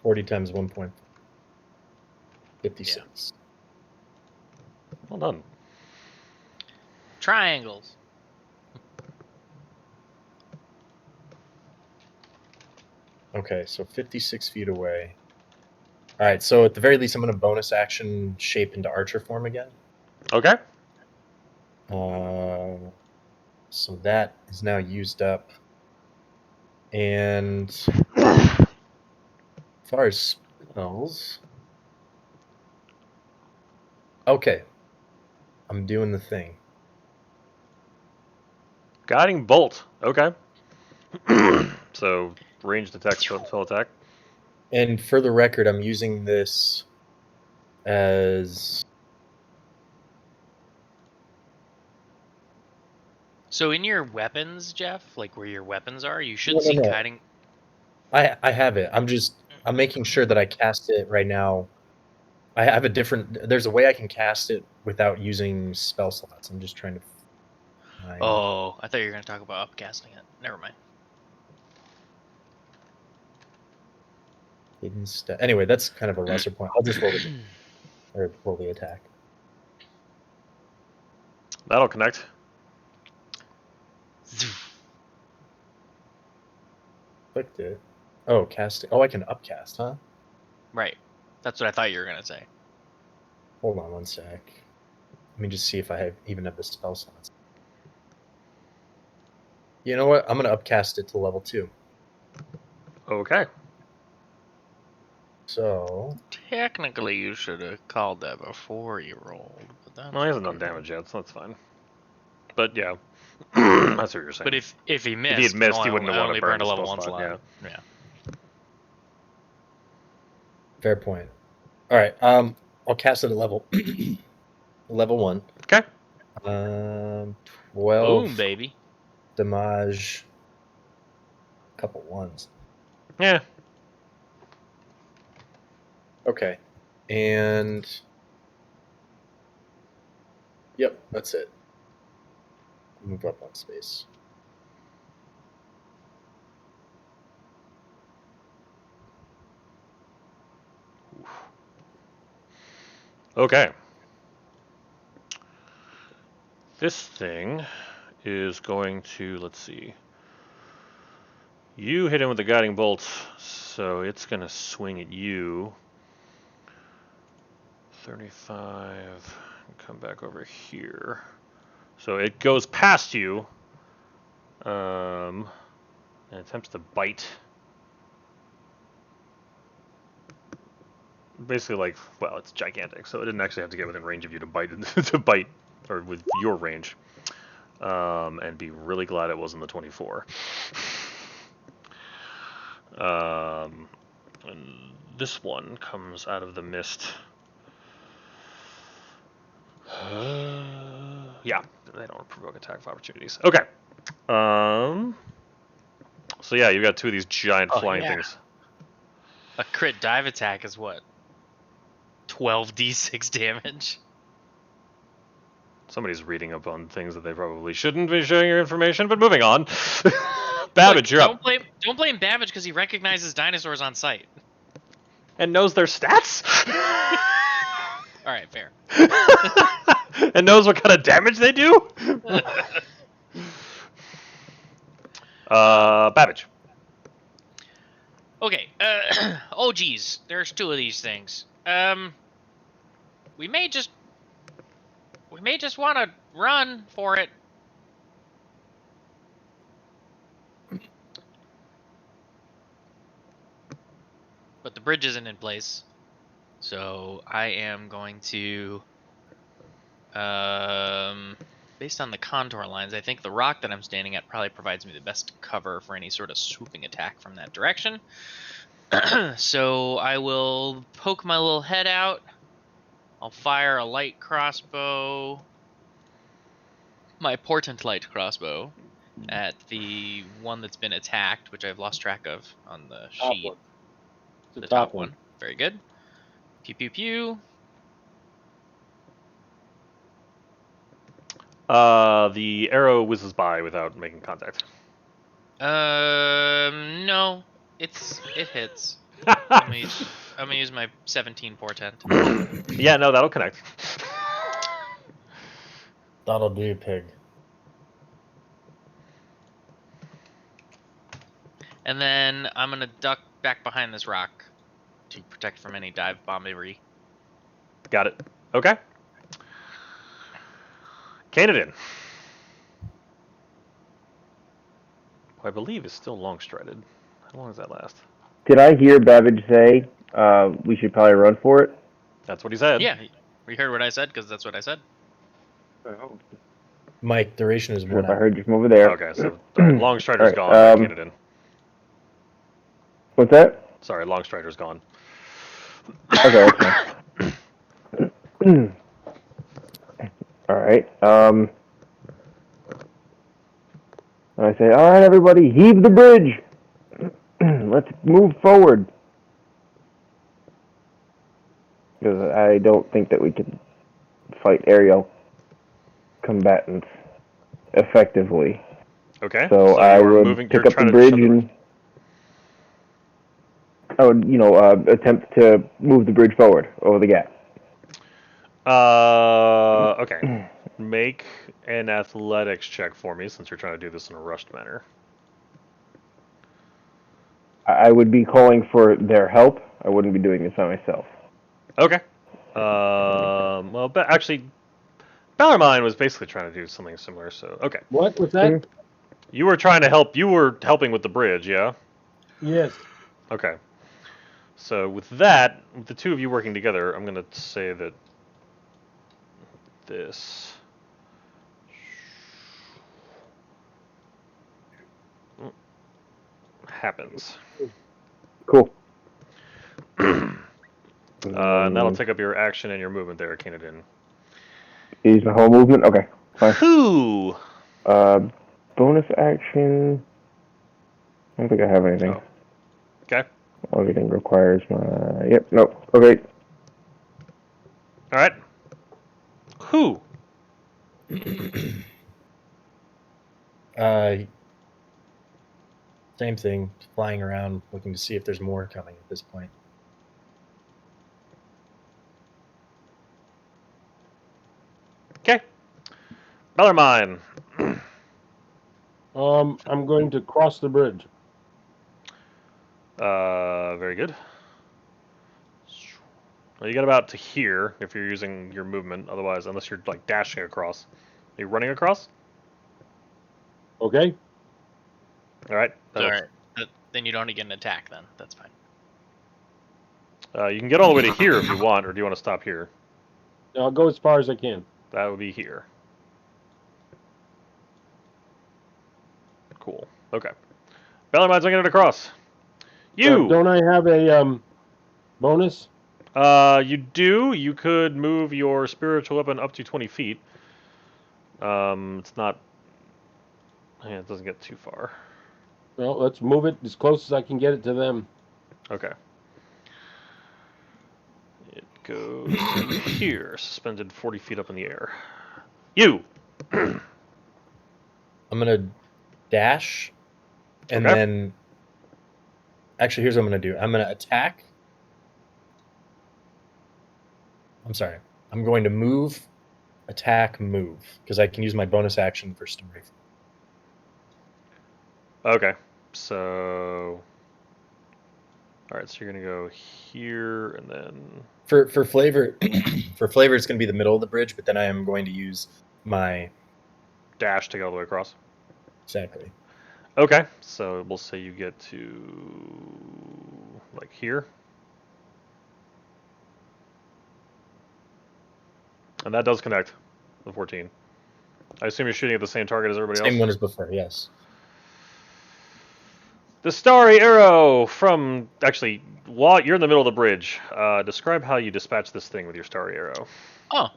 S7: 40 times 1.56.
S2: Well done.
S6: Triangles.
S7: Okay, so 56 feet away. All right, so at the very least, I'm going to bonus action shape into archer form again.
S2: Okay.
S7: So that is now used up. And as far as spells, okay, I'm doing the thing.
S2: Guiding bolt. Okay. So ranged attack, spell attack.
S7: And for the record, I'm using this as
S6: So in your weapons, Jeff, like where your weapons are, you should
S7: No,
S6: see
S7: no.
S6: guiding.
S7: I have it. I'm making sure that I cast it right now. I have a different. There's a way I can cast it without using spell slots. I'm just trying to find
S6: Oh, I thought you were going to talk about upcasting it. Never mind.
S7: hidden stat. Anyway, that's kind of a lesser point. I'll just roll the attack.
S2: That'll connect.
S7: Clicked it. Oh, cast it. Oh, I can upcast, huh?
S6: Right. That's what I thought you were going to say.
S7: Hold on one sec. Let me just see if I even have the spell slots. You know what? I'm gonna upcast it to level 2.
S2: Okay.
S7: So
S6: Technically, you should have called that before you rolled. But that's
S2: Well, he hasn't done
S6: okay.
S2: damage yet, so that's fine. But yeah, that's what you're saying.
S6: But if he missed,
S2: if he had missed, he
S6: I
S2: wouldn't have wanted
S6: only
S2: to burn
S6: burned a
S2: the
S6: level
S2: spell
S6: 1
S2: slot.
S6: slot.
S2: Yeah.
S6: Yeah.
S7: fair point. All right. I'll cast it at level level 1.
S2: Okay.
S7: 12
S6: Boom, baby.
S7: damage. Couple ones.
S2: Yeah.
S7: Okay. And yep, that's it. Move up one space.
S2: Okay. This thing is going to, let's see. You hit him with the guiding bolt, so it's going to swing at you. 35. And come back over here. So it goes past you. And attempts to bite. Basically, like, well, it's gigantic, so it didn't actually have to get within range of you to bite, or with your range. And be really glad it wasn't the 24. And this one comes out of the mist. Yeah, they don't provoke attack of opportunities. Okay. So yeah, you got two of these giant flying things.
S6: A crit dive attack is what? 12d6 damage.
S2: Somebody's reading up on things that they probably shouldn't be sharing your information, but moving on. Babbage, you're up.
S6: Don't blame Babbage because he recognizes dinosaurs on sight.
S2: And knows their stats?
S6: All right, fair.
S2: And knows what kind of damage they do? Babbage.
S6: Okay. Oh geez, there's two of these things. We may just want to run for it. But the bridge isn't in place, so I am going to, based on the contour lines, I think the rock that I'm standing at probably provides me the best cover for any sort of swooping attack from that direction. So I will poke my little head out. I'll fire a light crossbow, my portent light crossbow, at the one that's been attacked, which I've lost track of on the
S5: Top
S6: sheet.
S5: one.
S6: The top one. Very good. Pew pew pew.
S2: The arrow whizzes by without making contact.
S6: No, it hits. I'm gonna use my 17 portent.
S2: Yeah, no, that'll connect.
S7: That'll do, pig.
S6: And then I'm gonna duck back behind this rock to protect from any dive bombery.
S2: Got it. Okay. Canadian. Who I believe is still long strided. How long does that last?
S3: Did I hear Babbage say we should probably run for it?
S2: That's what he said.
S6: Yeah, we heard what I said because that's what I said.
S7: Mike, duration is
S3: Sure,
S7: 1
S3: if I
S7: hour.
S3: heard you from over there.
S2: Okay, so alright, Long Strider's
S3: All
S2: gone.
S3: right,
S2: Canada.
S3: what's that?
S2: Sorry, Long Strider's gone.
S3: Okay, that's fine. All right. I say, all right, everybody, heave the bridge. Let's move forward. Because I don't think that we can fight aerial combatants effectively.
S2: Okay.
S3: So I
S2: you're
S3: would
S2: moving.
S3: pick
S2: You're
S3: up the
S2: trying to
S3: bridge
S2: shut the.
S3: and I would, attempt to move the bridge forward over the gap.
S2: Okay. Make an athletics check for me since you're trying to do this in a rushed manner.
S3: I would be calling for their help. I wouldn't be doing this by myself.
S2: Okay. Well, but actually, Bellarmine was basically trying to do something similar. So, okay.
S5: What was that?
S2: You were trying to help. You were helping with the bridge, yeah.
S5: Yes.
S2: Okay. So with that, with the two of you working together, I'm gonna say that this happens.
S3: Cool.
S2: And that'll take up your action and your movement there, Canadian.
S3: Use my whole movement? Okay, fine.
S2: Who?
S3: Bonus action. I don't think I have anything.
S2: Oh. Okay.
S3: Everything requires my. Yep, nope. Okay.
S2: Alright. Who?
S7: Same thing, flying around, looking to see if there's more coming at this point.
S2: Okay. Bellarmine.
S5: I'm going to cross the bridge.
S2: Very good. Well, you got about to here if you're using your movement. Otherwise, unless you're like dashing across. Are you running across?
S5: Okay.
S2: All right.
S6: Alright. Then you don't get an attack then. That's fine.
S2: You can get all the way to here if you want, or do you want to stop here?
S5: I'll go as far as I can.
S2: That would be here. Cool. Okay. Bellarmine's making it across. You.
S5: Don't I have a bonus?
S2: You do. You could move your spiritual weapon up to 20 feet. It's not. Yeah, it doesn't get too far.
S5: Well, let's move it as close as I can get it to them.
S2: Okay. It goes to here, suspended 40 feet up in the air. You.
S7: I'm gonna dash, and
S2: Okay.
S7: then. Actually, here's what I'm gonna do. I'm gonna attack. I'm sorry. I'm going to move, attack, move, because I can use my bonus action for story.
S2: Okay. So. All right. So you're gonna go here and then.
S7: For flavor, for flavor, it's gonna be the middle of the bridge, but then I am going to use my
S2: Dash to go all the way across.
S7: exactly.
S2: Okay. So we'll say you get to like here. And that does connect, the 14. I assume you're shooting at the same target as everybody
S7: Same
S2: else?
S7: one as before. Yes.
S2: The starry arrow from... Actually, while you're in the middle of the bridge, describe how you dispatch this thing with your starry arrow.
S6: Oh,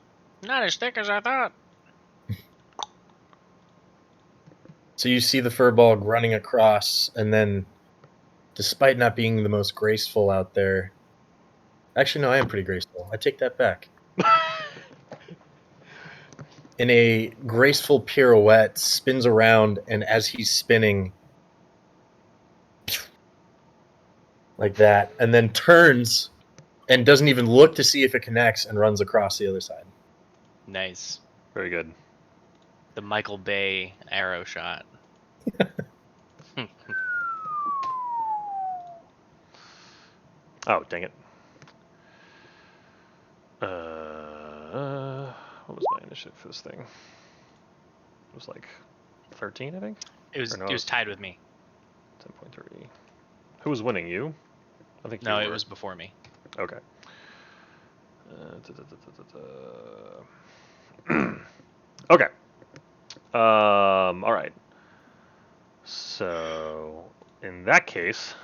S6: not as thick as I thought.
S7: So you see the furball running across, and then, despite not being the most graceful out there, actually no, I am pretty graceful. I take that back. In a graceful pirouette, spins around, and as he's spinning, like that, and then turns and doesn't even look to see if it connects and runs across the other side.
S6: Nice.
S2: Very good.
S6: The Michael Bay arrow shot.
S2: Oh, dang it. What was my initiative for this thing? It was like 13, I think?
S6: It was
S2: Or no,
S6: it was tied with me.
S2: 10.3. Who was winning? You? I think
S6: No,
S2: you
S6: it
S2: were.
S6: was before me.
S2: Okay. Okay. All right. So, in that case,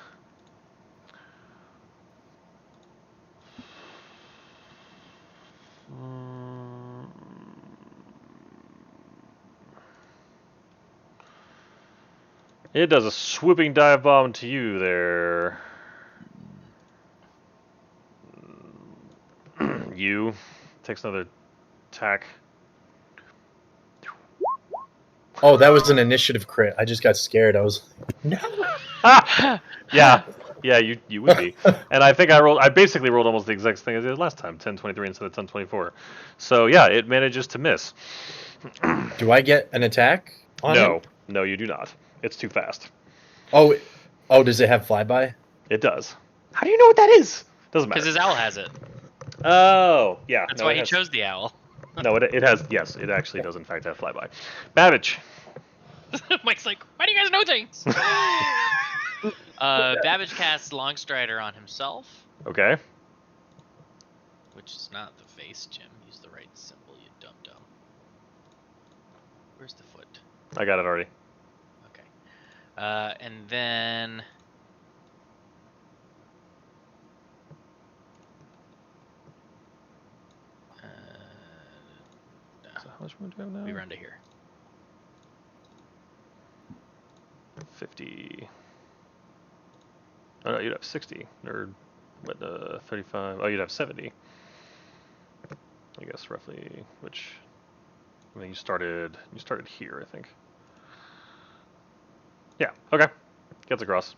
S2: it does a swooping dive bomb to you there. You takes another attack.
S7: Oh, that was an initiative crit. I just got scared. I was like, no.
S2: Yeah, you would be. And I think I basically rolled almost the exact thing as I did last time, 10-23 instead of 10-24. So yeah, it manages to miss.
S7: Do I get an attack on him?
S2: No, you do not. It's too fast.
S7: Oh, does it have flyby?
S2: It does. How do you know what that is? Doesn't matter.
S6: Because his owl has it.
S2: Oh, yeah.
S6: That's
S2: no,
S6: why
S2: it
S6: he
S2: has,
S6: chose the owl.
S2: No, it has. Yes, it actually does in fact have flyby. Babbage.
S6: Mike's like, why do you guys know things? Babbage casts Longstrider on himself,
S2: Okay.
S6: which is not the face, Jim. Use the right symbol, you dum-dum. Where's the foot?
S2: I got it already.
S6: Okay. And then...
S2: So how much more do we have now?
S6: we run to here.
S2: 50. Oh no, you'd have 60 or what? 35. Oh, you'd have 70. I guess roughly. Which I mean, you started here, I think. Yeah. Okay. Gets across.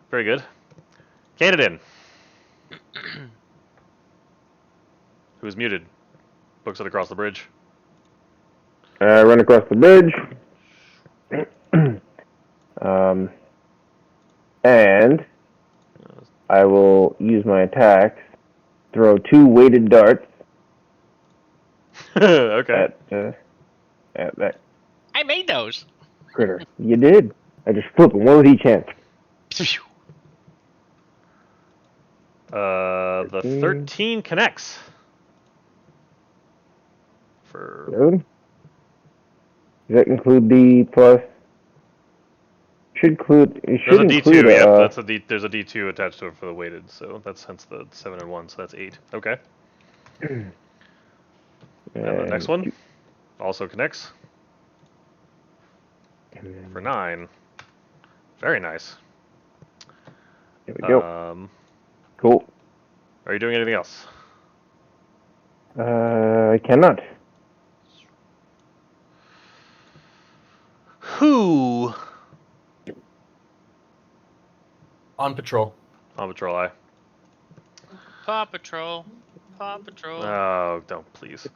S2: Very good. Canadian. Who's muted? Books it across the bridge.
S3: I run across the bridge. And I will use my attacks. Throw 2 weighted darts
S2: Okay.
S3: at that
S6: I made those.
S3: critter. You did. I just flip them, one with each hand.
S2: The 13 connects. For
S3: Good. Does that include the plus? Should include. It should
S2: there's a D2.
S3: include
S2: Yeah, there's a D2 attached to it for the weighted, so that's hence the 7 and 1. So that's 8. Okay. And the next one also connects for 9. Very nice.
S3: There we go. Cool.
S2: Are you doing anything else?
S3: I cannot.
S2: Who
S7: On patrol.
S2: on patrol? I.
S6: Paw Patrol. Paw Patrol.
S2: Oh, don't please.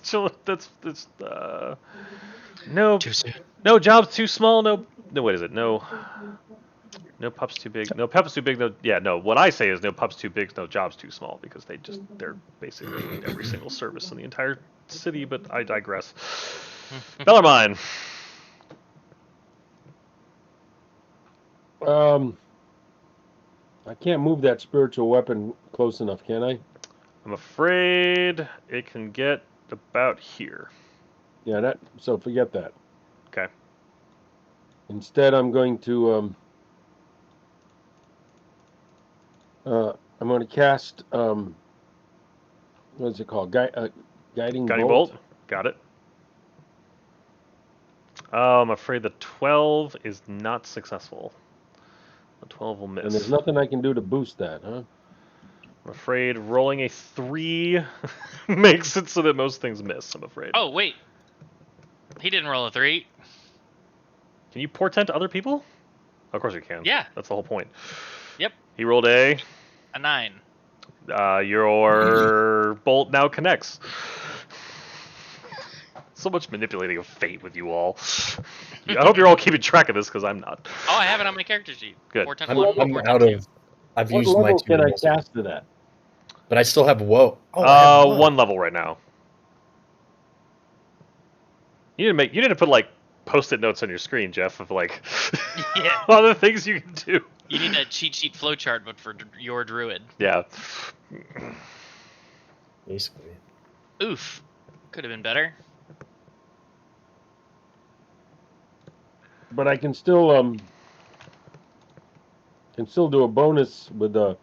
S2: Chill. That's no.
S6: Too soon.
S2: No job's too small. No. What is it? No. No pup's too big. No pup's too big. No. Yeah. No. What I say is no pup's too big. No job's too small because they're basically every single service in the entire city. But I digress. Bellarmine.
S5: I can't move that spiritual weapon close enough, can I?
S2: I'm afraid it can get about here.
S5: Yeah, so forget that.
S2: Okay.
S5: Instead, I'm going to I'm going to cast what is it called? Guiding bolt.
S2: Got it. Oh, I'm afraid the 12 is not successful. The 12 will miss.
S5: And there's nothing I can do to boost that, huh?
S2: I'm afraid rolling a 3 makes it so that most things miss, I'm afraid.
S6: Oh, wait. He didn't roll a 3.
S2: Can you portent to other people? Of course you can.
S6: Yeah.
S2: That's the whole point.
S6: Yep.
S2: He rolled a
S6: 9.
S2: Your bolt now connects. So much manipulating of fate with you all. I hope you're all keeping track of this because I'm not.
S6: Oh, I have it on my character sheet.
S2: Good.
S6: Portent
S7: I'm
S6: 1,
S7: out
S6: portent 2.
S7: of. I've
S5: What
S7: used my
S5: level
S7: 2
S5: can I
S7: levels,
S5: cast to that?
S7: but I still have whoa. Oh, I have
S2: 1 level right now. You didn't put like post-it notes on your screen, Jeff, of like
S6: Yeah.
S2: other things you can do.
S6: You need a cheat sheet flowchart, but for your druid.
S2: Yeah.
S7: Basically.
S6: Oof. Could have been better.
S5: But I can still do a bonus with the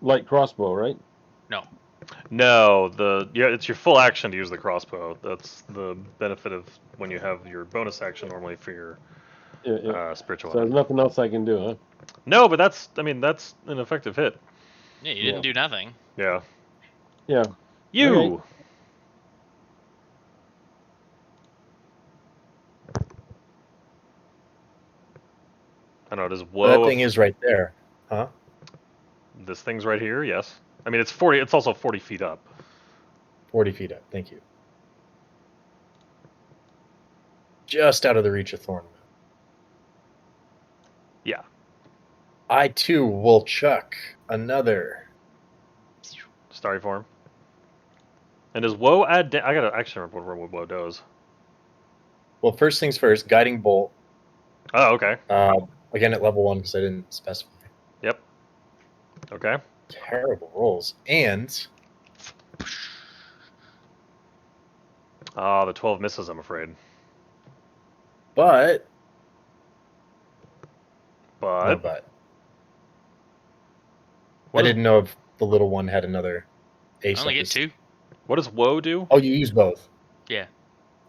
S5: light crossbow, right?
S1: No.
S2: No, it's your full action to use the crossbow. That's the benefit of when you have your bonus action normally for your
S5: Yeah.
S2: spiritual
S5: So there's
S2: weapon.
S5: nothing else I can do, huh?
S2: No, but that's an effective hit.
S6: Yeah, you didn't do nothing.
S2: Yeah.
S5: Yeah.
S2: You.
S5: Okay.
S2: I don't know. Does
S7: That
S2: whoa?
S7: thing is right there, huh?
S2: This thing's right here. Yes. I mean, it's 40. It's also 40 feet up.
S7: 40 feet up. Thank you. Just out of the reach of Thorn.
S2: Yeah.
S7: I too will chuck another.
S2: Starry form. And does woe add? I gotta actually remember what woe does.
S7: Well, first things first. Guiding bolt.
S2: Oh, okay.
S7: Again at level 1 because I didn't specify.
S2: Yep. Okay.
S7: Terrible rolls. And
S2: The 12 misses. I'm afraid.
S7: but
S2: But
S7: no but. I
S2: what does
S7: didn't know if the little one had another ace.
S6: I only
S7: up
S6: get
S7: his-
S6: 2.
S2: what does woe do?
S7: Oh, you use both.
S6: Yeah.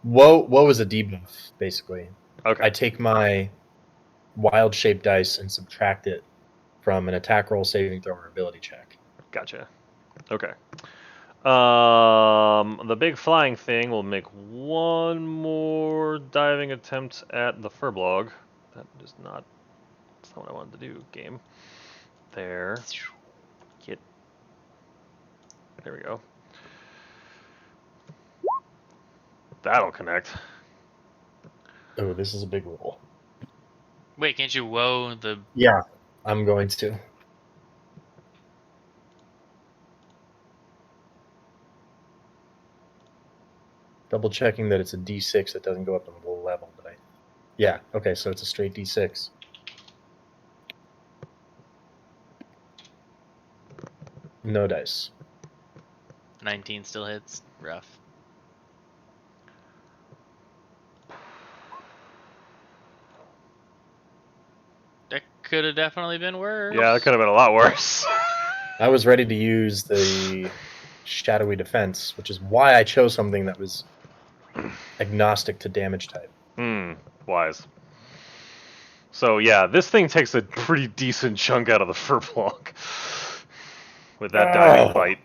S7: Woe is a debuff, basically.
S2: Okay.
S7: I take my wild shape dice and subtract it from an attack roll, saving throw, or ability check.
S2: Gotcha. Okay. The big flying thing will make one more diving attempt at the furblog. That is not. That's not what I wanted to do. Game. There. Get. There we go. That'll connect.
S7: Oh, this is a big roll.
S6: Wait, can't you woe the...
S7: Yeah, I'm going to. Double checking that it's a D6 that doesn't go up a level, but yeah, okay, so it's a straight D6. No dice.
S6: 19 still hits? Rough. That could have definitely been worse.
S2: Yeah, that could have been a lot worse.
S7: I was ready to use the shadowy defense, which is why I chose something that was agnostic to damage type.
S2: Wise. So yeah, this thing takes a pretty decent chunk out of the furblog with that diving bite.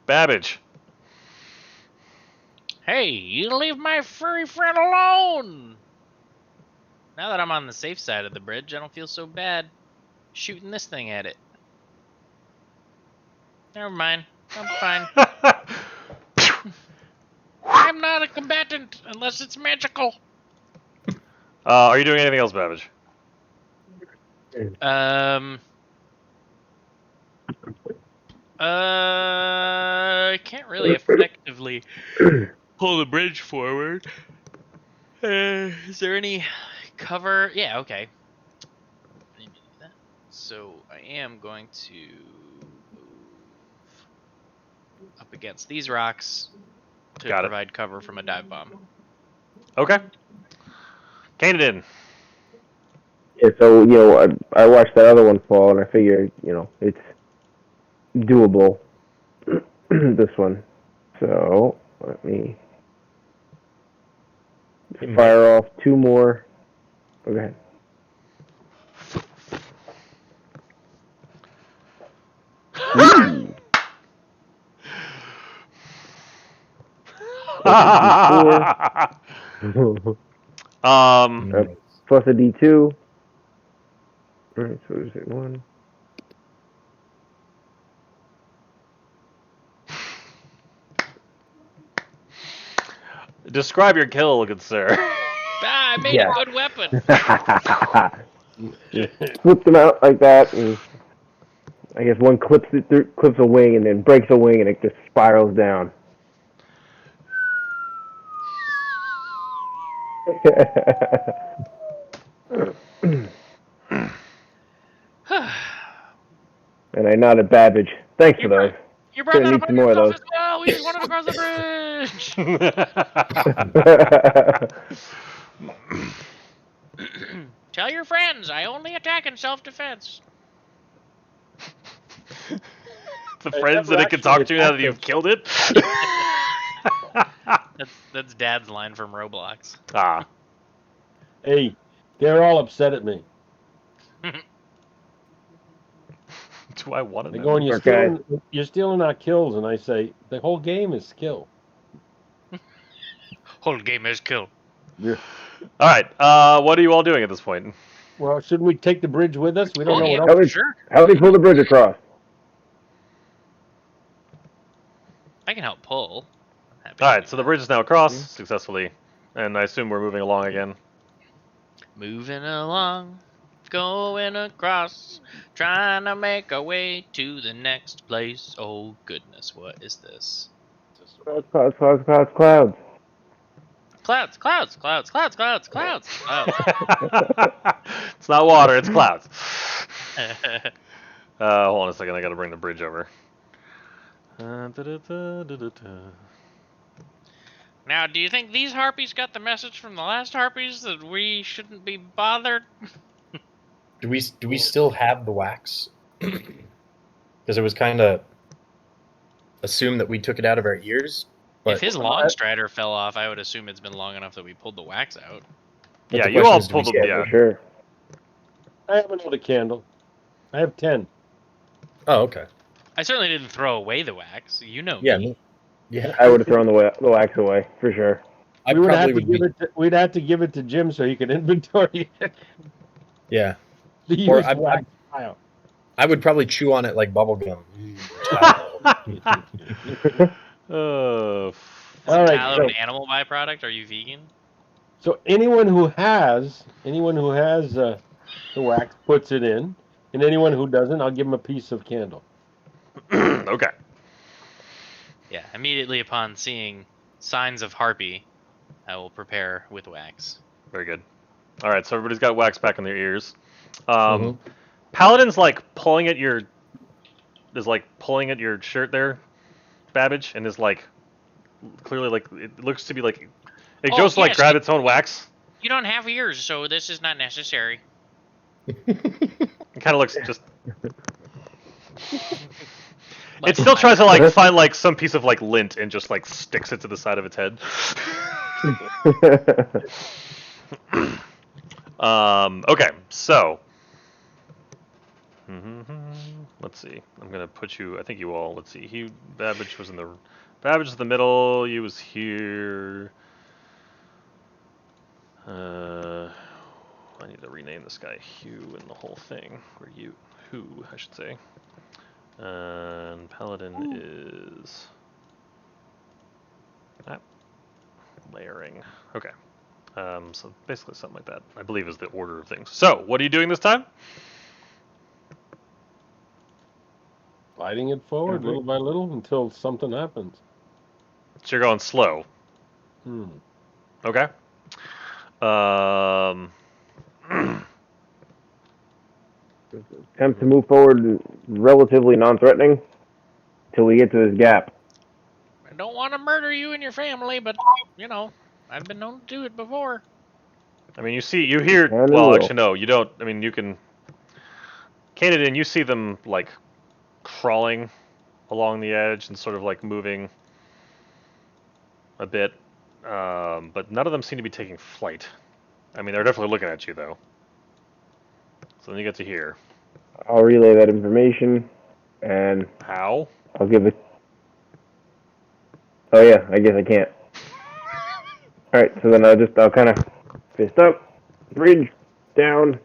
S2: Babbage.
S6: Hey, you leave my furry friend alone! Now that I'm on the safe side of the bridge, I don't feel so bad shooting this thing at it. Never mind. I'm fine. I'm not a combatant unless it's magical.
S2: Are you doing anything else, Babbage?
S6: I can't really effectively pull the bridge forward. Is there any cover? Yeah, okay. I didn't mean to do that. So I am going to move up against these rocks to
S2: Got it.
S6: provide cover from a dive bomb.
S2: Okay. Canaan.
S3: Yeah, so I watched that other one fall, and I figure it's doable. This one, so let me fire off 2 more. Oh, go ahead. Plus a D2. Alright, so there's 1.
S2: Describe your kill, good sir.
S6: I made a good weapon.
S3: Just flip them out like that, and I guess one clips a wing, and then breaks a wing, and it just spirals down. And I nodded Babbage. Thanks for those.
S6: You brought that
S3: Need
S6: upon
S3: some more of
S6: yourself
S3: those.
S6: as well. We just wanted to cross the bridge.
S1: Tell your friends I only attack in self-defense.
S2: The
S5: I
S2: friends that
S5: never
S2: it can talk
S5: actually
S2: to now that
S5: attacked
S2: you've
S5: it.
S2: killed it.
S6: That's Dad's line from Roblox.
S2: Ah,
S5: Hey, they're all upset at me.
S2: do I want to
S5: They're
S2: know?
S5: going,
S3: Okay.
S5: you're stealing our kills, and I say the whole game is skill.
S1: Whole game is kill.
S5: Yeah.
S2: All right. What are you all doing at this point?
S5: Well, shouldn't we take the bridge with us? We don't
S1: Oh,
S5: know
S1: yeah,
S5: what
S3: How
S5: else.
S3: we,
S1: sure.
S3: how we pull the bridge across?
S1: I can help pull. I'm happy
S2: All
S1: to
S2: right.
S1: do
S2: So the
S1: that.
S2: bridge is now across successfully, and I assume we're moving along again.
S1: Moving along, going across, trying to make our way to the next place. Oh goodness, what is this?
S3: Clouds, clouds, clouds, clouds, clouds.
S1: Clouds, clouds, clouds, clouds, clouds, clouds, clouds.
S2: It's not water. It's clouds. Hold on a second. I got to bring the bridge over.
S1: Now, do you think these harpies got the message from the last harpies that we shouldn't be bothered?
S7: Do we still have the wax? Because it was kind of assumed that we took it out of our ears. But
S1: If his long strider fell off, I would assume it's been long enough that we pulled the wax out.
S7: but
S2: Yeah,
S7: the
S2: you
S7: question
S2: all
S7: is, do we
S2: pulled
S7: still-
S2: them.
S3: Yeah,
S2: Yeah.
S3: for sure.
S5: I have another candle. I have 10.
S7: Oh, okay.
S1: I certainly didn't throw away the wax. You know
S7: Yeah,
S1: me.
S7: me. Yeah.
S3: I would have thrown the wax away for sure.
S7: I
S5: We would have
S7: probably
S5: to
S7: would
S5: give
S7: be.
S5: it. We'd have to give it to Jim so he could inventory it.
S7: Yeah.
S5: The
S7: Or
S5: used
S7: I-
S5: wax pile.
S7: I would probably chew on it like bubble gum.
S2: Oh,
S5: All right,
S1: Tallow
S5: so-
S1: an animal byproduct? Are you vegan?
S5: So anyone who has the wax puts it in, and anyone who doesn't, I'll give them a piece of candle.
S2: okay.
S1: Yeah. Immediately upon seeing signs of harpy, I will prepare with wax.
S2: Very good. All right. So everybody's got wax back in their ears.
S7: Mhm.
S2: Paladin's like pulling at your shirt there, Babbage, and is like clearly like it looks to be like it
S1: Oh,
S2: goes to like
S1: yes,
S2: grab
S1: you-
S2: its own wax.
S1: You don't have ears, so this is not necessary.
S2: It kind of looks just.
S1: But
S2: It still
S1: fine.
S2: tries to like find like some piece of like lint and just like sticks it to the side of its head. Okay, so let's see. I'm gonna put you. I think you all. Let's see. Babbage was in the. Babbage is in the middle. You was here. I need to rename this guy Hugh and the whole thing, or Who I should say. And Paladin is layering. Okay. So basically something like that, I believe, is the order of things. So, what are you doing this time?
S5: Sliding it forward little by little until something happens.
S2: So you're going slow. Okay.
S3: Attempt to move forward relatively non-threatening till we get to this gap.
S1: I don't want to murder you and your family, but, you know, I've been known to do it before.
S2: I mean, you hear.
S3: And
S2: Well,
S3: will.
S2: actually, no, you don't. I mean, you can. Canadian, you see them like crawling along the edge and sort of like moving a bit, but none of them seem to be taking flight. I mean, they're definitely looking at you though. So then you get to here.
S3: I'll relay that information, and
S2: How?
S3: I'll give it. Oh yeah, I guess I can't. All right, so then I'll kind of fist up, bridge down,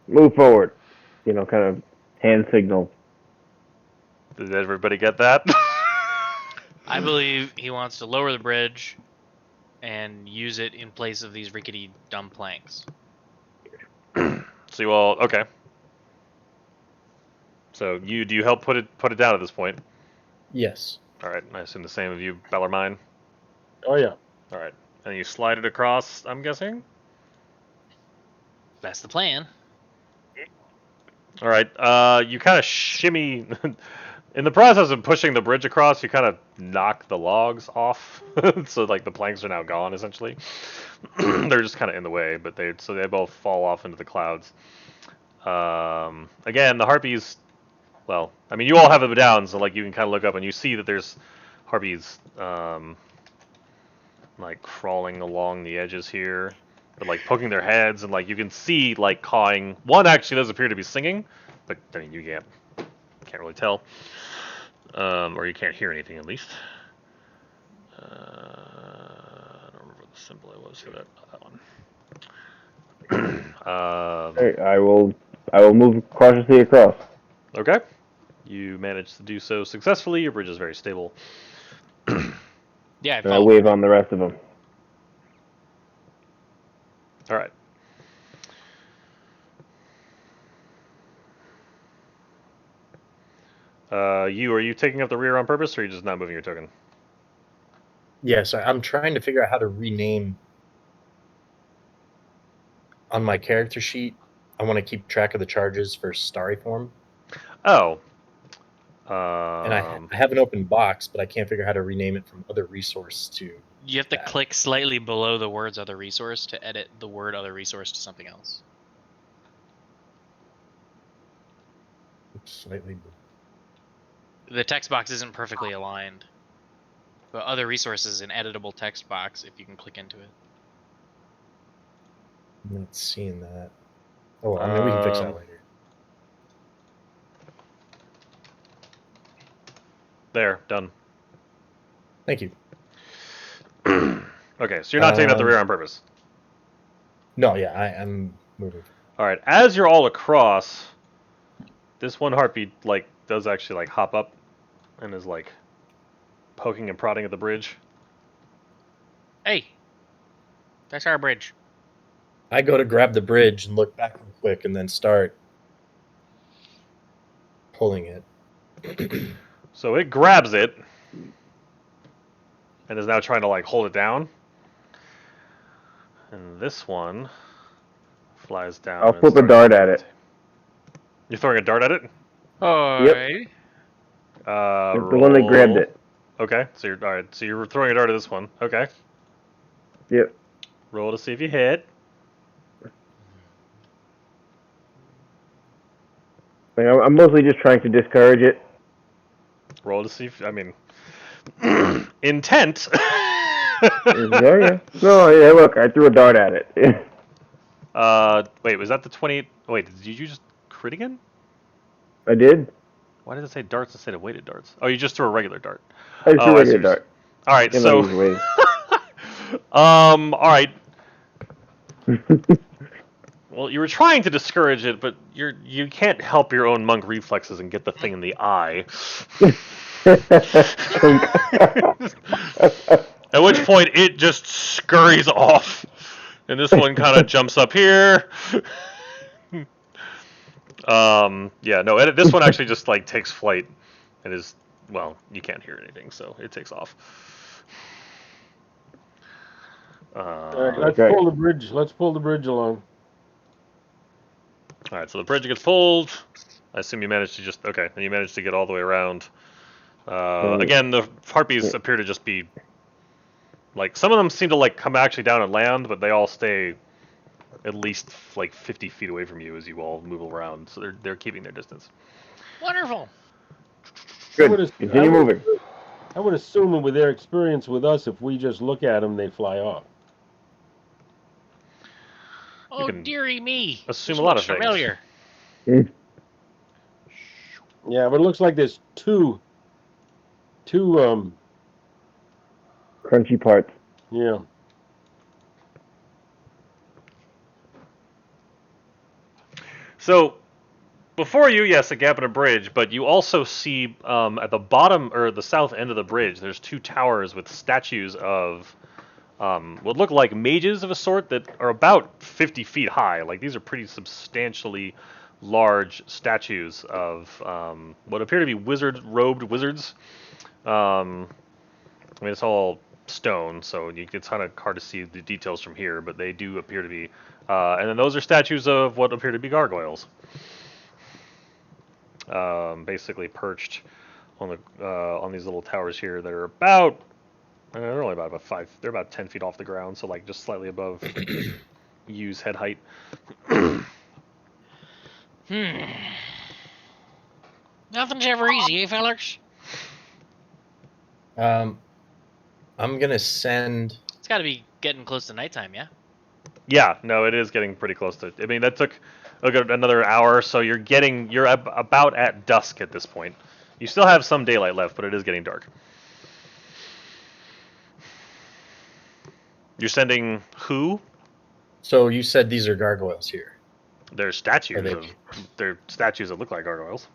S3: move forward. You know, kind of hand signal.
S2: Did everybody get that?
S1: I believe he wants to lower the bridge and use it in place of these rickety dumb planks.
S2: So you all okay? So do you help put it down at this point?
S7: Yes.
S2: All right. I assume the same of you, Bellarmine.
S5: Oh yeah.
S2: All right, and you slide it across. I'm guessing.
S1: That's the plan.
S2: All right. You kind of shimmy In the process of pushing the bridge across, you kind of knock the logs off, so like the planks are now gone essentially. They're just kind of in the way, but they both fall off into the clouds. Again, the harpies. Well, I mean, you all have them down, so like you can kind of look up and you see that there's harpies like crawling along the edges here, but like poking their heads and like you can see like cawing. One actually does appear to be singing, but I mean you can't really tell. Or you can't hear anything at least. I don't remember what the symbol it was for that one.
S3: Alright, I will move cautiously across.
S2: Okay. You managed to do so successfully. Your bridge is very stable.
S1: Yeah, I
S3: And I
S1: follow.
S3: wave on the rest of them.
S2: All right. Are you taking up the rear on purpose, or are you just not moving your token?
S7: Yes, I'm trying to figure out how to rename on my character sheet. I want to keep track of the charges for starry form,
S2: Oh.
S7: and I have an open box, but I can't figure out how to rename it from other resource to.
S6: You have to
S7: that.
S6: click slightly below the words "other resource" to edit the word "other resource" to something else.
S7: Slightly.
S6: The text box isn't perfectly aligned, but "other resource" is an editable text box if you can click into it.
S7: I'm not seeing that. Oh, I mean, we can fix that later.
S2: There, done.
S7: Thank you.
S2: Okay, so you're not taking up the rear on purpose.
S7: No, yeah, I'm moving.
S2: All right, as you're all across, this one harpy like does actually like hop up and is like poking and prodding at the bridge.
S1: Hey, that's our bridge.
S7: I go to grab the bridge and look back real quick, and then start pulling it.
S2: So it grabs it and is now trying to like hold it down. And this one flies down.
S3: I'll
S2: and
S3: flip a
S2: starts
S3: dart
S2: to
S3: at it.
S2: You're throwing a dart at it?
S1: Alright.
S3: The one that grabbed it.
S2: Okay, so you're all right. So you're throwing a dart at this one. Okay.
S3: Yep.
S2: Roll to see if you hit.
S3: Like, I'm mostly just trying to discourage it.
S2: Roll to see if intent.
S3: Yeah. No, yeah. Look, I threw a dart at it.
S2: Wait, was that the 20? Wait, did you just crit again?
S3: I did.
S2: Why did it say darts instead of weighted darts? Oh, you just threw a regular dart.
S3: I threw a
S2: I see
S3: regular dart.
S2: All right,
S3: Yeah,
S2: so
S3: that was weighted.
S2: all right. Well, you were trying to discourage it, but you can't help your own monk reflexes and get the thing in the eye. At which point it just scurries off, and this one kind of jumps up here. Yeah, no, this one actually just like takes flight, and is well, you can't hear anything, so it takes off.
S5: All right, let's
S3: Okay.
S5: pull the bridge. Let's pull the bridge along.
S2: All right, so the bridge gets pulled. I assume you managed to just okay. Then you managed to get all the way around. Again, the harpies appear to just be like some of them seem to like come actually down and land, but they all stay at least like 50 feet away from you as you all move around. So they're keeping their distance.
S1: Wonderful.
S3: Good. Continue moving.
S5: I would assume that with their experience with us, if we just look at them, they fly off.
S1: Oh,
S2: can
S1: dearie me.
S2: assume
S1: This
S2: a lot
S1: looks
S2: of things.
S1: familiar.
S5: Yeah, but it looks like there's two
S3: Crunchy parts.
S5: yeah.
S2: So before you, yes, a gap in a bridge, but you also see at the bottom or the south end of the bridge, there's two towers with statues of what look like mages of a sort that are about 50 feet high. Like these are pretty substantially large statues of what appear to be robed wizards. I mean, it's all stone, so it's kind of hard to see the details from here, but they do appear to be. And then those are statues of what appear to be gargoyles. Basically perched on these little towers here that are about they're only about 5. They're about 10 feet off the ground, so like just slightly above U's head height.
S1: Nothing's ever easy, eh, fellers?
S7: I'm gonna send.
S6: It's got to be getting close to nighttime, yeah.
S2: Yeah, no, it is getting pretty close to. I mean, that took another hour, so you're about at dusk at this point. You still have some daylight left, but it is getting dark. You're sending who?
S7: So you said these are gargoyles here,
S2: They're statues.
S7: they-
S2: They're statues that look like gargoyles.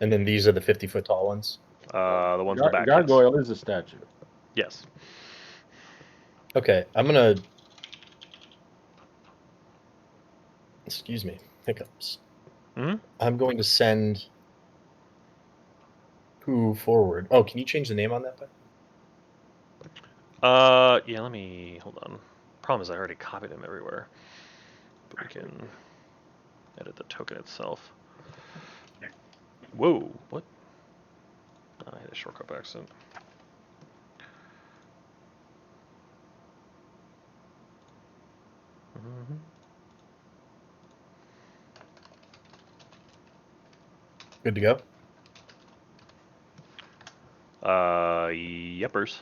S7: and then these are the 50-foot tall ones.
S2: The ones in the back.
S5: Gargoyle is a statue.
S2: Yes.
S7: Okay, I'm gonna. Excuse me, hiccups.
S2: Hmm?
S7: I'm going to send. Who forward? Oh, can you change the name on that?
S2: Yeah. Let me hold on. Problem is, I already copied them everywhere. But we can edit the token itself. Whoa! What? I hit a shortcut by accident.
S7: Good to go.
S2: Yepers.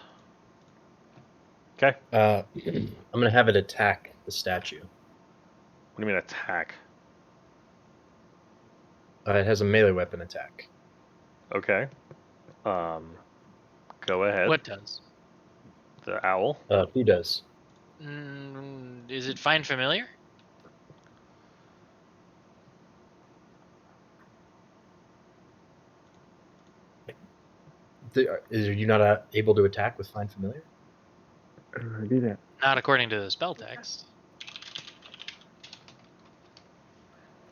S2: Okay.
S7: I'm gonna have it attack the statue.
S2: What do you mean attack?
S7: It has a melee weapon attack.
S2: Okay. Go ahead.
S6: What does?
S2: The owl.
S7: Who does?
S6: Is it find familiar?
S7: Are you not able to attack with find familiar?
S3: Do that.
S6: Not according to the spell text.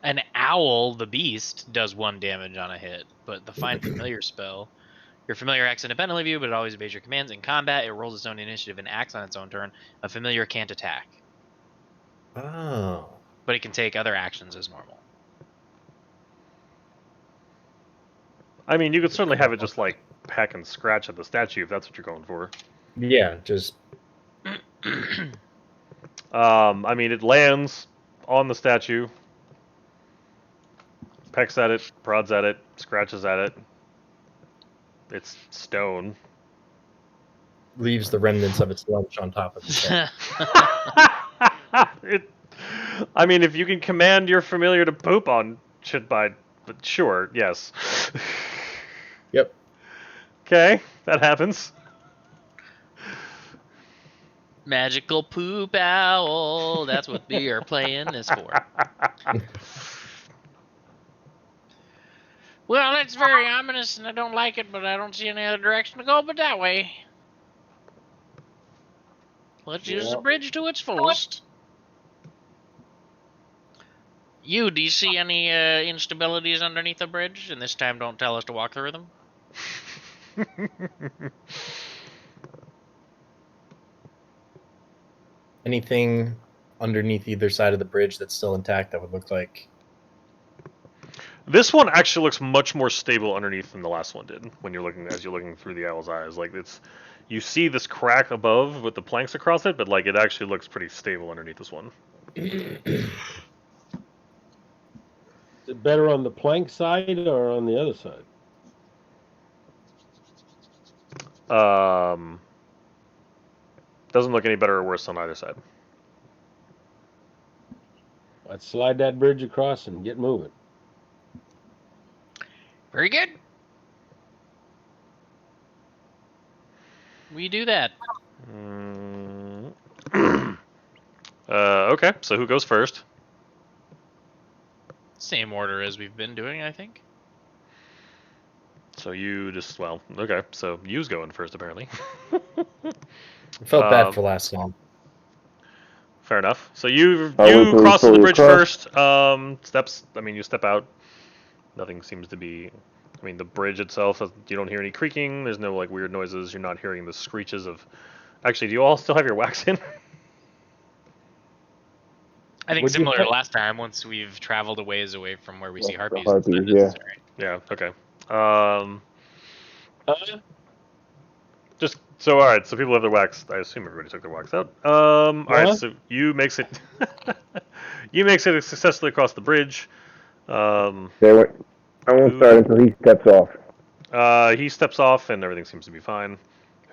S6: An owl, the beast, does 1 damage on a hit, but the find familiar spell, your familiar acts independently of you, but it always obeys your commands. In combat, it rolls its own initiative and acts on its own turn. A familiar can't attack,
S7: Oh.
S6: but it can take other actions as normal.
S2: I mean, you could certainly have it just like peck and scratch at the statue if that's what you're going for.
S7: Yeah, just
S2: I mean, it lands on the statue, pecks at it, prods at it, scratches at it. It's stone.
S7: leaves the remnants of its lunch on top of its head.
S2: I mean, if you can command your familiar to poop on shit but sure, yes.
S7: Yep.
S2: Okay, that happens.
S6: Magical poop owl. That's what we are playing this for. Well, it's very ominous, and I don't like it, but I don't see any other direction to go but that way. Let's use the bridge to its fullest. Do you see any instabilities underneath the bridge? And this time, don't tell us to walk through them.
S7: Anything underneath either side of the bridge that's still intact that would look like.
S2: This one actually looks much more stable underneath than the last one did. When you're looking through the owl's eyes, like you see this crack above with the planks across it, but like it actually looks pretty stable underneath this one.
S5: Is it better on the plank side or on the other side?
S2: Doesn't look any better or worse on either side.
S5: Let's slide that bridge across and get moving.
S6: Very good. We do that.
S2: Okay, so who goes first?
S6: Same order as we've been doing, I think.
S2: So you okay, so you's going first apparently.
S7: I felt bad for last time.
S2: Fair enough. So you
S3: wait till
S2: cross
S3: we
S2: the bridge
S3: cross.
S2: first. Steps. I mean, you step out. Nothing seems to be. I mean, the bridge itself. You don't hear any creaking. There's no like weird noises. You're not hearing the screeches of. Actually, do you all still have your wax in?
S6: I think
S5: Would you
S6: similar to
S5: put-
S6: last time, once we've traveled a ways away from where we see
S3: The
S6: harpies,
S3: harpies,
S6: it's
S3: yeah.
S6: necessary.
S2: Yeah. Okay. Just so all right. So people have their wax. I assume everybody took their wax out. All right. So you makes it. You makes it successfully across the bridge.
S3: Okay, I won't
S2: Who-
S3: start until he steps off.
S2: He steps off and everything seems to be fine.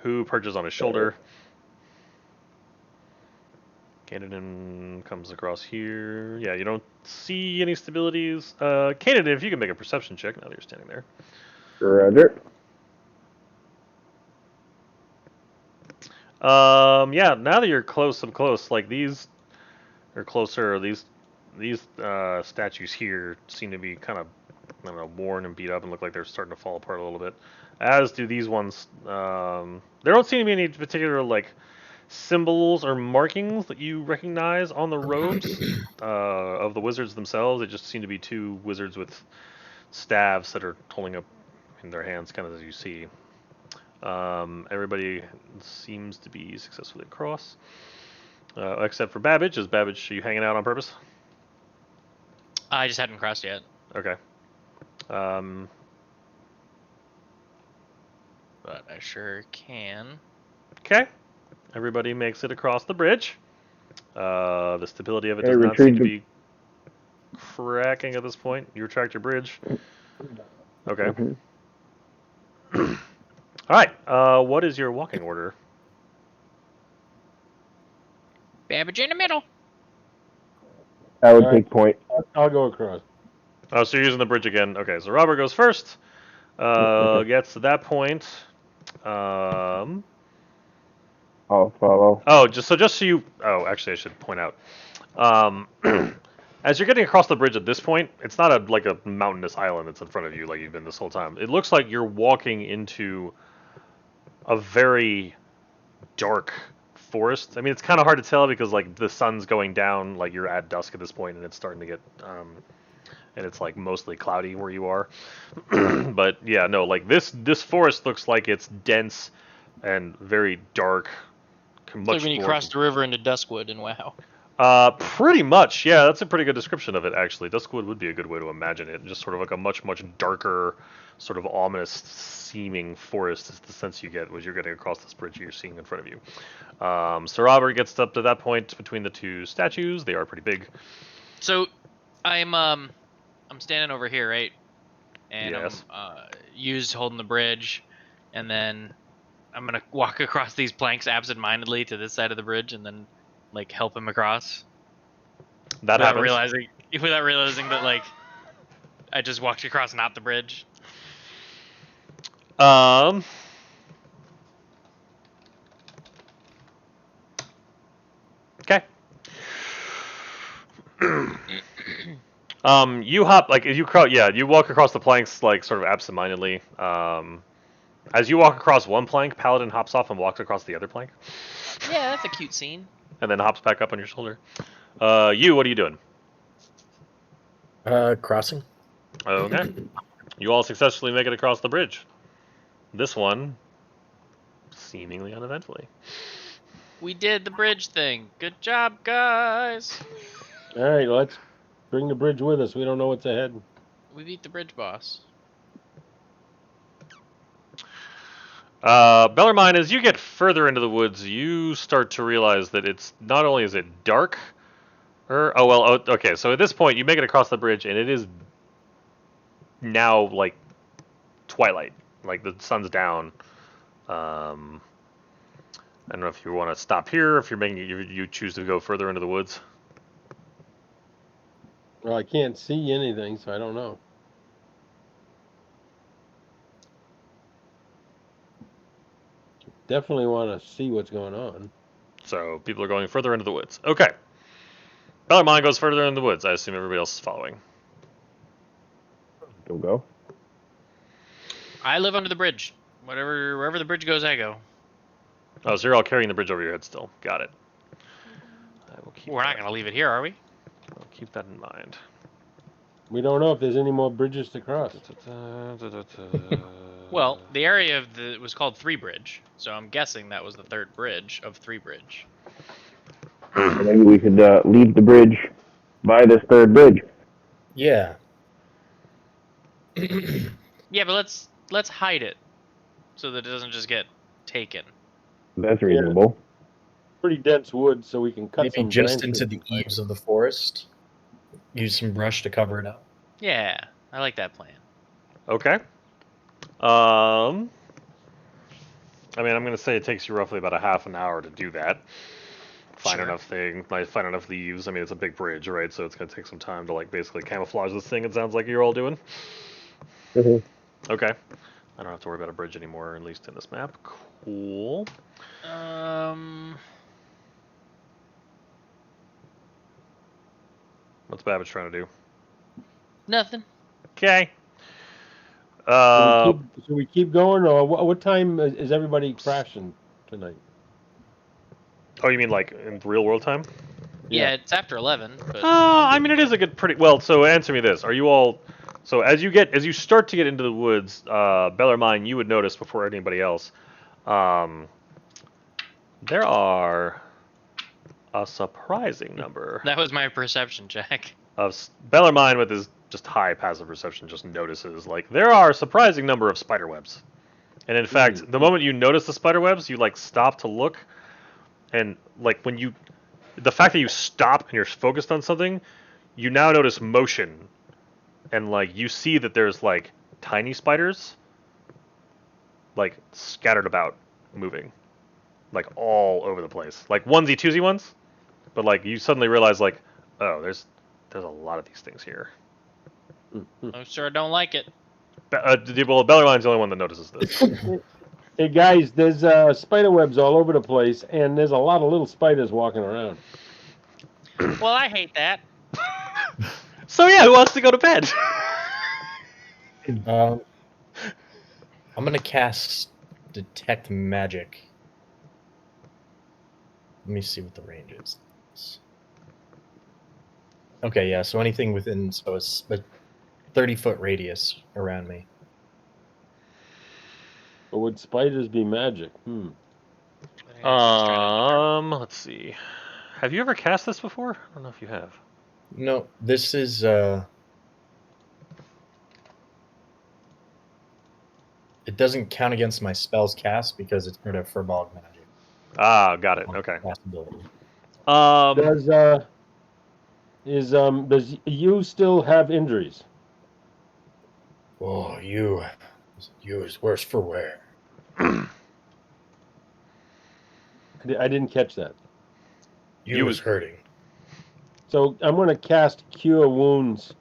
S2: Who perches on his shoulder? Canadan comes across here. Yeah, you don't see any stabilities. Canadan, if you can make a perception check now that you're standing there.
S3: Roger.
S2: Yeah, now that you're close, up close, like these are closer. These statues here seem to be kind of, I don't know, worn and beat up and look like they're starting to fall apart a little bit. As do these ones. There don't seem to be any particular like symbols or markings that you recognize on the robes of the wizards themselves. They just seem to be two wizards with staves that are holding up in their hands, kind of as you see. Everybody seems to be successfully across, except for Babbage. Is Babbage, are you hanging out on purpose?
S6: I just hadn't crossed yet.
S2: Okay.
S6: But I sure can.
S2: Okay. Everybody makes it across the bridge. The stability of it
S3: Hey,
S2: does not seem to
S3: retrieve
S2: be cracking at this point. You retract your bridge. Okay.
S3: Mhm.
S2: All right. What is your walking order?
S1: Babbage in the middle.
S3: I would
S5: Alright.
S3: take point.
S5: I'll go across.
S2: Oh, so you're using the bridge again. Okay, so Robert goes first.
S3: Okay.
S2: Gets to that point.
S3: I'll follow.
S2: Oh, just so you. Oh, actually, I should point out. As you're getting across the bridge at this point, it's not like a mountainous island that's in front of you like you've been this whole time. It looks like you're walking into a very dark forest. I mean, it's kind of hard to tell because like the sun's going down, like you're at dusk at this point, and it's starting to get, and it's like mostly cloudy where you are. But yeah, no, like this forest looks like it's dense and very dark.
S6: It's like when you cross the river into Duskwood and WoW.
S2: Pretty much, yeah. That's a pretty good description of it, actually. Duskwood would be a good way to imagine it. Just sort of like a much darker, sort of ominous-seeming forest is the sense you get as you're getting across this bridge you're seeing in front of you. Sir Robert gets up to that point between the two statues. They are pretty big.
S6: So, I'm standing over here, right? And
S2: Yes.
S6: I'm used holding the bridge, and then I'm gonna walk across these planks absentmindedly to this side of the bridge, and then like help him across.
S2: That happens.
S6: Without realizing that like I just walked across not the bridge.
S2: Okay. You hop like you walk across the planks like sort of absentmindedly. As you walk across one plank, Paladin hops off and walks across the other plank,
S6: Yeah, that's a cute scene.
S2: and then hops back up on your shoulder. What are you doing?
S7: Crossing.
S2: Okay. You all successfully make it across the bridge. This one, seemingly uneventfully.
S6: We did the bridge thing. Good job, guys.
S5: Alright, let's bring the bridge with us. We don't know what's ahead.
S6: We beat the bridge boss.
S2: Bellarmine, as you get further into the woods, you start to realize that it's not only is it dark. Okay. So at this point, you make it across the bridge, and it is now like twilight. Like the sun's down. I don't know if you want to stop here, if you're making you choose to go further into the woods.
S5: Well, I can't see anything, so I don't know. Definitely want to see what's going on.
S2: So people are going further into the woods. Okay. Bellarmine goes further into the woods. I assume everybody else is following.
S3: You'll go.
S6: I live under the bridge. Wherever the bridge goes, I go.
S2: Oh, so you're all carrying the bridge over your head still. Got it. I will keep
S6: We're not gonna leave it here, are we?
S2: I'll keep that in mind.
S5: We don't know if there's any more bridges to cross.
S6: Well, the area was called Three Bridge, so I'm guessing that was the third bridge of Three Bridge.
S3: Maybe we could leave the bridge by this third bridge.
S7: Yeah.
S6: Yeah, but let's hide it. so that it doesn't just get taken.
S3: That's reasonable.
S5: Pretty dense wood, so we can cut
S7: Maybe
S5: some
S7: just
S5: branches
S7: into the
S5: and find
S7: eaves of the forest. Use some brush to cover it up.
S6: Yeah, I like that plan.
S2: Okay. I mean, I'm gonna say it takes you roughly about a half an hour to do that. Find
S6: Sure.
S2: find enough leaves. I mean, it's a big bridge, right? So it's gonna take some time to like basically camouflage this thing. It sounds like you're all doing.
S3: Mhm.
S2: Okay. I don't have to worry about a bridge anymore, at least in this map. Cool. What's Babbage trying to do?
S6: Nothing.
S2: Okay.
S5: Should we keep going, or what time is everybody crashing tonight?
S2: Oh, you mean like in real world time?
S6: Yeah, it's after 11, but
S2: I mean, it is a good, pretty well. So answer me this: are you all? So as you start to get into the woods, Bellarmine, you would notice before anybody else, there are a surprising number
S6: that was my perception check.
S2: of Bellarmine with his just high passive perception just notices like there are a surprising number of spider webs. And in fact, the moment you notice the spider webs, you like stop to look, and like the fact that you stop and you're focused on something, you now notice motion, and like you see that there's like tiny spiders, like scattered about, moving, like all over the place, like onesie twosie ones, but like you suddenly realize like, oh, there's a lot of these things here.
S6: I'm sure I don't like it.
S2: Well, Bellarmine's the only one that notices this.
S5: Hey guys, there's spider webs all over the place, and there's a lot of little spiders walking around.
S6: Well, I hate that.
S2: So yeah, who wants to go to bed?
S7: I'm gonna cast Detect Magic. Let me see what the range is. Okay, yeah. So anything within it's a 30-foot radius around me.
S5: But would spiders be magic?
S2: Let's see. Have you ever cast this before? I don't know if you have.
S7: No, this is it doesn't count against my spells cast because it's part of Furbog magic.
S2: Ah, got it. Okay.
S7: Ability.
S5: Does you still have injuries?
S4: Oh, you is worse for wear.
S5: I didn't catch that.
S4: You was hurting.
S5: So I'm going to cast Cure Wounds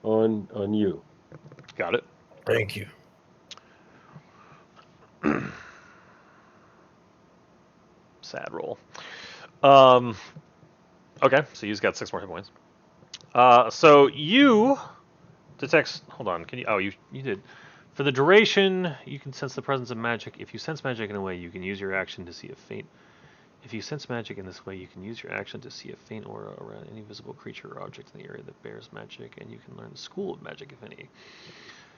S5: on you.
S2: Got it.
S4: Thank you.
S2: Sad roll. Okay, so you've got 6 more hit points. So you detects. Hold on. Can you? Oh, you did. For the duration, you can sense the presence of magic. If you sense magic in a way, you can use your action to see a faint. If you sense magic in this way, you can use your action to see a faint aura around any visible creature or object in the area that bears magic, and you can learn the school of magic, if any.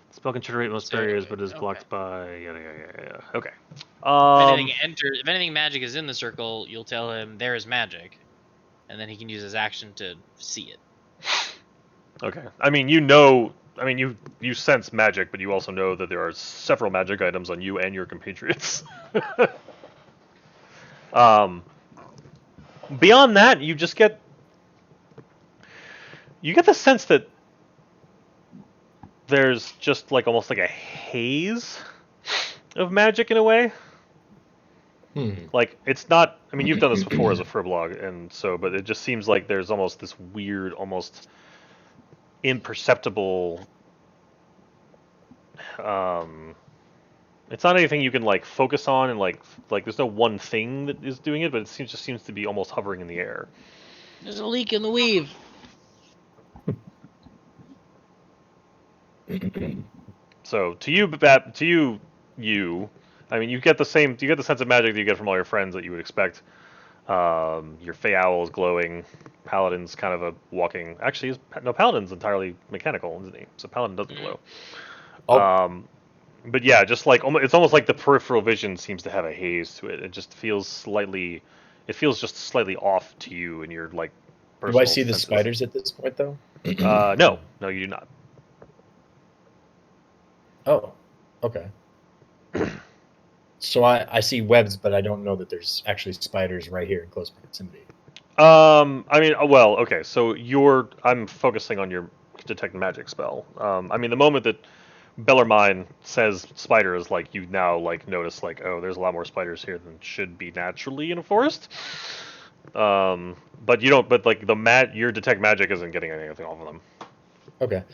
S2: The spell can generate most barriers, but is blocked by yada yada yada. Okay.
S6: If anything magic is in the circle, you'll tell him there is magic, and then he can use his action to see it.
S2: Okay. I mean, you sense magic, but you also know that there are several magic items on you and your compatriots. Beyond that, you get the sense that there's just like almost like a haze of magic in a way. Like it's not. I mean, you've done this before as a Friblog, and so, but it just seems like there's almost this weird, almost imperceptible. It's not anything you can like focus on, and like there's no one thing that is doing it, but it just seems to be almost hovering in the air.
S6: There's a leak in the weave.
S2: So to you, I mean, you get the sense of magic that you get from all your friends that you would expect. Your Fey Owl is glowing. Paladin's kind of a walking. Actually, Paladin's entirely mechanical, isn't he? So Paladin doesn't glow. But yeah, just like it's almost like the peripheral vision seems to have a haze to it. It just feels slightly off to you, and you're like.
S7: Do I see the spiders at this point, though?
S2: No, you do not.
S7: Oh, okay. So I see webs, but I don't know that there's actually spiders right here in close proximity.
S2: I mean, well, okay. So I'm focusing on your detect magic spell. I mean, the moment that Bellarmine says spiders, like you now like notice like, oh, there's a lot more spiders here than should be naturally in a forest. But you don't. But like your detect magic isn't getting anything off of them.
S7: Okay.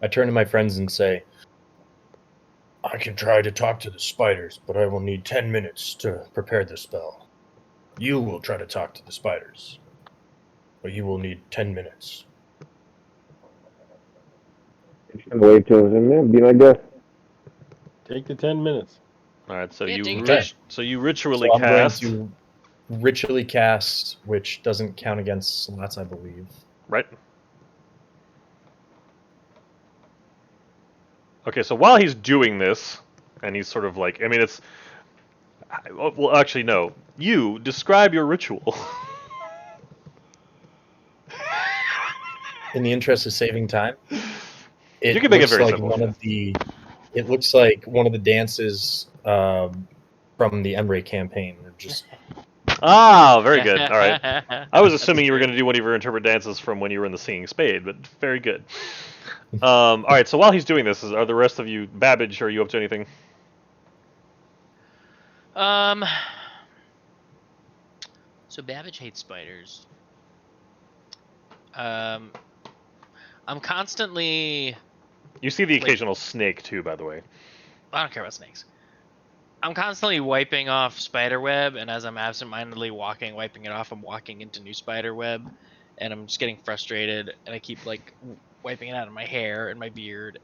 S7: I turn to my friends and say, I can try to talk to the spiders, but I will need 10 minutes to prepare the spell. You will try to talk to the spiders, but you will need 10 minutes.
S3: Wait till him. Be my guest.
S5: Take the 10 minutes.
S2: All right. So
S1: Yeah,
S2: you
S1: take your
S7: Okay.
S1: time.
S2: so you ritually
S7: So I'm going
S2: cast.
S7: to ritually cast, which doesn't count against slots, I believe.
S2: Right. Okay, so while he's doing this, and he's sort of like, I mean, it's. Well, actually, no. You describe your ritual.
S7: In the interest of saving time,
S2: You can make it
S7: looks
S2: very
S7: like
S2: simple,
S7: one
S2: yeah.
S7: of the. It looks like one of the dances from the Emre campaign. They're just
S2: Ah, very good. All right. I was assuming you were going to do one of your interpret dances from when you were in the Singing Spade, but very good. All right. So while he's doing this, are the rest of you, Babbage? Are you up to anything?
S1: So Babbage hates spiders. I'm constantly.
S2: You see the
S1: Like-
S2: occasional snake too, by the way.
S1: I don't care about snakes. I'm constantly wiping off spider web, and as I'm absentmindedly wiping it off, I'm walking into new spider web, and I'm just getting frustrated, and I keep like wiping it out of my hair and my beard,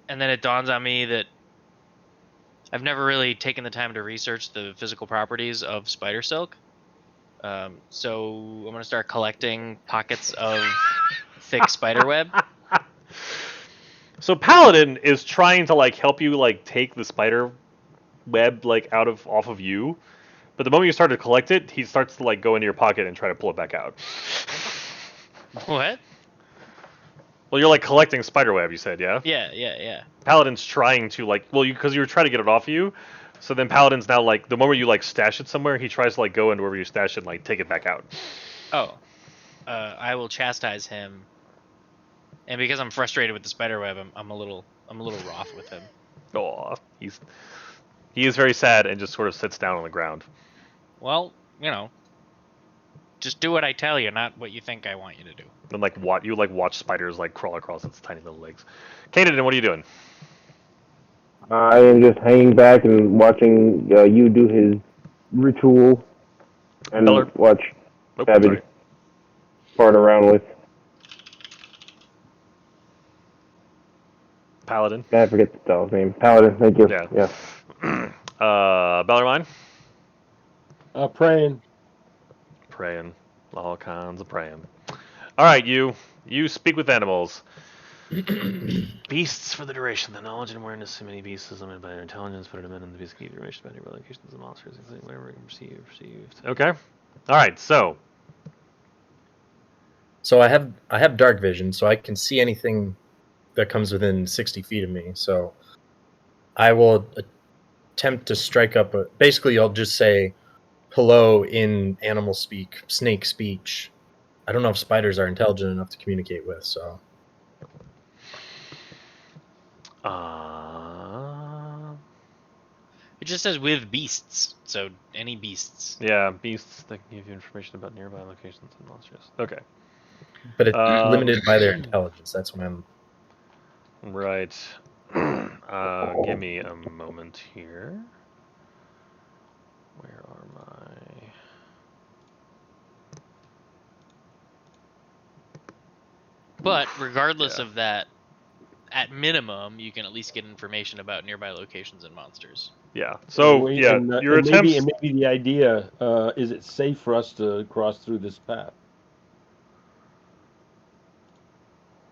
S1: and then it dawns on me that I've never really taken the time to research the physical properties of spider silk. So I'm gonna start collecting pockets of thick spider web.
S2: So Paladin is trying to like help you like take the spider web like off of you, but the moment you start to collect it, he starts to like go into your pocket and try to pull it back out.
S1: What?
S2: Well, you're like collecting spider web, you said, yeah?
S1: Yeah.
S2: Paladin's trying to like, well, because you were trying to get it off you, so then Paladin's now like, the moment you like stash it somewhere, he tries to like go into wherever you stash it and like take it back out.
S1: Oh. I will chastise him. And because I'm frustrated with the spider web, I'm a little wroth with him.
S2: Oh, he is very sad and just sort of sits down on the ground.
S1: Well, just do what I tell you, not what you think I want you to do.
S2: And like watch spiders like crawl across its tiny little legs. Kanan, what are you doing?
S3: I am just hanging back and watching you do his ritual and
S2: Miller.
S3: watch
S2: Oh,
S3: Babbage
S2: sorry.
S3: fart around with.
S2: Paladin.
S3: I forget the spell's name. Paladin, thank you.
S2: Yeah. Bellarmine.
S5: Praying.
S2: Praying. All kinds of praying. All right, you speak with animals. Beasts for the duration. The knowledge and awareness of many beasts is limited by their intelligence, but men in the beast can give information about nearby locations of monsters, including whatever can perceived. Okay. All right. So
S7: I have dark vision, so I can see anything that comes within 60 feet of me. So I will attempt to strike up. Basically, I'll just say hello in animal speak, snake speech. I don't know if spiders are intelligent enough to communicate with. So
S1: It just says with beasts, so any beasts.
S2: yeah, beasts that can give you information about nearby locations and monsters. Okay.
S7: but it's limited by their intelligence. That's what I'm.
S2: Right. Give me a moment here. Where are my...
S1: But regardless
S2: Yeah.
S1: of that, at minimum, you can at least get information about nearby locations and monsters.
S2: Yeah. So
S5: And
S2: yeah,
S5: and,
S2: your
S5: and
S2: attempts.
S5: maybe the idea is it safe for us to cross through this path?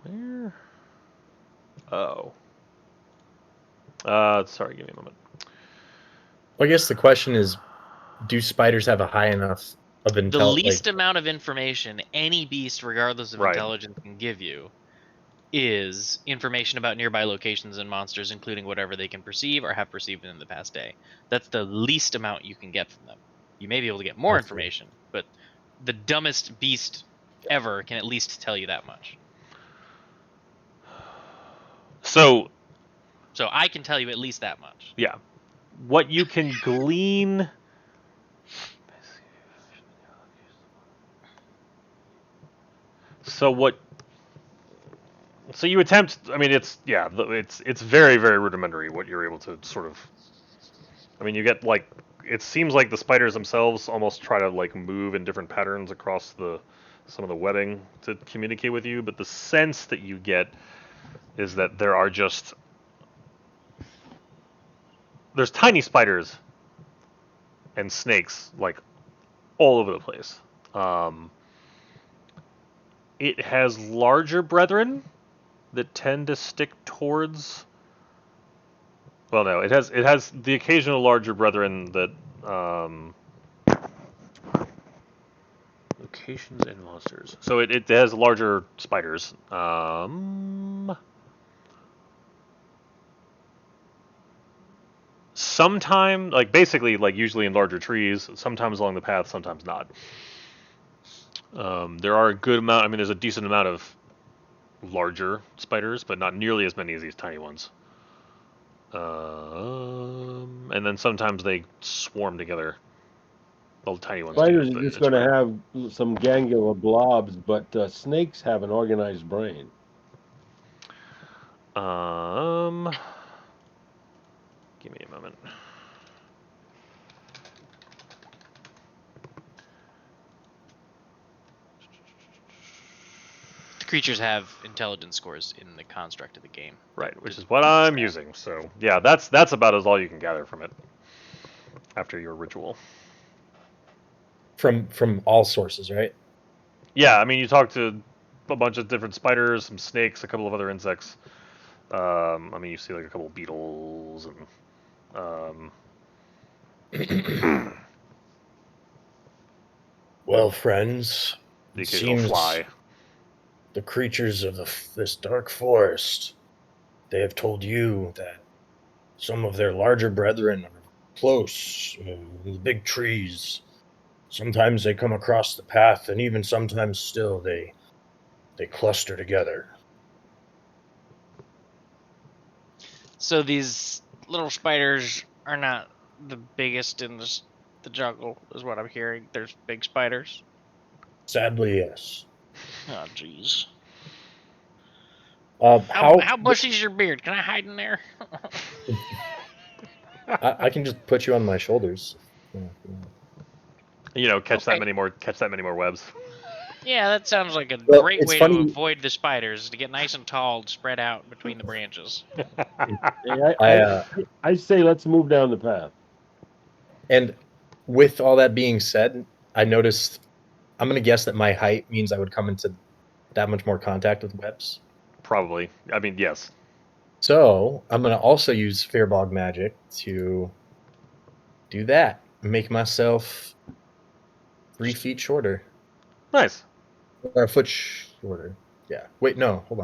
S2: Where? Oh. Sorry. Give me a moment.
S7: Well, I guess the question is, do spiders have a high enough of
S1: The
S7: intelligence?
S1: least amount of information any beast, regardless of
S2: Right.
S1: intelligence, can give you
S6: is information about nearby locations and monsters, including whatever they can perceive or have perceived in the past day. That's the least amount you can get from them. You may be able to get more
S7: I see.
S6: information, but the dumbest beast ever can at least tell you that much.
S2: So,
S6: So I can tell you at least that much.
S2: yeah. What you can glean. So what? So you attempt. I mean, it's very very rudimentary what you're able to sort of. I mean, you get like it seems like the spiders themselves almost try to like move in different patterns across some of the webbing to communicate with you, but the sense that you get is that there's tiny spiders and snakes like all over the place. It has larger brethren that tend to stick towards. Well, no, it has the occasional larger brethren that locations and monsters. So it has larger spiders. Sometime, like basically, like usually in larger trees. Sometimes along the path, sometimes not. There are a good amount. I mean, there's a decent amount of larger spiders, but not nearly as many as these tiny ones. And then sometimes they swarm together. The tiny ones
S5: Spiders
S2: do.
S5: are just
S2: It's
S5: going to
S2: great.
S5: have some gangular blobs, but snakes have an organized brain.
S2: Give me a moment.
S6: The creatures have intelligence scores in the construct of the game.
S2: Right, which is what I'm using. So yeah, that's about as all you can gather from it after your ritual.
S7: From all sources, right?
S2: Yeah, I mean, you talk to a bunch of different spiders, some snakes, a couple of other insects. I mean, you see like a couple of beetles and
S4: Well, friends,
S2: the
S4: it
S2: occasional
S4: seems
S2: fly.
S4: the creatures of this dark forest, they have told you that some of their larger brethren are close, the big trees. Sometimes they come across the path, and even sometimes still they cluster together.
S1: So these little spiders are not the biggest in the jungle, is what I'm hearing. There's big spiders.
S4: Sadly, yes.
S1: Oh, jeez.
S4: How
S1: How bushy's your beard? Can I hide in there?
S7: I can just put you on my shoulders. Yeah.
S2: Catch
S1: Okay.
S2: that many more webs.
S1: Yeah, that sounds like a
S7: Well,
S1: great
S7: it's
S1: way to
S7: funny.
S1: avoid the spiders, to get nice and tall and spread out between the branches.
S5: Hey,
S7: I
S5: I say let's move down the path.
S7: And with all that being said, I noticed. I'm gonna guess that my height means I would come into that much more contact with webs.
S2: Probably. I mean, yes.
S7: So I'm gonna also use Fearbog magic to do that. Make myself 3 feet shorter,
S2: Nice.
S7: or a foot shorter. Yeah. Wait, no. Hold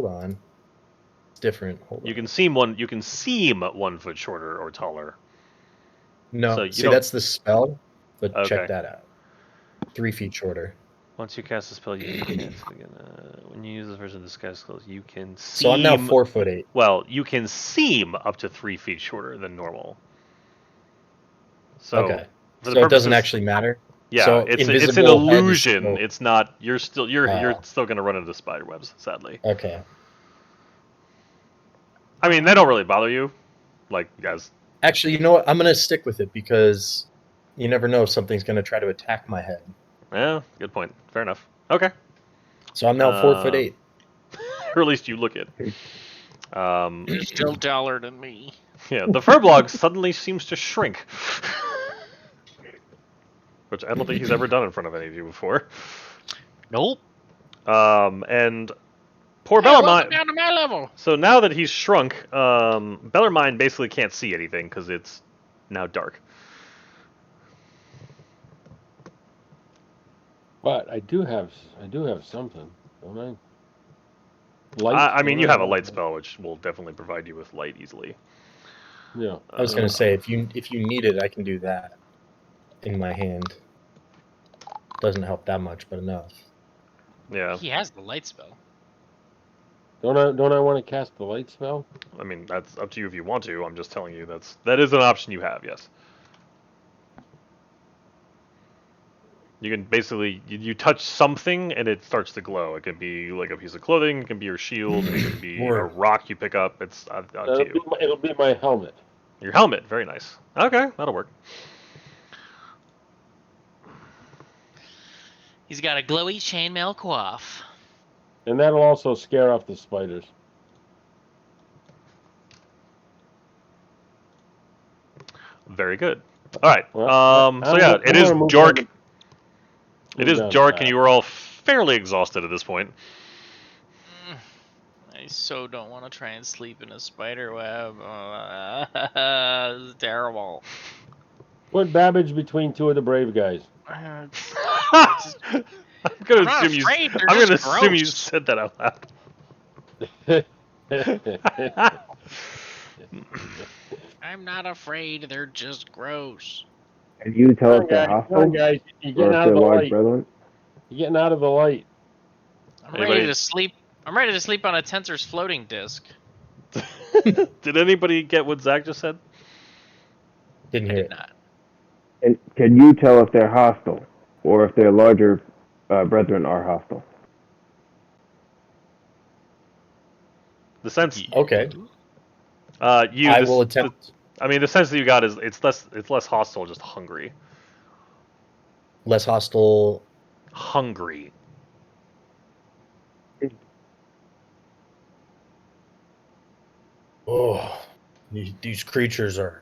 S7: on. It's different. Hold on.
S2: You can seem 1 foot shorter or taller.
S7: No,
S2: So you
S7: see,
S2: don't.
S7: that's the spell. But
S2: Okay.
S7: check that out. 3 feet shorter.
S2: Once you cast a spell, you can when you use the version of disguise skills, you can seem.
S7: So I'm now 4'8".
S2: Well, you can seem up to 3 feet shorter than normal. So,
S7: Okay.
S2: for the
S7: So it
S2: purposes,
S7: doesn't actually matter.
S2: yeah,
S7: So
S2: it's an
S7: invisible head is
S2: illusion.
S7: still-
S2: It's not. You're still
S7: Oh.
S2: still gonna run into spider webs, sadly.
S7: Okay.
S2: I mean, they don't really bother you, like you guys.
S7: Actually, you know what? I'm gonna stick with it because you never know if something's gonna try to attack my head.
S2: Yeah, good point. Fair enough. Okay.
S7: So I'm now 4'8".
S2: Or at least you look it.
S1: You're still taller than me.
S2: Yeah, the furblog suddenly seems to shrink. Which I don't think he's ever done in front of any of you before.
S1: Nope.
S2: And poor
S1: Hey, welcome
S2: Bellarmine.
S1: down to my level.
S2: So now that he's shrunk, Bellarmine basically can't see anything because it's now dark.
S5: But I do have something, don't I? Light.
S2: I mean, you have a light
S5: light.
S2: spell, which will definitely provide you with light easily.
S5: Yeah.
S7: I was gonna say if you need it, I can do that in my hand. Doesn't help that much, but enough.
S2: Yeah,
S6: He has the light spell.
S5: Don't I want to cast the light spell?
S2: I mean that's up to you if you want to. I'm just telling you that is an option you have. Yes. You can basically you touch something and it starts to glow. It can be like a piece of clothing, it can be your shield, it can be a
S7: Word.
S2: rock you pick up. It's up to you.
S5: It'll be my helmet.
S2: Your helmet, very nice. Okay, that'll work.
S6: He's got a glowy chainmail coif.
S5: And that'll also scare off the spiders.
S2: Very good. All right.
S5: Well,
S2: So yeah, it
S5: I'm
S2: is
S5: gonna move
S2: dark.
S5: down
S2: It
S5: move
S2: is
S5: down
S2: dark,
S5: the
S2: and you are all fairly exhausted at this point.
S6: I so don't want to try and sleep in a spider web. This is terrible.
S5: Put Babbage between two of the brave guys.
S2: I'm
S6: I'm
S2: gonna
S6: not
S2: assume
S6: afraid, they're
S2: I'm gonna
S6: just
S2: assume you
S6: gross.
S2: said that out loud.
S6: I'm not afraid, they're just gross.
S3: Can you tell
S5: Come on,
S3: if they're
S5: guys. Come on,
S3: hostile
S5: guys. You're
S3: or
S5: getting
S3: if
S5: out
S3: they're
S5: of the
S3: large
S5: light.
S3: brethren?
S5: You're getting out of the light.
S6: I'm
S2: Anybody-
S6: ready to sleep. I'm ready to sleep on a tensor's floating disc.
S2: Did anybody get what Zach just said?
S7: Didn't
S6: I
S7: hear
S6: did
S7: it.
S6: not.
S3: And can you tell if they're hostile or if their larger brethren are hostile?
S2: The sense
S7: Okay.
S2: you
S7: I
S2: this,
S7: will attempt
S2: I mean the sense that you got is it's less hostile, just hungry.
S7: less hostile.
S2: Hungry.
S4: Oh, these creatures are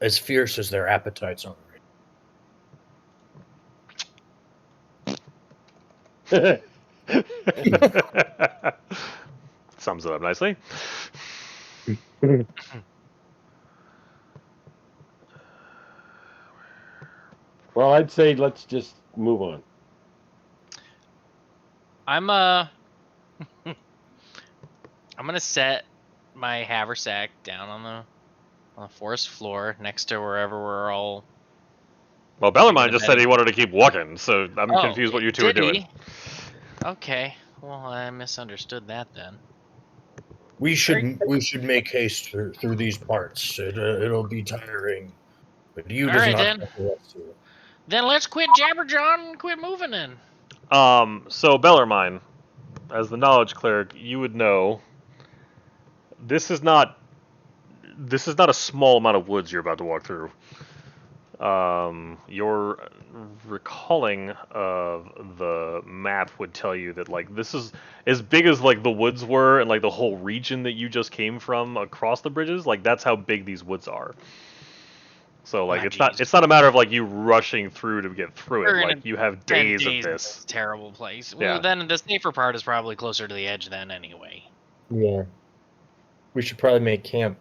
S4: as fierce as their appetites are.
S2: Sums it up nicely.
S5: Well, I'd say let's just move on.
S6: I'm I'm gonna set my haversack down on the forest floor next to wherever we're all.
S2: Well, Bellarmine just said he wanted to keep walking, so I'm
S6: Oh,
S2: confused what you two are
S6: did
S2: doing.
S6: he? Okay. Well, I misunderstood that then.
S4: We should make haste through these parts. It'll be tiring, but you
S6: All
S4: does
S6: right,
S4: not
S6: then.
S4: have to rest here.
S6: Then let's quit Jabberjaw and quit moving in.
S2: So Bellarmine, as the knowledge cleric, you would know this is not a small amount of woods you're about to walk through. Your recalling of the map would tell you that like this is as big as like the woods were and like the whole region that you just came from across the bridges. Like that's how big these woods are. So like it's not a matter of like you rushing through to get through it.
S6: We're
S2: Like you have days of this.
S6: terrible place.
S2: Yeah.
S6: Well, then the safer part is probably closer to the edge then anyway.
S7: Yeah. We should probably make camp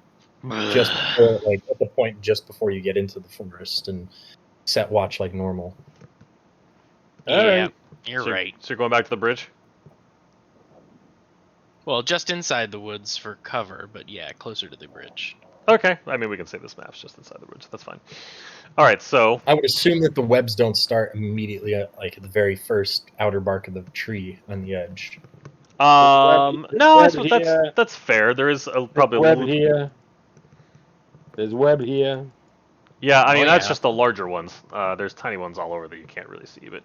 S7: just before, like at the point just before you get into the forest and set watch like normal.
S5: All
S6: Yeah,
S5: right.
S6: you're
S2: So-
S6: right.
S2: So you're going back to the bridge.
S6: Well, just inside the woods for cover, but yeah, closer to the bridge.
S2: Okay. I mean we can say this map's just inside the bridge. That's fine. All right. So
S7: I would assume that the webs don't start immediately at like the very first outer bark of the tree on the edge.
S2: no, I
S5: web
S2: suppose
S5: here.
S2: that's fair. There is probably a
S5: Web
S2: little.
S5: here. There's web here.
S2: Yeah, I mean that's
S6: yeah.
S2: just the larger ones. There's tiny ones all over that you can't really see, but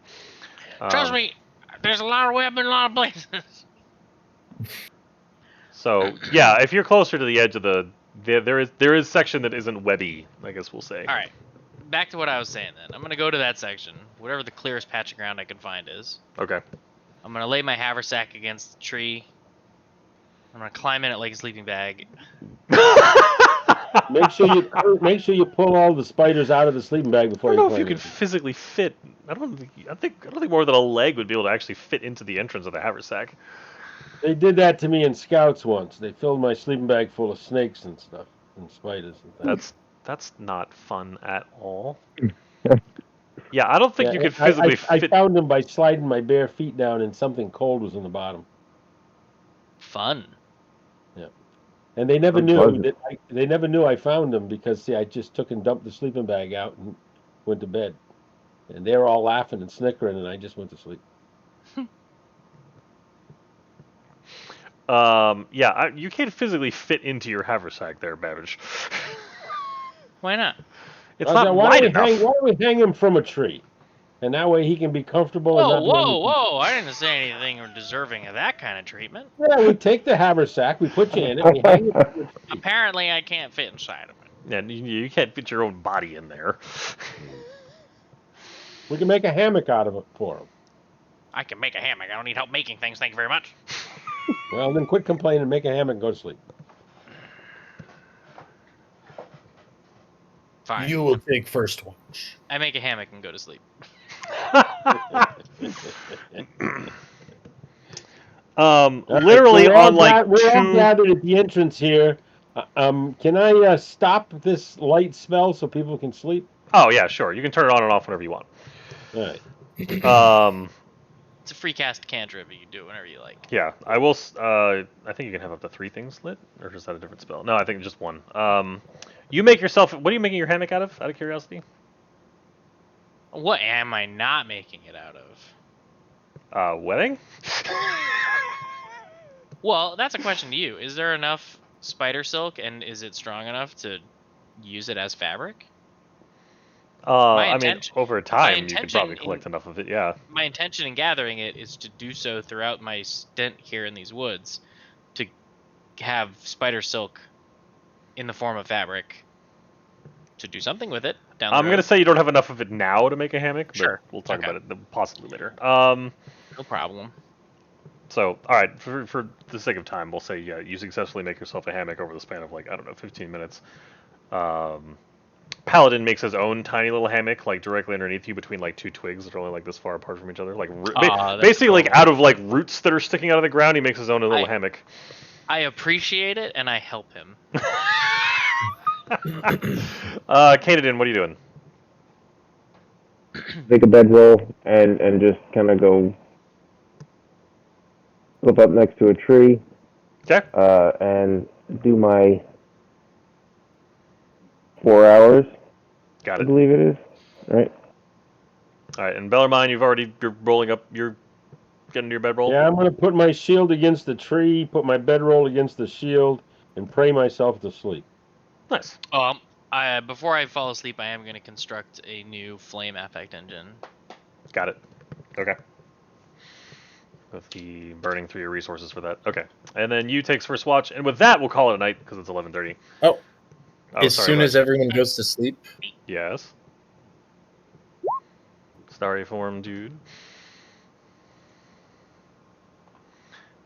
S6: Trust me, there's a lot of web in a lot of places.
S2: So yeah, if you're closer to the edge of there is section that isn't webby, I guess we'll say.
S6: All right, back to what I was saying then. I'm gonna go to that section, whatever the clearest patch of ground I can find is.
S2: Okay.
S6: I'm gonna lay my haversack against the tree. I'm gonna climb in it like a sleeping bag.
S5: Make sure you pull all the spiders out of the sleeping bag
S2: I
S5: before
S2: don't
S5: you
S2: know
S5: climb
S2: if you
S5: in.
S2: can physically fit. I don't think more than a leg would be able to actually fit into the entrance of the haversack.
S5: They did that to me in Scouts once. They filled my sleeping bag full of snakes and stuff, and spiders and things.
S2: That's not fun at all. Yeah, I don't think you could
S5: I
S2: physically fit.
S5: found them by sliding my bare feet down, and something cold was in the bottom.
S6: Fun.
S5: And they never
S3: Sounds
S5: knew
S3: pleasant.
S5: that they never knew I found them because see, I just took and dumped the sleeping bag out and went to bed, and they were all laughing and snickering, and I just went to sleep.
S2: Yeah, you can't physically fit into your haversack there, Babbage.
S6: Why not?
S2: It's
S5: I was like,
S2: not wide enough.
S5: Why don't we hang him from a tree, and that way he can be comfortable and
S6: Whoa,
S5: not do anything.
S6: whoa! I didn't say anything deserving of that kind of treatment.
S5: Yeah, we take the haversack, we put you in it, we hang it from a tree.
S6: Apparently, I can't fit inside of it.
S2: Yeah, you can't fit your own body in there.
S5: We can make a hammock out of it for him.
S6: I can make a hammock. I don't need help making things. Thank you very much.
S5: Well, then quit complaining, make a hammock, and go to sleep.
S6: Fine.
S4: You will take first watch.
S6: I make a hammock and go to sleep.
S2: Literally
S5: we're all
S2: on like
S5: we're all
S2: two.
S5: gathered at the entrance here. Can I stop this light spell so people can sleep?
S2: Oh yeah, sure. You can turn it on and off whenever you want.
S5: All right.
S6: It's a free cast cantrip. You can do it whenever you like.
S2: Yeah, I will. I think you can have up to 3 things lit, or is that a different spell? No, I think just one. You make yourself. What are you making your hammock out of? Out of curiosity.
S6: What am I not making it out of?
S2: Wedding.
S6: Well, that's a question to you. Is there enough spider silk, and is it strong enough to use it as fabric?
S2: I mean, over time, you could probably collect enough of it. Yeah.
S6: My intention in gathering it is to do so throughout my stint here in these woods, to have spider silk in the form of fabric, to do something with it down the road.
S2: I'm gonna say you don't have enough of it now to make a hammock, but
S6: Sure.
S2: we'll talk
S6: Okay.
S2: about it possibly later.
S6: No problem.
S2: So, all right, for the sake of time, we'll say yeah, you successfully make yourself a hammock over the span of like I don't know, 15 minutes. Paladin makes his own tiny little hammock, like directly underneath you, between like 2 twigs that are only like this far apart from each other, like basically like out of like roots that are sticking out of the ground. He makes his own little hammock.
S6: I appreciate it, and I help him.
S2: Kanadin, what are you doing?
S3: Make a bedroll and just kind of go flip up next to a tree.
S2: Okay.
S3: And do my 4 hours.
S2: Got
S3: I
S2: it.
S3: believe it is. Right.
S2: All right, and Bellarmine, you're rolling up. You're getting to your bedroll.
S5: Yeah, I'm going to put my shield against the tree, put my bedroll against the shield, and pray myself to sleep.
S2: Nice.
S6: Before I fall asleep, I am going to construct a new flame affect engine.
S2: Got it. Okay. With the burning through your resources for that. Okay. And then you takes first watch, and with that, we'll call it a night because it's 11:30.
S7: Oh.
S2: Oh,
S7: As
S2: sorry,
S7: soon
S2: what?
S7: as everyone goes to sleep,
S2: Yes. Starry form, dude.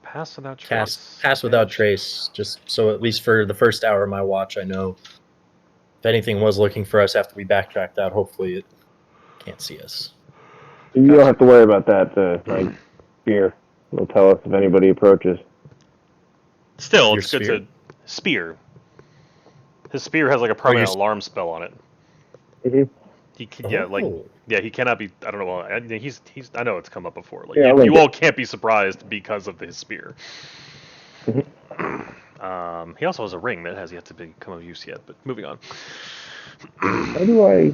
S2: Pass without trace.
S7: pass without trace, just so at least for the first hour of my watch, I know if anything was looking for us after we backtracked out, hopefully it can't see us.
S3: You don't have to worry about that. Like spear will tell us if anybody approaches.
S2: Still,
S7: Your
S2: it's good
S7: spear?
S2: to spear. His spear has like a permanent alarm spell on it.
S3: Mm-hmm.
S2: He cannot be. I don't know. Well, he's. I know it's come up before. Like
S3: Yeah,
S2: you all can't be surprised because of his spear.
S3: Mm-hmm.
S2: He also has a ring that has yet to become of use yet. But moving on.
S3: How do I?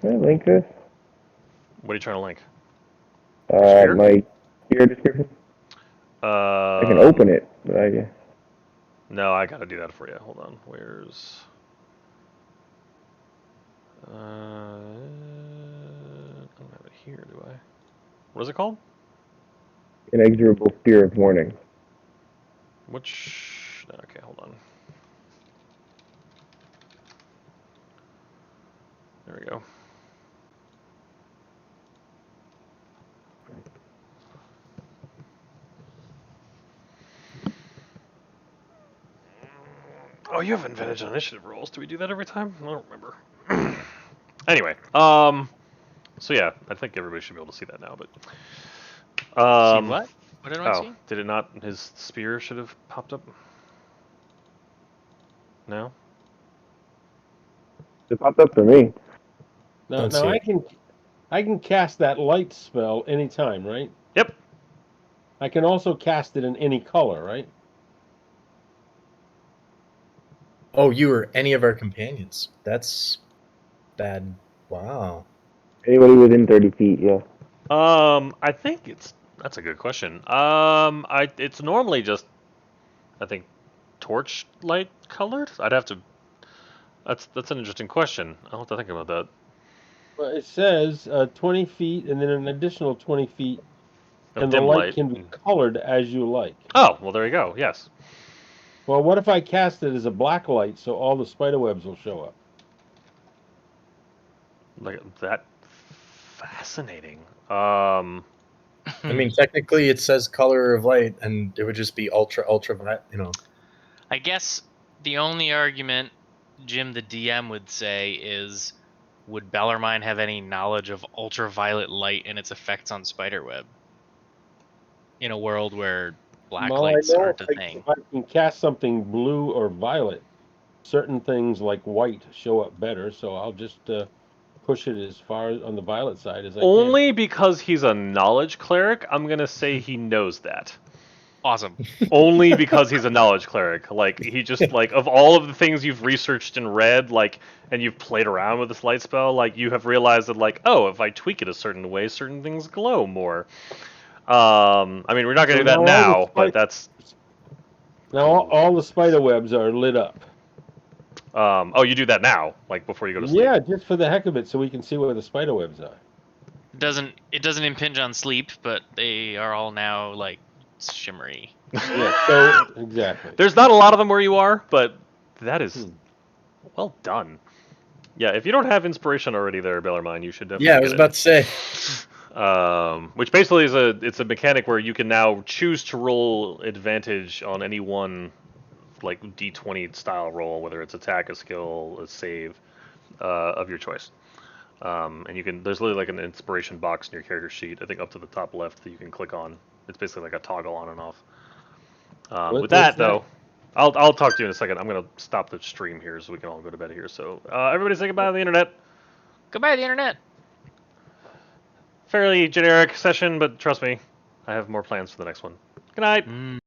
S3: Can I link this?
S2: What are you trying to link?
S3: My spear description. I can open it, but I.
S2: No, I gotta do that for you. Hold on. Where's? I don't have it here, do I? What is it called?
S3: Inexorable spear of warning.
S2: Which? Okay, hold on. There we go. Oh, you have advantage on initiative rolls. Do we do that every time? I don't remember. Anyway, so yeah, I think everybody should be able to see that now. But
S6: See what? What did I see?
S2: Did it not? His spear should have popped up. No.
S3: It popped up for me.
S5: Now I can cast that light spell anytime, right?
S2: Yep.
S5: I can also cast it in any color, right?
S7: Oh, you or any of our companions. That's bad. Wow.
S3: Anybody within 30 feet, yeah.
S2: I think that's a good question. It's normally just, I think, torch light colored. I'd have to. That's an interesting question. I'll have to think about that.
S5: Well, it says 20 feet and then an additional 20 feet,
S2: Of
S5: and the
S2: dim
S5: light
S2: light.
S5: can be colored as you like.
S2: Oh, well, there you go. Yes.
S5: Well, what if I cast it as a black light so all the spider webs will show up?
S2: Like that. Fascinating.
S7: I mean, technically, it says color of light, and it would just be ultraviolet.
S6: I guess the only argument Jim the DM would say is, would Bellarmine have any knowledge of ultraviolet light and its effects on spiderweb? In a world where black
S5: Well, I
S6: lights
S5: know
S6: aren't a thing.
S5: if I can cast something blue or violet, certain things like white show up better. So I'll just push it as far on the violet side as I can.
S2: Only because he's a knowledge cleric, I'm gonna say he knows that.
S6: Awesome.
S2: Only because he's a knowledge cleric. Like he just like of all of the things you've researched and read, like and you've played around with this light spell, like you have realized that like, oh, if I tweak it a certain way, certain things glow more. I mean, we're not gonna
S5: So
S2: do that
S5: now
S2: now, but that's.
S5: Now all the spider webs are lit up.
S2: Oh, you do that now, like before you go to sleep.
S5: Yeah, just for the heck of it, so we can see where the spider webs are.
S6: It doesn't impinge on sleep, but they are all now like shimmery.
S5: Yeah, so exactly.
S2: There's not a lot of them where you are, but that is well done. Yeah, if you don't have inspiration already there, Bellarmine, you should definitely
S7: Yeah, I
S2: get
S7: was
S2: it.
S7: about to say.
S2: Which basically is it's a mechanic where you can now choose to roll advantage on any one like D20 style roll, whether it's attack, a skill, a save, of your choice. And you can there's literally like an inspiration box in your character sheet, I think up to the top left that you can click on. It's basically like a toggle on and off. With that though, I'll talk to you in a second. I'm gonna stop the stream here so we can all go to bed here. So everybody say goodbye to the internet.
S6: Goodbye, the internet.
S2: Fairly generic session, but trust me, I have more plans for the next one. Good night.